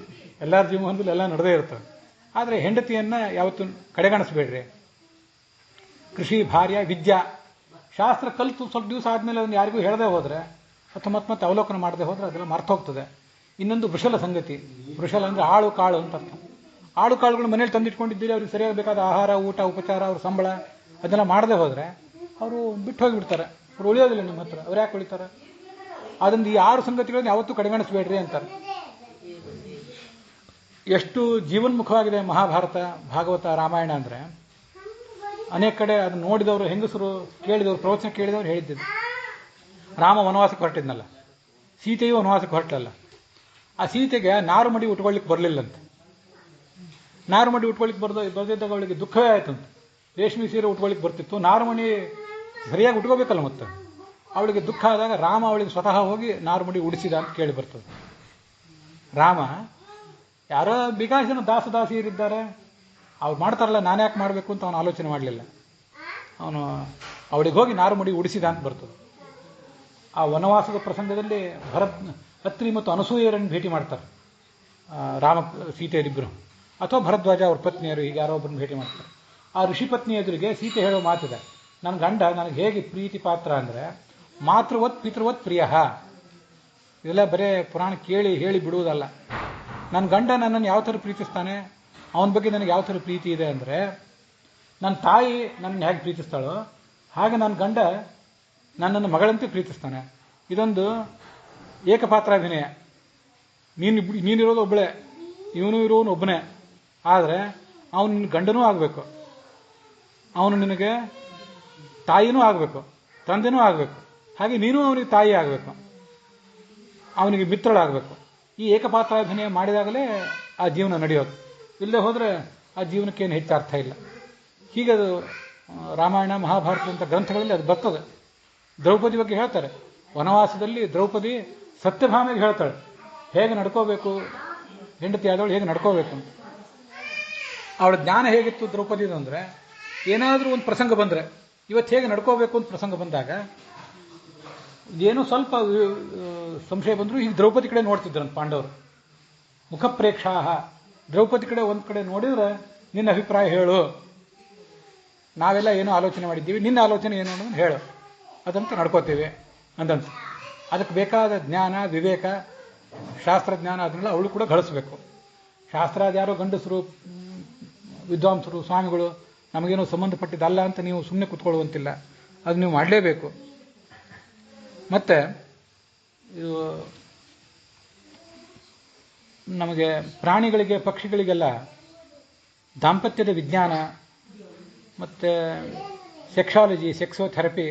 ಎಲ್ಲರ ಜೀವನದಲ್ಲಿ ಎಲ್ಲ ನಡೆದೇ ಇರ್ತವೆ. ಆದರೆ ಹೆಂಡತಿಯನ್ನ ಯಾವತ್ತೂ ಕಡೆಗಣಿಸ್ಬೇಡ್ರಿ. ಕೃಷಿ, ಭಾರ್ಯ, ವಿದ್ಯಾ, ಶಾಸ್ತ್ರ ಕಲಿತು ಸ್ವಲ್ಪ ದಿವಸ ಆದಮೇಲೆ ಅದನ್ನು ಯಾರಿಗೂ ಹೇಳದೆ ಹೋದರೆ ಅಥವಾ ಮತ್ತೆ ಅವಲೋಕನ ಮಾಡದೆ ಹೋದರೆ ಅದೆಲ್ಲ ಮರ್ತೋಗ್ತದೆ. ಇನ್ನೊಂದು ವೃಷಲ ಸಂಗತಿ. ವೃಷಲ ಅಂದರೆ ಆಳು ಕಾಳು ಅಂತ ಅರ್ಥ. ಆಳು ಕಾಳುಗಳು ಮನೇಲಿ ತಂದಿಟ್ಕೊಂಡಿದ್ದೀರಿ, ಅವ್ರಿಗೆ ಸರಿಯಾಗಿ ಬೇಕಾದ ಆಹಾರ, ಊಟ, ಉಪಚಾರ, ಅವ್ರ ಸಂಬಳ ಅದೆಲ್ಲ ಮಾಡದೆ ಹೋದರೆ ಅವರು ಬಿಟ್ಟು ಹೋಗಿಬಿಡ್ತಾರೆ. ಅವ್ರು ಉಳಿಯೋದಿಲ್ಲ ನಿಮ್ಮ ಹತ್ರ. ಅವ್ರು ಯಾಕೆ ಉಳಿತಾರೆ? ಅದರಿಂದ ಈ 6 ಸಂಗತಿಗಳನ್ನು ಯಾವತ್ತೂ ಕಡೆಗಣಿಸಬೇಡ್ರಿ ಅಂತಾರೆ. ಎಷ್ಟು ಜೀವನ್ಮುಖವಾಗಿದೆ ಮಹಾಭಾರತ, ಭಾಗವತ, ರಾಮಾಯಣ ಅಂದರೆ ಅನೇಕ ಕಡೆ ಅದನ್ನು ನೋಡಿದವರು, ಹೆಂಗಸರು ಕೇಳಿದವರು, ಪ್ರವಚನ ಕೇಳಿದವರು ಹೇಳಿದ್ದಿದ್ದು. ರಾಮ ವನವಾಸಕ್ಕೆ ಹೊರಟಿದ್ನಲ್ಲ, ಸೀತೆಯೂ ವನವಾಸಕ್ಕೆ ಹೊರಟಲ್ಲ. ಆ ಸೀತೆಗೆ ನಾರು ಮಡಿ ಉಟ್ಕೊಳ್ಳಿಕ್ಕೆ ಬರಲಿಲ್ಲಂತೆ. ನಾರು ಮಡಿ ಉಟ್ಕೊಳ್ಳಿಕ್ಕೆ ಬರ್ದಿದ್ದಾಗ ಅವಳಿಗೆ ದುಃಖವೇ ಆಯ್ತಂತೆ. ರೇಷ್ಮೆ ಸೀರೆ ಉಟ್ಕೊಳ್ಳಿಕ್ಕೆ ಬರ್ತಿತ್ತು, ನಾರುಮಣಿ ಸರಿಯಾಗಿ ಉಟ್ಕೋಬೇಕಲ್ಲ. ಮತ್ತೆ ಅವಳಿಗೆ ದುಃಖ ಆದಾಗ ರಾಮ ಅವಳಿಗೆ ಸ್ವತಃ ಹೋಗಿ ನಾರುಮಡಿ ಉಡಿಸಿದ ಅಂತ ಕೇಳಿ ಬರ್ತದೆ. ರಾಮ ಯಾರೋ ಬಿಕಾಸಿನ ದಾಸದಾಸಿಯರಿದ್ದಾರೆ, ಅವ್ರು ಮಾಡ್ತಾರಲ್ಲ, ನಾನು ಯಾಕೆ ಮಾಡಬೇಕು ಅಂತ ಅವನು ಆಲೋಚನೆ ಮಾಡಲಿಲ್ಲ. ಅವನು ಅವಳಿಗೆ ಹೋಗಿ ನಾರುಮಡಿ ಉಡಿಸಿದ ಅಂತ ಬರ್ತದೆ. ಆ ವನವಾಸದ ಪ್ರಸಂಗದಲ್ಲಿ ಅತ್ರಿ ಮತ್ತು ಅನಸೂಯರನ್ನು ಭೇಟಿ ಮಾಡ್ತಾರೆ ರಾಮ ಸೀತೆಯರಿಬ್ಬರು, ಅಥವಾ ಭರದ್ವಾಜ ಅವ್ರ ಪತ್ನಿಯರು, ಹೀಗೆ ಯಾರೋ ಒಬ್ಬರನ್ನು ಭೇಟಿ ಮಾಡ್ತಾರೆ. ಆ ಋಷಿ ಪತ್ನಿ ಎದುರಿಗೆ ಸೀತೆ ಹೇಳೋ ಮಾತಿದೆ, ನನ್ನ ಗಂಡ ನನಗೆ ಹೇಗೆ ಪ್ರೀತಿ ಪಾತ್ರ ಅಂದರೆ ಮಾತೃವತ್ ಪಿತೃವತ್ ಪ್ರಿಯ. ಇದೆಲ್ಲ ಬರೇ ಪುರಾಣ ಕೇಳಿ ಹೇಳಿ ಬಿಡುವುದಲ್ಲ. ನನ್ನ ಗಂಡ ನನ್ನನ್ನು ಯಾವ ಥರ ಪ್ರೀತಿಸ್ತಾನೆ, ಅವನ ಬಗ್ಗೆ ನನಗೆ ಯಾವ ಥರ ಪ್ರೀತಿ ಇದೆ ಅಂದರೆ, ನನ್ನ ತಾಯಿ ನನ್ನನ್ನು ಹೇಗೆ ಪ್ರೀತಿಸ್ತಾಳೋ ಹಾಗೆ ನನ್ನ ಗಂಡ ನನ್ನನ್ನು ಮಗಳಂತೆ ಪ್ರೀತಿಸ್ತಾನೆ. ಇದೊಂದು ಏಕಪಾತ್ರಾಭಿನಯ. ನೀನಿರೋದು ಒಬ್ಬಳೇ, ಇವನು ಇರೋನು ಒಬ್ಬನೇ. ಆದರೆ ಅವನು ನಿನ್ನ ಗಂಡನೂ ಆಗಬೇಕು, ಅವನು ನಿನಗೆ ತಾಯಿನೂ ಆಗಬೇಕು, ತಂದೆನೂ ಆಗಬೇಕು, ಹಾಗೆ ನೀನು ಅವನಿಗೆ ತಾಯಿ ಆಗಬೇಕು, ಅವನಿಗೆ ಮಿತ್ರಳಾಗಬೇಕು. ಈ ಏಕಪಾತ್ರಾಭಿನಯ ಮಾಡಿದಾಗಲೇ ಆ ಜೀವನ ನಡೆಯೋದು. ಇಲ್ಲದೆ ಹೋದರೆ ಆ ಜೀವನಕ್ಕೇನು ಹೆಚ್ಚು ಅರ್ಥ ಇಲ್ಲ. ಹೀಗೆ ಅದು ರಾಮಾಯಣ, ಮಹಾಭಾರತದಂಥ ಗ್ರಂಥಗಳಲ್ಲಿ ಅದು ಬರ್ತದೆ. ದ್ರೌಪದಿ ಬಗ್ಗೆ ಹೇಳ್ತಾರೆ. ವನವಾಸದಲ್ಲಿ ದ್ರೌಪದಿ ಸತ್ಯಭಾಮೆಗೆ ಹೇಳ್ತಾಳೆ ಹೇಗೆ ನಡ್ಕೋಬೇಕು, ಹೆಂಡತಿ ಆದವಳು ಹೇಗೆ ನಡ್ಕೋಬೇಕು ಅಂತ. ಅವಳ ಜ್ಞಾನ ಹೇಗಿತ್ತು ದ್ರೌಪದಿದು ಅಂದರೆ, ಏನಾದರೂ ಒಂದು ಪ್ರಸಂಗ ಬಂದರೆ, ಇವತ್ತು ಹೇಗೆ ನಡ್ಕೋಬೇಕು ಅಂತ ಪ್ರಸಂಗ ಬಂದಾಗ ಏನೋ ಸ್ವಲ್ಪ ಸಂಶಯ ಬಂದರೂ ಈಗ ದ್ರೌಪದಿ ಕಡೆ ನೋಡ್ತಿದ್ರಂತ ಪಾಂಡವರು. ಮುಖಪ್ರೇಕ್ಷಾಹ, ದ್ರೌಪದಿ ಕಡೆ ಒಂದು ಕಡೆ ನೋಡಿದ್ರೆ ನಿನ್ನ ಅಭಿಪ್ರಾಯ ಹೇಳು, ನಾವೆಲ್ಲ ಏನೋ ಆಲೋಚನೆ ಮಾಡಿದ್ದೀವಿ, ನಿನ್ನ ಆಲೋಚನೆ ಏನು ಅನ್ನೋದನ್ನು ಹೇಳು, ಅದಂತ ನಡ್ಕೋತೇವೆ ಅಂದಂತ. ಅದಕ್ಕೆ ಬೇಕಾದ ಜ್ಞಾನ, ವಿವೇಕ, ಶಾಸ್ತ್ರಜ್ಞಾನ ಅದನ್ನೆಲ್ಲ ಅವಳು ಕೂಡ ಗಳಿಸ್ಬೇಕು. ಶಾಸ್ತ್ರ ಅದ್ಯಾರೋ ಗಂಡಸರು, ವಿದ್ವಾಂಸರು, ಸ್ವಾಮಿಗಳು ನಮಗೇನೋ ಸಂಬಂಧಪಟ್ಟಿದ್ದಲ್ಲ ಅಂತ ನೀವು ಸುಮ್ಮನೆ ಕೂತ್ಕೊಳ್ಳುವಂತಿಲ್ಲ. ಅದು ನೀವು ಮಾಡಲೇಬೇಕು. ಮತ್ತೆ ಇದು ನಮಗೆ ಪ್ರಾಣಿಗಳಿಗೆ ಪಕ್ಷಿಗಳಿಗೆಲ್ಲ ದಾಂಪತ್ಯದ ವಿಜ್ಞಾನ ಮತ್ತು ಸೆಕ್ಸಾಲಜಿ, ಸೆಕ್ಸೋಥೆರಪಿ,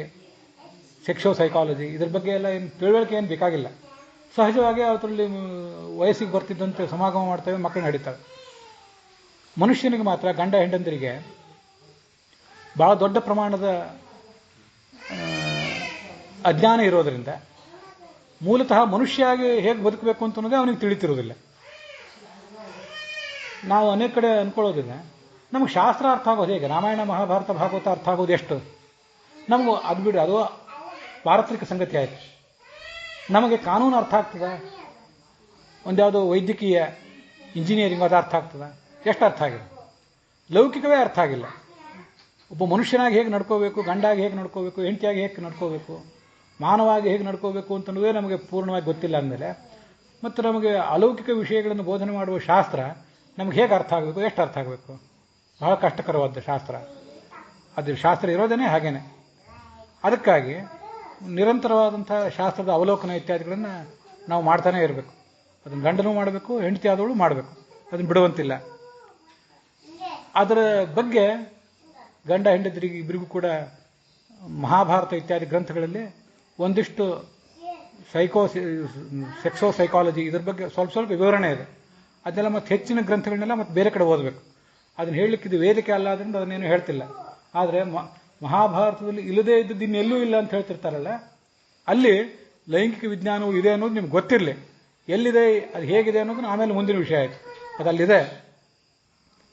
ಸೆಕ್ಸೋಸೈಕಾಲಜಿ ಇದ್ರ ಬಗ್ಗೆ ಎಲ್ಲ ಏನು ತಿಳುವಳಿಕೆ ಏನು ಬೇಕಾಗಿಲ್ಲ. ಸಹಜವಾಗಿ ಅವರಲ್ಲಿ ವಯಸ್ಸಿಗೆ ಬರ್ತಿದ್ದಂತೆ ಸಮಾಗಮ ಮಾಡ್ತವೆ, ಮಕ್ಕಳು ನಡೀತವೆ. ಮನುಷ್ಯನಿಗೆ ಮಾತ್ರ ಗಂಡ ಹೆಂಡಂದರಿಗೆ ಭಾಳ ದೊಡ್ಡ ಪ್ರಮಾಣದ ಅಜ್ಞಾನ ಇರೋದರಿಂದ ಮೂಲತಃ ಮನುಷ್ಯಾಗಿ ಹೇಗೆ ಬದುಕಬೇಕು ಅಂತ ಅನ್ನೋದೇ ಅವನಿಗೆ ತಿಳಿತಿರೋದಿಲ್ಲ. ನಾವು ಅನೇಕ ಕಡೆ ಅಂದ್ಕೊಳ್ಳೋದಿಲ್ಲ, ನಮಗೆ ಶಾಸ್ತ್ರ ಅರ್ಥ ಆಗೋದು ಹೇಗೆ? ರಾಮಾಯಣ, ಮಹಾಭಾರತ, ಭಾಗವತ ಅರ್ಥ ಆಗೋದು ಎಷ್ಟು? ನಮಗೂ ಅದು ಬಿಡಿ, ಅದು ಪಾರತ್ರಿಕ ಸಂಗತಿ ಆಯಿತು. ನಮಗೆ ಕಾನೂನು ಅರ್ಥ ಆಗ್ತದೆ, ಒಂದ್ಯಾವುದೋ ವೈದ್ಯಕೀಯ, ಇಂಜಿನಿಯರಿಂಗ್ ಅದು ಅರ್ಥ ಆಗ್ತದೆ, ಎಷ್ಟು ಅರ್ಥ ಆಗಿದೆ? ಲೌಕಿಕವೇ ಅರ್ಥ ಆಗಿಲ್ಲ. ಒಬ್ಬ ಮನುಷ್ಯನಾಗಿ ಹೇಗೆ ನಡ್ಕೋಬೇಕು, ಗಂಡಾಗಿ ಹೇಗೆ ನಡ್ಕೋಬೇಕು, ಹೆಂಡತಿಯಾಗಿ ಹೇಗೆ ನಡ್ಕೋಬೇಕು, ಮಾನವಾಗಿ ಹೇಗೆ ನಡ್ಕೋಬೇಕು ಅಂತನ್ನೋದೇ ನಮಗೆ ಪೂರ್ಣವಾಗಿ ಗೊತ್ತಿಲ್ಲ ಅಂದಮೇಲೆ ಮತ್ತು ನಮಗೆ ಅಲೌಕಿಕ ವಿಷಯಗಳನ್ನು ಬೋಧನೆ ಮಾಡುವ ಶಾಸ್ತ್ರ ನಮಗೆ ಹೇಗೆ ಅರ್ಥ ಆಗಬೇಕು, ಎಷ್ಟು ಅರ್ಥ ಆಗಬೇಕು? ಬಹಳ ಕಷ್ಟಕರವಾದ ಶಾಸ್ತ್ರ. ಅದು ಶಾಸ್ತ್ರ ಇರೋದೇ ಹಾಗೇನೆ. ಅದಕ್ಕಾಗಿ ನಿರಂತರವಾದಂಥ ಶಾಸ್ತ್ರದ ಅವಲೋಕನ ಇತ್ಯಾದಿಗಳನ್ನು ನಾವು ಮಾಡ್ತಾನೇ ಇರಬೇಕು. ಅದನ್ನು ಗಂಡನೂ ಮಾಡಬೇಕು, ಹೆಂಡತಿ ಆದವಳು ಮಾಡಬೇಕು, ಅದನ್ನು ಬಿಡುವಂತಿಲ್ಲ. ಅದರ ಬಗ್ಗೆ ಗಂಡ ಹೆಂಡತಿರಿಗೆ ಇಬ್ಬರಿಗೂ ಕೂಡ ಮಹಾಭಾರತ ಇತ್ಯಾದಿ ಗ್ರಂಥಗಳಲ್ಲಿ ಒಂದಿಷ್ಟು ಸೆಕ್ಸೋ ಸೈಕಾಲಜಿ ಇದ್ರ ಬಗ್ಗೆ ಸ್ವಲ್ಪ ಸ್ವಲ್ಪ ವಿವರಣೆ ಇದೆ. ಅದೆಲ್ಲ ಮತ್ತೆ ಹೆಚ್ಚಿನ ಗ್ರಂಥಗಳನ್ನೆಲ್ಲ ಮತ್ತೆ ಬೇರೆ ಕಡೆ ಓದಬೇಕು. ಅದನ್ನು ಹೇಳಲಿಕ್ಕೆ ಇದು ವೇದಿಕೆ ಅಲ್ಲ, ಅದರಿಂದ ಅದನ್ನೇನು ಹೇಳ್ತಿಲ್ಲ. ಆದರೆ ಮಹಾಭಾರತದಲ್ಲಿ ಇಲ್ಲದೇ ಇದ್ದದ್ದು ಇನ್ನೆಲ್ಲೂ ಇಲ್ಲ ಅಂತ ಹೇಳ್ತಿರ್ತಾರಲ್ಲ, ಅಲ್ಲಿ ಲೈಂಗಿಕ ವಿಜ್ಞಾನವು ಇದೆ ಅನ್ನೋದು ನಿಮ್ಗೆ ಗೊತ್ತಿರಲಿ. ಎಲ್ಲಿದೆ, ಅದು ಹೇಗಿದೆ ಅನ್ನೋದನ್ನ ಆಮೇಲೆ ಮುಂದಿನ ವಿಷಯ ಆಯಿತು. ಅದಲ್ಲಿದೆ.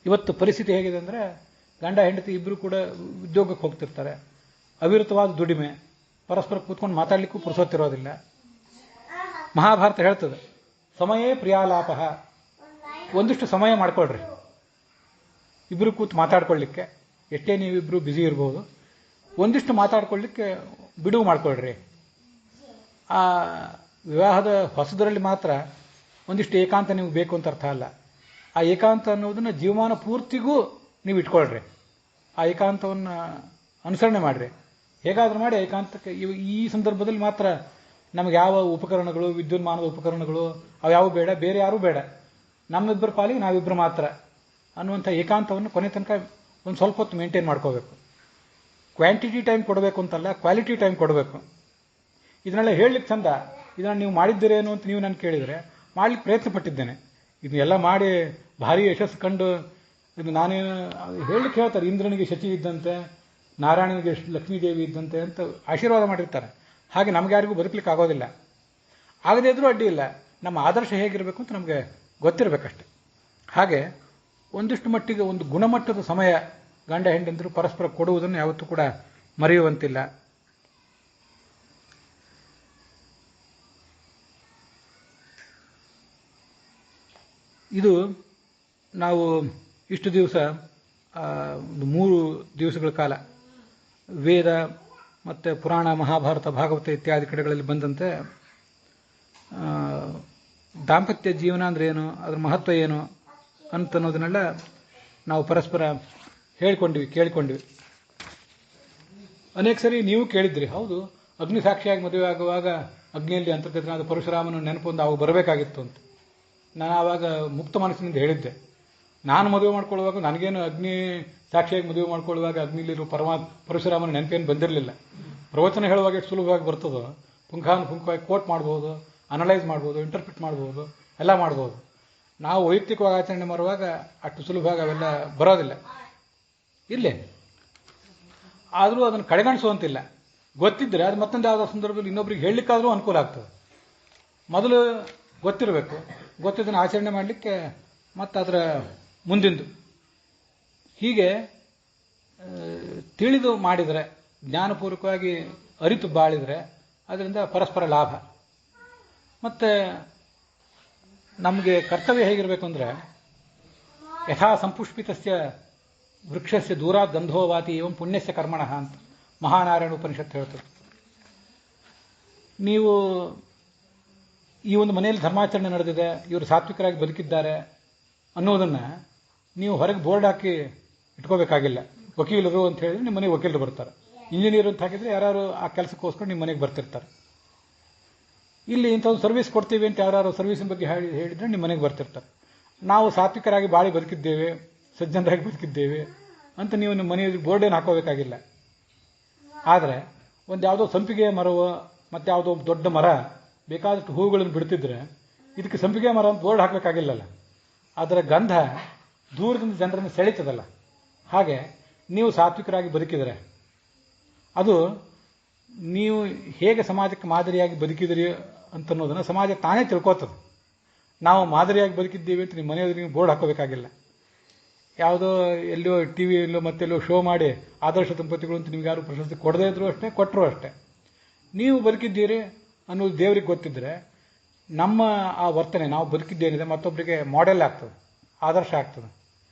ಇವತ್ತು ಪರಿಸ್ಥಿತಿ ಹೇಗಿದೆ ಅಂದರೆ, ಗಂಡ ಹೆಂಡತಿ ಇಬ್ಬರು ಕೂಡ ಉದ್ಯೋಗಕ್ಕೆ ಹೋಗ್ತಿರ್ತಾರೆ, ಅವಿರತವಾದ ದುಡಿಮೆ, ಪರಸ್ಪರ ಕೂತ್ಕೊಂಡು ಮಾತಾಡಲಿಕ್ಕೂ ಪುರುಸೊತ್ತಿರೋದಿಲ್ಲ. ಮಹಾಭಾರತ ಹೇಳ್ತದೆ, ಸಮಯೇ ಪ್ರಿಯಾಲಾಪ, ಒಂದಿಷ್ಟು ಸಮಯ ಮಾಡ್ಕೊಳ್ರಿ ಇಬ್ಬರು ಕೂತು ಮಾತಾಡ್ಕೊಳ್ಳಿಕ್ಕೆ. ಎಷ್ಟೇ ನೀವಿಬ್ಬರು ಬ್ಯುಸಿ ಇರ್ಬೋದು, ಒಂದಿಷ್ಟು ಮಾತಾಡ್ಕೊಳ್ಳಿಕ್ಕೆ ಬಿಡುವು ಮಾಡ್ಕೊಳ್ರಿ. ಆ ವಿವಾಹದ ಹೊಸದರಲ್ಲಿ ಮಾತ್ರ ಒಂದಿಷ್ಟು ಏಕಾಂತ ನಿಮ್ಗೆ ಬೇಕು ಅಂತ ಅರ್ಥ ಅಲ್ಲ. ಆ ಏಕಾಂತ ಅನ್ನೋದನ್ನು ಜೀವಮಾನ ಪೂರ್ತಿಗೂ ನೀವು ಇಟ್ಕೊಳ್ರಿ. ಆ ಏಕಾಂತವನ್ನು ಅನುಸರಣೆ ಮಾಡಿರಿ. ಹೇಗಾದ್ರೂ ಮಾಡಿ ಏಕಾಂತಕ್ಕೆ ಈ ಸಂದರ್ಭದಲ್ಲಿ ಮಾತ್ರ ನಮಗೆ ಯಾವ ಉಪಕರಣಗಳು, ವಿದ್ಯುನ್ಮಾನದ ಉಪಕರಣಗಳು ಅವು ಬೇಡ, ಬೇರೆ ಯಾರೂ ಬೇಡ, ನಮ್ಮಿಬ್ಬರ ಪಾಲಿಗೆ ನಾವಿಬ್ಬರು ಮಾತ್ರ ಅನ್ನುವಂಥ ಏಕಾಂತವನ್ನು ಕೊನೆ ತನಕ ಒಂದು ಸ್ವಲ್ಪ ಹೊತ್ತು ಮೇಂಟೈನ್ ಮಾಡ್ಕೋಬೇಕು. ಕ್ವಾಂಟಿಟಿ ಟೈಮ್ ಕೊಡಬೇಕು ಅಂತಲ್ಲ, ಕ್ವಾಲಿಟಿ ಟೈಮ್ ಕೊಡಬೇಕು. ಇದನ್ನೆಲ್ಲ ಹೇಳಲಿಕ್ಕೆ ಚಂದ, ಇದನ್ನು ನೀವು ಮಾಡಿದ್ದೀರೇನು ಅಂತ ನೀವು ನಾನು ಕೇಳಿದರೆ ಮಾಡ್ಲಿಕ್ಕೆ ಪ್ರಯತ್ನ ಪಟ್ಟಿದ್ದೇನೆ. ಇದನ್ನೆಲ್ಲ ಮಾಡಿ ಭಾರಿ ಯಶಸ್ಸು ಕಂಡು ಇದು ನಾನೇನು ಹೇಳಲಿಕ್ಕೆ ಹೇಳ್ತಾರೆ, ಇಂದ್ರನಿಗೆ ಶಚಿ ಇದ್ದಂತೆ, ನಾರಾಯಣನಿಗೆ ಲಕ್ಷ್ಮೀದೇವಿ ಇದ್ದಂತೆ ಅಂತ ಆಶೀರ್ವಾದ ಮಾಡಿರ್ತಾರೆ. ಹಾಗೆ ನಮ್ಗೆ ಯಾರಿಗೂ ಬದುಕಲಿಕ್ಕೆ ಆಗೋದಿಲ್ಲ. ಆಗದೇ ಇದ್ರೂ ಅಡ್ಡಿ ಇಲ್ಲ, ನಮ್ಮ ಆದರ್ಶ ಹೇಗಿರಬೇಕು ಅಂತ ನಮಗೆ ಗೊತ್ತಿರಬೇಕಷ್ಟೆ. ಹಾಗೆ ಒಂದಿಷ್ಟು ಮಟ್ಟಿಗೆ ಒಂದು ಗುಣಮಟ್ಟದ ಸಮಯ ಗಂಡ ಹೆಂಡಂದರು ಪರಸ್ಪರ ಕೊಡುವುದನ್ನು ಯಾವತ್ತೂ ಕೂಡ ಮರೆಯುವಂತಿಲ್ಲ. ಇದು ನಾವು ಇಷ್ಟು ದಿವಸ ಒಂದು 3 ದಿವಸಗಳ ಕಾಲ ವೇದ ಮತ್ತು ಪುರಾಣ, ಮಹಾಭಾರತ, ಭಾಗವತ ಇತ್ಯಾದಿ ಕಡೆಗಳಲ್ಲಿ ಬಂದಂತೆ ದಾಂಪತ್ಯ ಜೀವನ ಅಂದರೆ ಏನು, ಅದರ ಮಹತ್ವ ಏನು ಅಂತನ್ನೋದನ್ನೆಲ್ಲ ನಾವು ಪರಸ್ಪರ ಕೇಳಿಕೊಂಡ್ವಿ. ಅನೇಕ ಸರಿ ನೀವು ಕೇಳಿದ್ರಿ, ಹೌದು, ಅಗ್ನಿ ಸಾಕ್ಷಿಯಾಗಿ ಮದುವೆ ಆಗುವಾಗ ಅಗ್ನಿಯಲ್ಲಿ ಅಂತರ್ಗತನಾದ ಪರಶುರಾಮನ ನೆನಪೊಂದು ಅವಾಗ ಬರಬೇಕಾಗಿತ್ತು ಅಂತ ನಾನು ಆವಾಗ ಮುಕ್ತ ಮನಸ್ಸಿನಿಂದ ಹೇಳಿದ್ದೆ. ನಾನು ಮದುವೆ ಮಾಡ್ಕೊಳ್ಳುವಾಗ ನನಗೇನು ಅಗ್ನಿ ಸಾಕ್ಷಿಯಾಗಿ ಮದುವೆ ಮಾಡ್ಕೊಳ್ಳುವಾಗ ಅಗ್ನಿಲಿರೋ ಪರಶುರಾಮನ ನೆನಪೇನು ಬಂದಿರಲಿಲ್ಲ. ಪ್ರವಚನ ಹೇಳುವಾಗ ಎಷ್ಟು ಸುಲಭವಾಗಿ ಬರ್ತದೋ, ಪುಂಖಾನುಪುಂಖವಾಗಿ ಕೋಟ್ ಮಾಡ್ಬೋದು, ಅನಲೈಸ್ ಮಾಡ್ಬೋದು, ಇಂಟರ್ಪ್ರಿಟ್ ಮಾಡ್ಬೋದು, ಎಲ್ಲ ಮಾಡ್ಬೋದು. ನಾವು ವೈಯಕ್ತಿಕವಾಗಿ ಆಚರಣೆ ಮಾಡುವಾಗ ಅಷ್ಟು ಸುಲಭವಾಗಿ ಅವೆಲ್ಲ ಬರೋದಿಲ್ಲ. ಇಲ್ಲೇ ಆದರೂ ಅದನ್ನು ಕಡೆಗಣಿಸುವಂತಿಲ್ಲ. ಗೊತ್ತಿದ್ದರೆ ಅದು ಮತ್ತೊಂದು ಯಾವುದೋ ಸಂದರ್ಭದಲ್ಲಿ ಇನ್ನೊಬ್ರಿಗೆ ಹೇಳಲಿಕ್ಕಾದರೂ ಅನುಕೂಲ ಆಗ್ತದೆ. ಮೊದಲು ಗೊತ್ತಿರಬೇಕು, ಗೊತ್ತಿದ್ದನ್ನು ಆಚರಣೆ ಮಾಡಲಿಕ್ಕೆ ಮತ್ತು ಅದರ ಮುಂದಿಂದು ಹೀಗೆ ತಿಳಿದು ಮಾಡಿದರೆ, ಜ್ಞಾನಪೂರ್ವಕವಾಗಿ ಅರಿತು ಬಾಳಿದರೆ ಅದರಿಂದ ಪರಸ್ಪರ ಲಾಭ. ಮತ್ತು ನಮಗೆ ಕರ್ತವ್ಯ ಹೇಗಿರಬೇಕು ಅಂದರೆ, ಯಥಾ ಸಂಪುಷ್ಪಿತಸ್ಯ ವೃಕ್ಷಸ್ಯ ದೂರಾತ್ ಗಂಧೋವಾತಿ ಏವಂ ಪುಣ್ಯಸ್ಯ ಕರ್ಮಣಃ ಅಂತ ಮಹಾನಾರಾಯಣ ಉಪನಿಷತ್ತು ಹೇಳ್ತದೆ. ನೀವು ಈ ಒಂದು ಮನೆಯಲ್ಲಿ ಧರ್ಮಾಚರಣೆ ನಡೆದಿದೆ, ಇವರು ಸಾತ್ವಿಕರಾಗಿ ಬದುಕಿದ್ದಾರೆ ಅನ್ನೋದನ್ನು ನೀವು ಹೊರಗೆ ಬೋರ್ಡ್ ಹಾಕಿ ಇಟ್ಕೋಬೇಕಾಗಿಲ್ಲ. ವಕೀಲರು ಅಂತ ಹೇಳಿದ್ರೆ ನಿಮ್ಮ ಮನೆಗೆ ವಕೀಲರು ಬರ್ತಾರೆ. ಇಂಜಿನಿಯರ್ ಅಂತ ಹಾಕಿದರೆ ಯಾರು ಆ ಕೆಲಸಕ್ಕೋಸ್ಕರ ನಿಮ್ಮ ಮನೆಗೆ ಬರ್ತಿರ್ತಾರೆ. ಇಲ್ಲಿ ಇಂಥದ್ದು ಸರ್ವಿಸ್ ಕೊಡ್ತೀವಿ ಅಂತ ಯಾರು ಸರ್ವಿಸಿನ ಬಗ್ಗೆ ಹೇಳಿದರೆ ನಿಮ್ಮ ಮನೆಗೆ ಬರ್ತಿರ್ತಾರೆ. ನಾವು ಸಾತ್ವಿಕರಾಗಿ ಬಾಳಿ ಬದುಕಿದ್ದೇವೆ, ಸಜ್ಜನರಾಗಿ ಬದುಕಿದ್ದೇವೆ ಅಂತ ನೀವು ನಿಮ್ಮ ಮನೆಯಲ್ಲಿ ಬೋರ್ಡೇನು ಹಾಕೋಬೇಕಾಗಿಲ್ಲ. ಆದರೆ ಒಂದು ಯಾವುದೋ ಸಂಪಿಗೆ ಮರವೋ ಮತ್ತು ಯಾವುದೋ ದೊಡ್ಡ ಮರ ಬೇಕಾದಷ್ಟು ಹೂವುಗಳನ್ನು ಬಿಡ್ತಿದ್ರೆ ಇದಕ್ಕೆ ಸಂಪಿಗೆ ಮರ ಅಂತ ಬೋರ್ಡ್ ಹಾಕಬೇಕಾಗಿಲ್ಲಲ್ಲ. ಅದರ ಗಂಧ ದೂರದಿಂದ ಜನರನ್ನು ಸೆಳೀತದಲ್ಲ. ಹಾಗೆ ನೀವು ಸಾತ್ವಿಕರಾಗಿ ಬದುಕಿದರೆ ಅದು ನೀವು ಹೇಗೆ ಸಮಾಜಕ್ಕೆ ಮಾದರಿಯಾಗಿ ಬದುಕಿದಿರಿ ಅಂತನ್ನೋದನ್ನು ಸಮಾಜ ತಾನೇ ತಿಳ್ಕೋತದೆ. ನಾವು ಮಾದರಿಯಾಗಿ ಬದುಕಿದ್ದೀವಿ ಅಂತ ನಿಮ್ಮ ಮನೆಯಲ್ಲಿ ನೀವು ಬೋರ್ಡ್ ಹಾಕೋಬೇಕಾಗಿಲ್ಲ. ಯಾವುದೋ ಎಲ್ಲೋ ಟಿ ವಿಯಲ್ಲೋ ಮತ್ತೆಲ್ಲೋ ಶೋ ಮಾಡಿ ಆದರ್ಶ ದಂಪತಿಗಳು ಅಂತ ನಿಮ್ಗೆ ಯಾರು ಪ್ರಶಸ್ತಿ ಕೊಡದೇ ಇದ್ರು ಅಷ್ಟೇ, ಕೊಟ್ಟರು ಅಷ್ಟೇ. ನೀವು ಬದುಕಿದ್ದೀರಿ ಅನ್ನೋದು ದೇವರಿಗೆ ಗೊತ್ತಿದ್ದರೆ ನಮ್ಮ ಆ ವರ್ತನೆ, ನಾವು ಬದುಕಿದ್ದೇನಿದೆ ಮತ್ತೊಬ್ಬರಿಗೆ ಮಾಡೆಲ್ ಆಗ್ತದೆ, ಆದರ್ಶ ಆಗ್ತದೆ.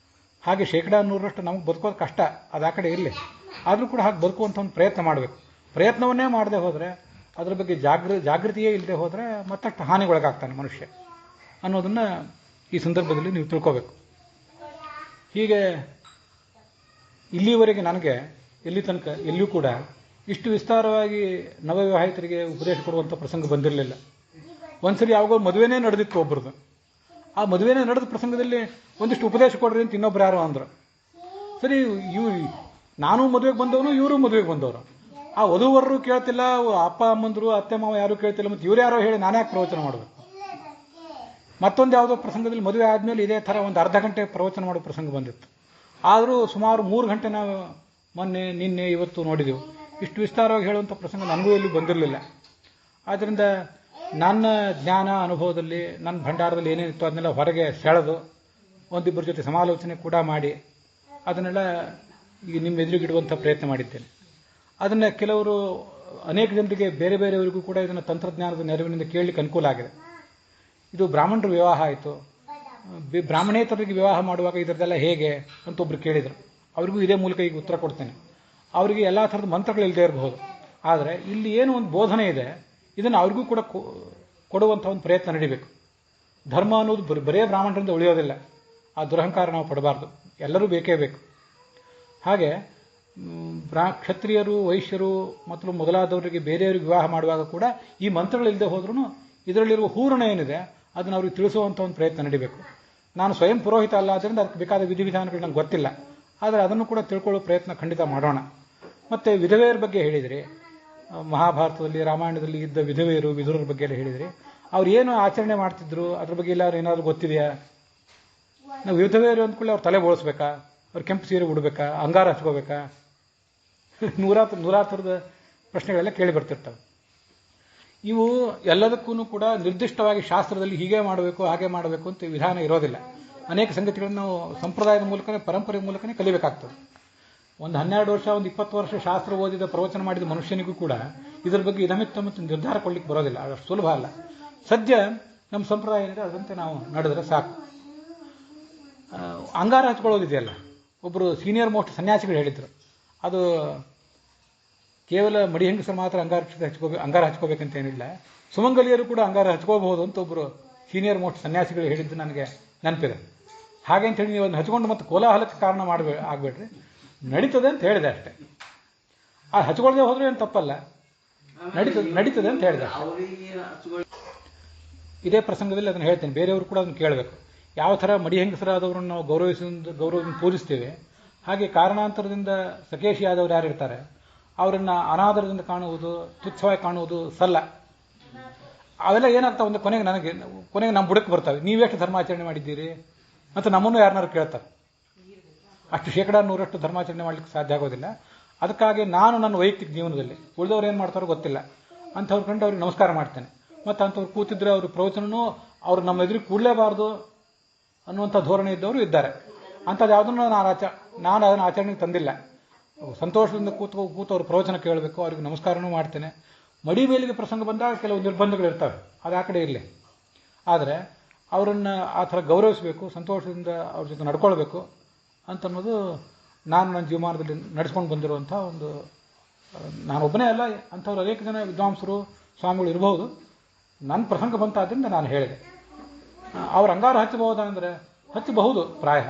ಹಾಗೆ 100% ನಮಗೆ ಬದುಕೋದು ಕಷ್ಟ, ಅದು ಆ ಕಡೆ ಇರಲಿ. ಆದರೂ ಕೂಡ ಹಾಗೆ ಬದುಕುವಂಥ ಒಂದು ಪ್ರಯತ್ನ ಮಾಡಬೇಕು. ಪ್ರಯತ್ನವನ್ನೇ ಮಾಡದೆ ಹೋದರೆ, ಅದ್ರ ಬಗ್ಗೆ ಜಾಗೃತಿಯೇ ಇಲ್ಲದೆ ಹೋದರೆ ಮತ್ತಷ್ಟು ಹಾನಿಗೊಳಗಾಗ್ತಾನೆ ಮನುಷ್ಯ ಅನ್ನೋದನ್ನು ಈ ಸಂದರ್ಭದಲ್ಲಿ ನೀವು ತಿಳ್ಕೋಬೇಕು. ಹೀಗೆ ಇಲ್ಲಿವರೆಗೆ ನನಗೆ ಎಲ್ಲಿಯೂ ಕೂಡ ಇಷ್ಟು ವಿಸ್ತಾರವಾಗಿ ನವವಿವಾಹಿತರಿಗೆ ಉಪದೇಶ ಕೊಡುವಂಥ ಪ್ರಸಂಗ ಬಂದಿರಲಿಲ್ಲ. ಒಂದ್ಸರಿ ಯಾವಾಗೋ ಮದುವೆನೇ ನಡೆದಿತ್ತು ಒಬ್ಬರದು. ಆ ಮದುವೆನೇ ನಡೆದ ಪ್ರಸಂಗದಲ್ಲಿ ಒಂದಿಷ್ಟು ಉಪದೇಶ ಕೊಡ್ರಿ ಅಂತ ಇನ್ನೊಬ್ರು ಯಾರೋ ಅಂದರು. ಸರಿ, ನಾನು ಮದುವೆಗೆ ಬಂದವನು, ಇವರು ಮದುವೆಗೆ ಬಂದವರು. ಆ ವಧುವರರು ಕೇಳ್ತಿಲ್ಲ, ಅಪ್ಪ ಅಮ್ಮಂದರು ಅತ್ತೆ ಮಾವ ಯಾರು ಕೇಳ್ತಿಲ್ಲ, ಮತ್ತು ಇವ್ರು ಯಾರೋ ಹೇಳಿ ನಾನೇ ಪ್ರವಚನ ಮಾಡಬೇಕು. ಮತ್ತೊಂದು ಯಾವುದೋ ಪ್ರಸಂಗದಲ್ಲಿ ಮದುವೆ ಆದಮೇಲೆ ಇದೇ ಥರ ಒಂದು ಅರ್ಧ ಗಂಟೆ ಪ್ರವಚನ ಮಾಡೋ ಪ್ರಸಂಗ ಬಂದಿತ್ತು. ಆದರೂ ಸುಮಾರು 3 ಗಂಟೆ ನಾವು ಮೊನ್ನೆ ನಿನ್ನೆ ಇವತ್ತು ನೋಡಿದೆವು. ಇಷ್ಟು ವಿಸ್ತಾರವಾಗಿ ಹೇಳುವಂಥ ಪ್ರಸಂಗ ನನಗೂ ಎಲ್ಲೂ ಬಂದಿರಲಿಲ್ಲ. ಆದ್ದರಿಂದ ನನ್ನ ಜ್ಞಾನ ಅನುಭವದಲ್ಲಿ, ನನ್ನ ಭಂಡಾರದಲ್ಲಿ ಏನೇನಿತ್ತು ಅದನ್ನೆಲ್ಲ ಹೊರಗೆ ಸೆಳೆದು ಒಂದಿಬ್ಬರ ಜೊತೆ ಸಮಾಲೋಚನೆ ಕೂಡ ಮಾಡಿ ಅದನ್ನೆಲ್ಲ ಈಗ ನಿಮ್ಮ ಎದುರಿಗಿಡುವಂಥ ಪ್ರಯತ್ನ ಮಾಡಿದ್ದೇನೆ. ಅದನ್ನು ಅನೇಕ ಜನರಿಗೆ, ಬೇರೆ ಬೇರೆಯವರಿಗೂ ಕೂಡ ಇದನ್ನು ತಂತ್ರಜ್ಞಾನದ ನೆರವಿನಿಂದ ಕೇಳಲಿಕ್ಕೆ ಅನುಕೂಲ ಆಗಿದೆ. ಇದು ಬ್ರಾಹ್ಮಣರ ವಿವಾಹ ಆಯಿತು, ಬ್ರಾಹ್ಮಣೇತರರಿಗೆ ವಿವಾಹ ಮಾಡುವಾಗ ಇದರದೆಲ್ಲ ಹೇಗೆ ಅಂತ ಒಬ್ರು ಕೇಳಿದರು. ಅವರಿಗೂ ಇದೇ ಮೂಲಕ ಈಗ ಉತ್ತರ ಕೊಡ್ತೇನೆ. ಅವರಿಗೆ ಎಲ್ಲ ಥರದ ಮಂತ್ರಗಳಿಲ್ಲದೆ ಇರಬಹುದು, ಆದರೆ ಇಲ್ಲಿ ಏನು ಒಂದು ಬೋಧನೆ ಇದೆ ಇದನ್ನು ಅವ್ರಿಗೂ ಕೂಡ ಕೊಡುವಂಥ ಒಂದು ಪ್ರಯತ್ನ ನಡೀಬೇಕು. ಧರ್ಮ ಅನ್ನೋದು ಬರೇ ಬ್ರಾಹ್ಮಣರಿಂದ ಉಳಿಯೋದಿಲ್ಲ. ಆ ದುರಹಂಕಾರ ನಾವು ಪಡಬಾರ್ದು, ಎಲ್ಲರೂ ಬೇಕೇ ಬೇಕು. ಹಾಗೆ ಕ್ಷತ್ರಿಯರು, ವೈಶ್ಯರು ಮತ್ತು ಮೊದಲಾದವರಿಗೆ ಬೇರೆಯವರಿಗೆ ವಿವಾಹ ಮಾಡುವಾಗ ಕೂಡ ಈ ಮಂತ್ರಗಳಿಲ್ಲದೆ ಹೋದ್ರೂ ಇದರಲ್ಲಿರುವ ಹೂರಣ ಏನಿದೆ ಅದನ್ನು ಅವ್ರಿಗೆ ತಿಳಿಸುವಂಥ ಒಂದು ಪ್ರಯತ್ನ ನಡೀಬೇಕು. ನಾನು ಸ್ವಯಂ ಪುರೋಹಿತ ಅಲ್ಲ, ಆದ್ದರಿಂದ ಅದಕ್ಕೆ ಬೇಕಾದ ವಿಧಿವಿಧಾನಗಳು ನಂಗೆ ಗೊತ್ತಿಲ್ಲ. ಆದರೆ ಅದನ್ನು ಕೂಡ ತಿಳ್ಕೊಳ್ಳೋ ಪ್ರಯತ್ನ ಖಂಡಿತ ಮಾಡೋಣ. ಮತ್ತು ವಿಧವೆಯರ ಬಗ್ಗೆ ಹೇಳಿದರೆ, ಮಹಾಭಾರತದಲ್ಲಿ ರಾಮಾಯಣದಲ್ಲಿ ಇದ್ದ ವಿಧವೆಯರು, ವಿದುರರ ಬಗ್ಗೆ ಎಲ್ಲ ಹೇಳಿದರೆ, ಅವ್ರು ಏನು ಆಚರಣೆ ಮಾಡ್ತಿದ್ರು ಅದ್ರ ಬಗ್ಗೆ ಎಲ್ಲರೂ ಏನಾದರೂ ಗೊತ್ತಿದೆಯಾ? ನಾವು ವಿಧವೆಯರು ಅಂದ್ಕೊಳ್ಳಿ ಅವ್ರು ತಲೆ ಬೋಳಿಸ್ಬೇಕಾ, ಅವ್ರು ಕೆಂಪು ಸೀರೆ ಉಡಬೇಕಾ, ಅಂಗಾರ ಹಚ್ಕೋಬೇಕಾ, ನೂರಾರು ಥರದ ಪ್ರಶ್ನೆಗಳೆಲ್ಲ ಕೇಳಿ ಬರ್ತಿರ್ತವೆ. ಇವು ಎಲ್ಲದಕ್ಕೂ ಕೂಡ ನಿರ್ದಿಷ್ಟವಾಗಿ ಶಾಸ್ತ್ರದಲ್ಲಿ ಹೀಗೆ ಮಾಡಬೇಕು ಹಾಗೆ ಮಾಡಬೇಕು ಅಂತ ವಿಧಾನ ಇರೋದಿಲ್ಲ. ಅನೇಕ ಸಂಗತಿಗಳನ್ನು ನಾವು ಸಂಪ್ರದಾಯದ ಮೂಲಕನೇ, ಪರಂಪರೆ ಮೂಲಕನೇ ಕಲಿಬೇಕಾಗ್ತದೆ. ಒಂದು 12 ವರ್ಷ, ಒಂದು 20 ವರ್ಷ ಶಾಸ್ತ್ರ ಓದಿದ, ಪ್ರವಚನ ಮಾಡಿದ ಮನುಷ್ಯನಿಗೂ ಕೂಡ ಇದರ ಬಗ್ಗೆ ಇದಮಿತ್ತ ಮತ್ತು ನಿರ್ಧಾರ ಕೊಡ್ಲಿಕ್ಕೆ ಬರೋದಿಲ್ಲ. ಅಷ್ಟು ಸುಲಭ ಅಲ್ಲ. ಸದ್ಯ ನಮ್ಮ ಸಂಪ್ರದಾಯ ಏನಿದೆ ಅದಂತೆ ನಾವು ನಡೆದರೆ ಸಾಕು. ಅಂಗಾರ ಹಚ್ಕೊಳ್ಳೋದಿದೆಯಲ್ಲ, ಒಬ್ಬರು ಸೀನಿಯರ್ ಮೋಸ್ಟ್ ಸನ್ಯಾಸಿಗಳು ಹೇಳಿದರು, ಅದು ಕೇವಲ ಮಡಿ ಹೆಂಗಸರು ಮಾತ್ರ ಅಂಗಾರ ಹಚ್ಕೋಬೇಕಂತೇನಿಲ್ಲ, ಸುಮಂಗಲಿಯರು ಕೂಡ ಅಂಗಾರ ಹಚ್ಕೋಬಹುದು ಅಂತ ಒಬ್ಬರು ಸೀನಿಯರ್ ಮೋಸ್ಟ್ ಸನ್ಯಾಸಿಗಳು ಹೇಳಿದ್ದು ನನಗೆ ನೆನಪಿದೆ. ಹಾಗೆ ಅಂತ ಹೇಳಿ ನೀವು ಅದನ್ನು ಹಚ್ಕೊಂಡು ಮತ್ತೆ ಕೋಲಾಹಲಕ್ಕೆ ಕಾರಣ ಆಗಬೇಡ್ರಿ, ನಡೀತದೆ ಅಂತ ಹೇಳಿದೆ ಅಷ್ಟೇ. ಆ ಹಚ್ಕೊಳ್ಳದೆ ಹೋದ್ರೆ ಏನು ತಪ್ಪಲ್ಲ, ನಡೀತದೆ ಅಂತ ಹೇಳಿದೆ. ಇದೇ ಪ್ರಸಂಗದಲ್ಲಿ ಅದನ್ನು ಹೇಳ್ತೇನೆ, ಬೇರೆಯವರು ಕೂಡ ಅದನ್ನು ಕೇಳಬೇಕು. ಯಾವ ಥರ ಮಡಿ ಹೆಂಗಸರಾದವ್ರನ್ನ ನಾವು ಗೌರವದಿಂದ ಪೂಜಿಸ್ತೇವೆ, ಹಾಗೆ ಕಾರಣಾಂತರದಿಂದ ಸಕೇಶಿಯಾದವರು ಯಾರಿರ್ತಾರೆ ಅವರನ್ನು ಅನಾದರದಿಂದ ಕಾಣುವುದು, ತುಚ್ಛವಾಗಿ ಕಾಣುವುದು ಸಲ್ಲ. ಅವೆಲ್ಲ ಏನಾಗ್ತಾವೆ ಅಂದರೆ ಕೊನೆಗೆ ನಮ್ಮ ಬುಡಕ್ಕೆ ಬರ್ತವೆ. ನೀವೆಷ್ಟು ಧರ್ಮಾಚರಣೆ ಮಾಡಿದ್ದೀರಿ ಅಂತ ನಮ್ಮನ್ನು ಯಾರನ್ನಾರು ಕೇಳ್ತಾರೆ. ಅಷ್ಟು 100% ಧರ್ಮಾಚರಣೆ ಮಾಡಲಿಕ್ಕೆ ಸಾಧ್ಯ ಆಗೋದಿಲ್ಲ. ಅದಕ್ಕಾಗಿ ನಾನು ನನ್ನ ವೈಯಕ್ತಿಕ ಜೀವನದಲ್ಲಿ, ಉಳಿದವ್ರು ಏನು ಮಾಡ್ತಾರೋ ಗೊತ್ತಿಲ್ಲ, ಅಂಥವ್ರು ಕಂಡು ಅವ್ರಿಗೆ ನಮಸ್ಕಾರ ಮಾಡ್ತೇನೆ. ಮತ್ತು ಅಂಥವ್ರು ಕೂತಿದ್ರೆ ಅವ್ರ ಪ್ರವಚನನೂ ಅವ್ರು ನಮ್ಮ ಎದುರಿಗೆ ಕೂಡಲೇಬಾರ್ದು ಅನ್ನುವಂಥ ಧೋರಣೆ ಇದ್ದವರು ಇದ್ದಾರೆ. ಅಂಥದ್ದು ಯಾವುದನ್ನು ನಾನು ಅದನ್ನು ಆಚರಣೆಗೆ ತಂದಿಲ್ಲ. ಸಂತೋಷದಿಂದ ಕೂತವ್ರು ಪ್ರವಚನ ಕೇಳಬೇಕು, ಅವ್ರಿಗೆ ನಮಸ್ಕಾರನೂ ಮಾಡ್ತೇನೆ. ಮಡಿ ಮೇಲಿಗೆ ಪ್ರಸಂಗ ಬಂದಾಗ ಕೆಲವು ನಿರ್ಬಂಧಗಳಿರ್ತವೆ, ಅದು ಆ ಕಡೆ ಇರಲಿ. ಆದರೆ ಅವರನ್ನು ಆ ಥರ ಗೌರವಿಸಬೇಕು, ಸಂತೋಷದಿಂದ ಅವ್ರ ಜೊತೆ ನಡ್ಕೊಳ್ಬೇಕು ಅಂತನ್ನೋದು ನಾನು ನನ್ನ ಜೀವಮಾನದಲ್ಲಿ ನಡೆಸ್ಕೊಂಡು ಬಂದಿರುವಂಥ ಒಂದು, ನಾನೊಬ್ಬನೇ ಅಲ್ಲ, ಅಂಥವ್ರು ಅನೇಕ ಜನ ವಿದ್ವಾಂಸರು, ಸ್ವಾಮಿಗಳು ಇರಬಹುದು. ನನ್ನ ಪ್ರಸಂಗ ಬಂತಾದ್ದರಿಂದ ನಾನು ಹೇಳಿದೆ. ಅವ್ರ ಅಂಗಾರ ಹಚ್ಚಬಹುದಾ ಅಂದರೆ ಹಚ್ಚಬಹುದು ಪ್ರಾಯ.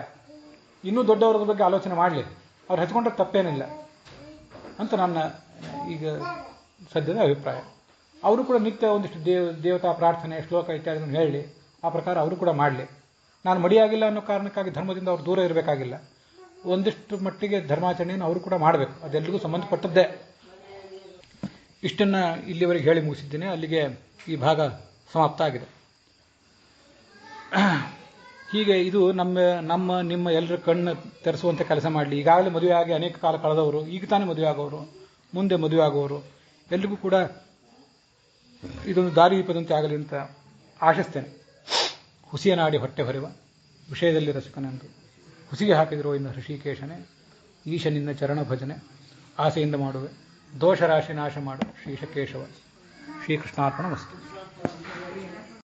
ಇನ್ನೂ ದೊಡ್ಡವರ ಬಗ್ಗೆ ಆಲೋಚನೆ ಮಾಡಲಿ, ಅವ್ರು ಹಚ್ಕೊಂಡ್ರೆ ತಪ್ಪೇನಿಲ್ಲ. ಅಂತ ನನ್ನ ಈಗ ಸದ್ಯದ ಅಭಿಪ್ರಾಯ. ಅವರು ಕೂಡ ನಿತ್ಯ ಒಂದಿಷ್ಟು ದೇವತಾ ಪ್ರಾರ್ಥನೆ ಶ್ಲೋಕ ಇತ್ಯಾದಿಗಳನ್ನು ಹೇಳಿ ಆ ಪ್ರಕಾರ ಅವರು ಕೂಡ ಮಾಡಲಿ. ನಾನು ಮಡಿಯಾಗಿಲ್ಲ ಅನ್ನೋ ಕಾರಣಕ್ಕಾಗಿ ಧರ್ಮದಿಂದ ಅವರು ದೂರ ಇರಬೇಕಾಗಿಲ್ಲ. ಒಂದಿಷ್ಟು ಮಟ್ಟಿಗೆ ಧರ್ಮಾಚರಣೆಯನ್ನು ಅವರು ಕೂಡ ಮಾಡಬೇಕು, ಅದೆಲ್ಲರಿಗೂ ಸಂಬಂಧಪಟ್ಟದ್ದೇ. ಇಷ್ಟನ್ನು ಇಲ್ಲಿವರೆಗೆ ಹೇಳಿ ಮುಗಿಸಿದ್ದೇನೆ. ಅಲ್ಲಿಗೆ ಈ ಭಾಗ ಸಮಾಪ್ತ ಆಗಿದೆ. ಹೀಗೆ ಇದು ನಿಮ್ಮ ಎಲ್ಲರ ಕಣ್ಣು ತೆರೆಸುವಂತೆ ಕೆಲಸ ಮಾಡಲಿ. ಈಗಾಗಲೇ ಮದುವೆ ಆಗಿ ಅನೇಕ ಕಾಲ ಕಳೆದವರು, ಈಗ ತಾನೇ ಮದುವೆ ಆಗೋರು, ಮುಂದೆ ಮದುವೆ ಆಗೋರು ಎಲ್ರಿಗೂ ಕೂಡ ಇದೊಂದು ದಾರಿದೀಪದಂತೆ ಆಗಲಿ ಅಂತ ಆಶಿಸ್ತೇನೆ. ಹುಸಿಯ ನಾಡಿ ಹೊಟ್ಟೆ ಹೊರೆವ ವಿಷಯದಲ್ಲಿ ರಸಿಕನೆಂದು ಹುಸಿಗೆ ಹಾಕಿದಿರೋ ಇನ್ನು ಹೃಷಿಕೇಶನೇ, ಈಶನಿಂದ ಚರಣ ಭಜನೆ ಆಸೆಯಿಂದ ಮಾಡುವೆ, ದೋಷರಾಶಿ ನಾಶ ಮಾಡು ಶ್ರೀಶಕೇಶವ. ಶ್ರೀಕೃಷ್ಣಾರ್ಪಣ ಮಸ್ತು.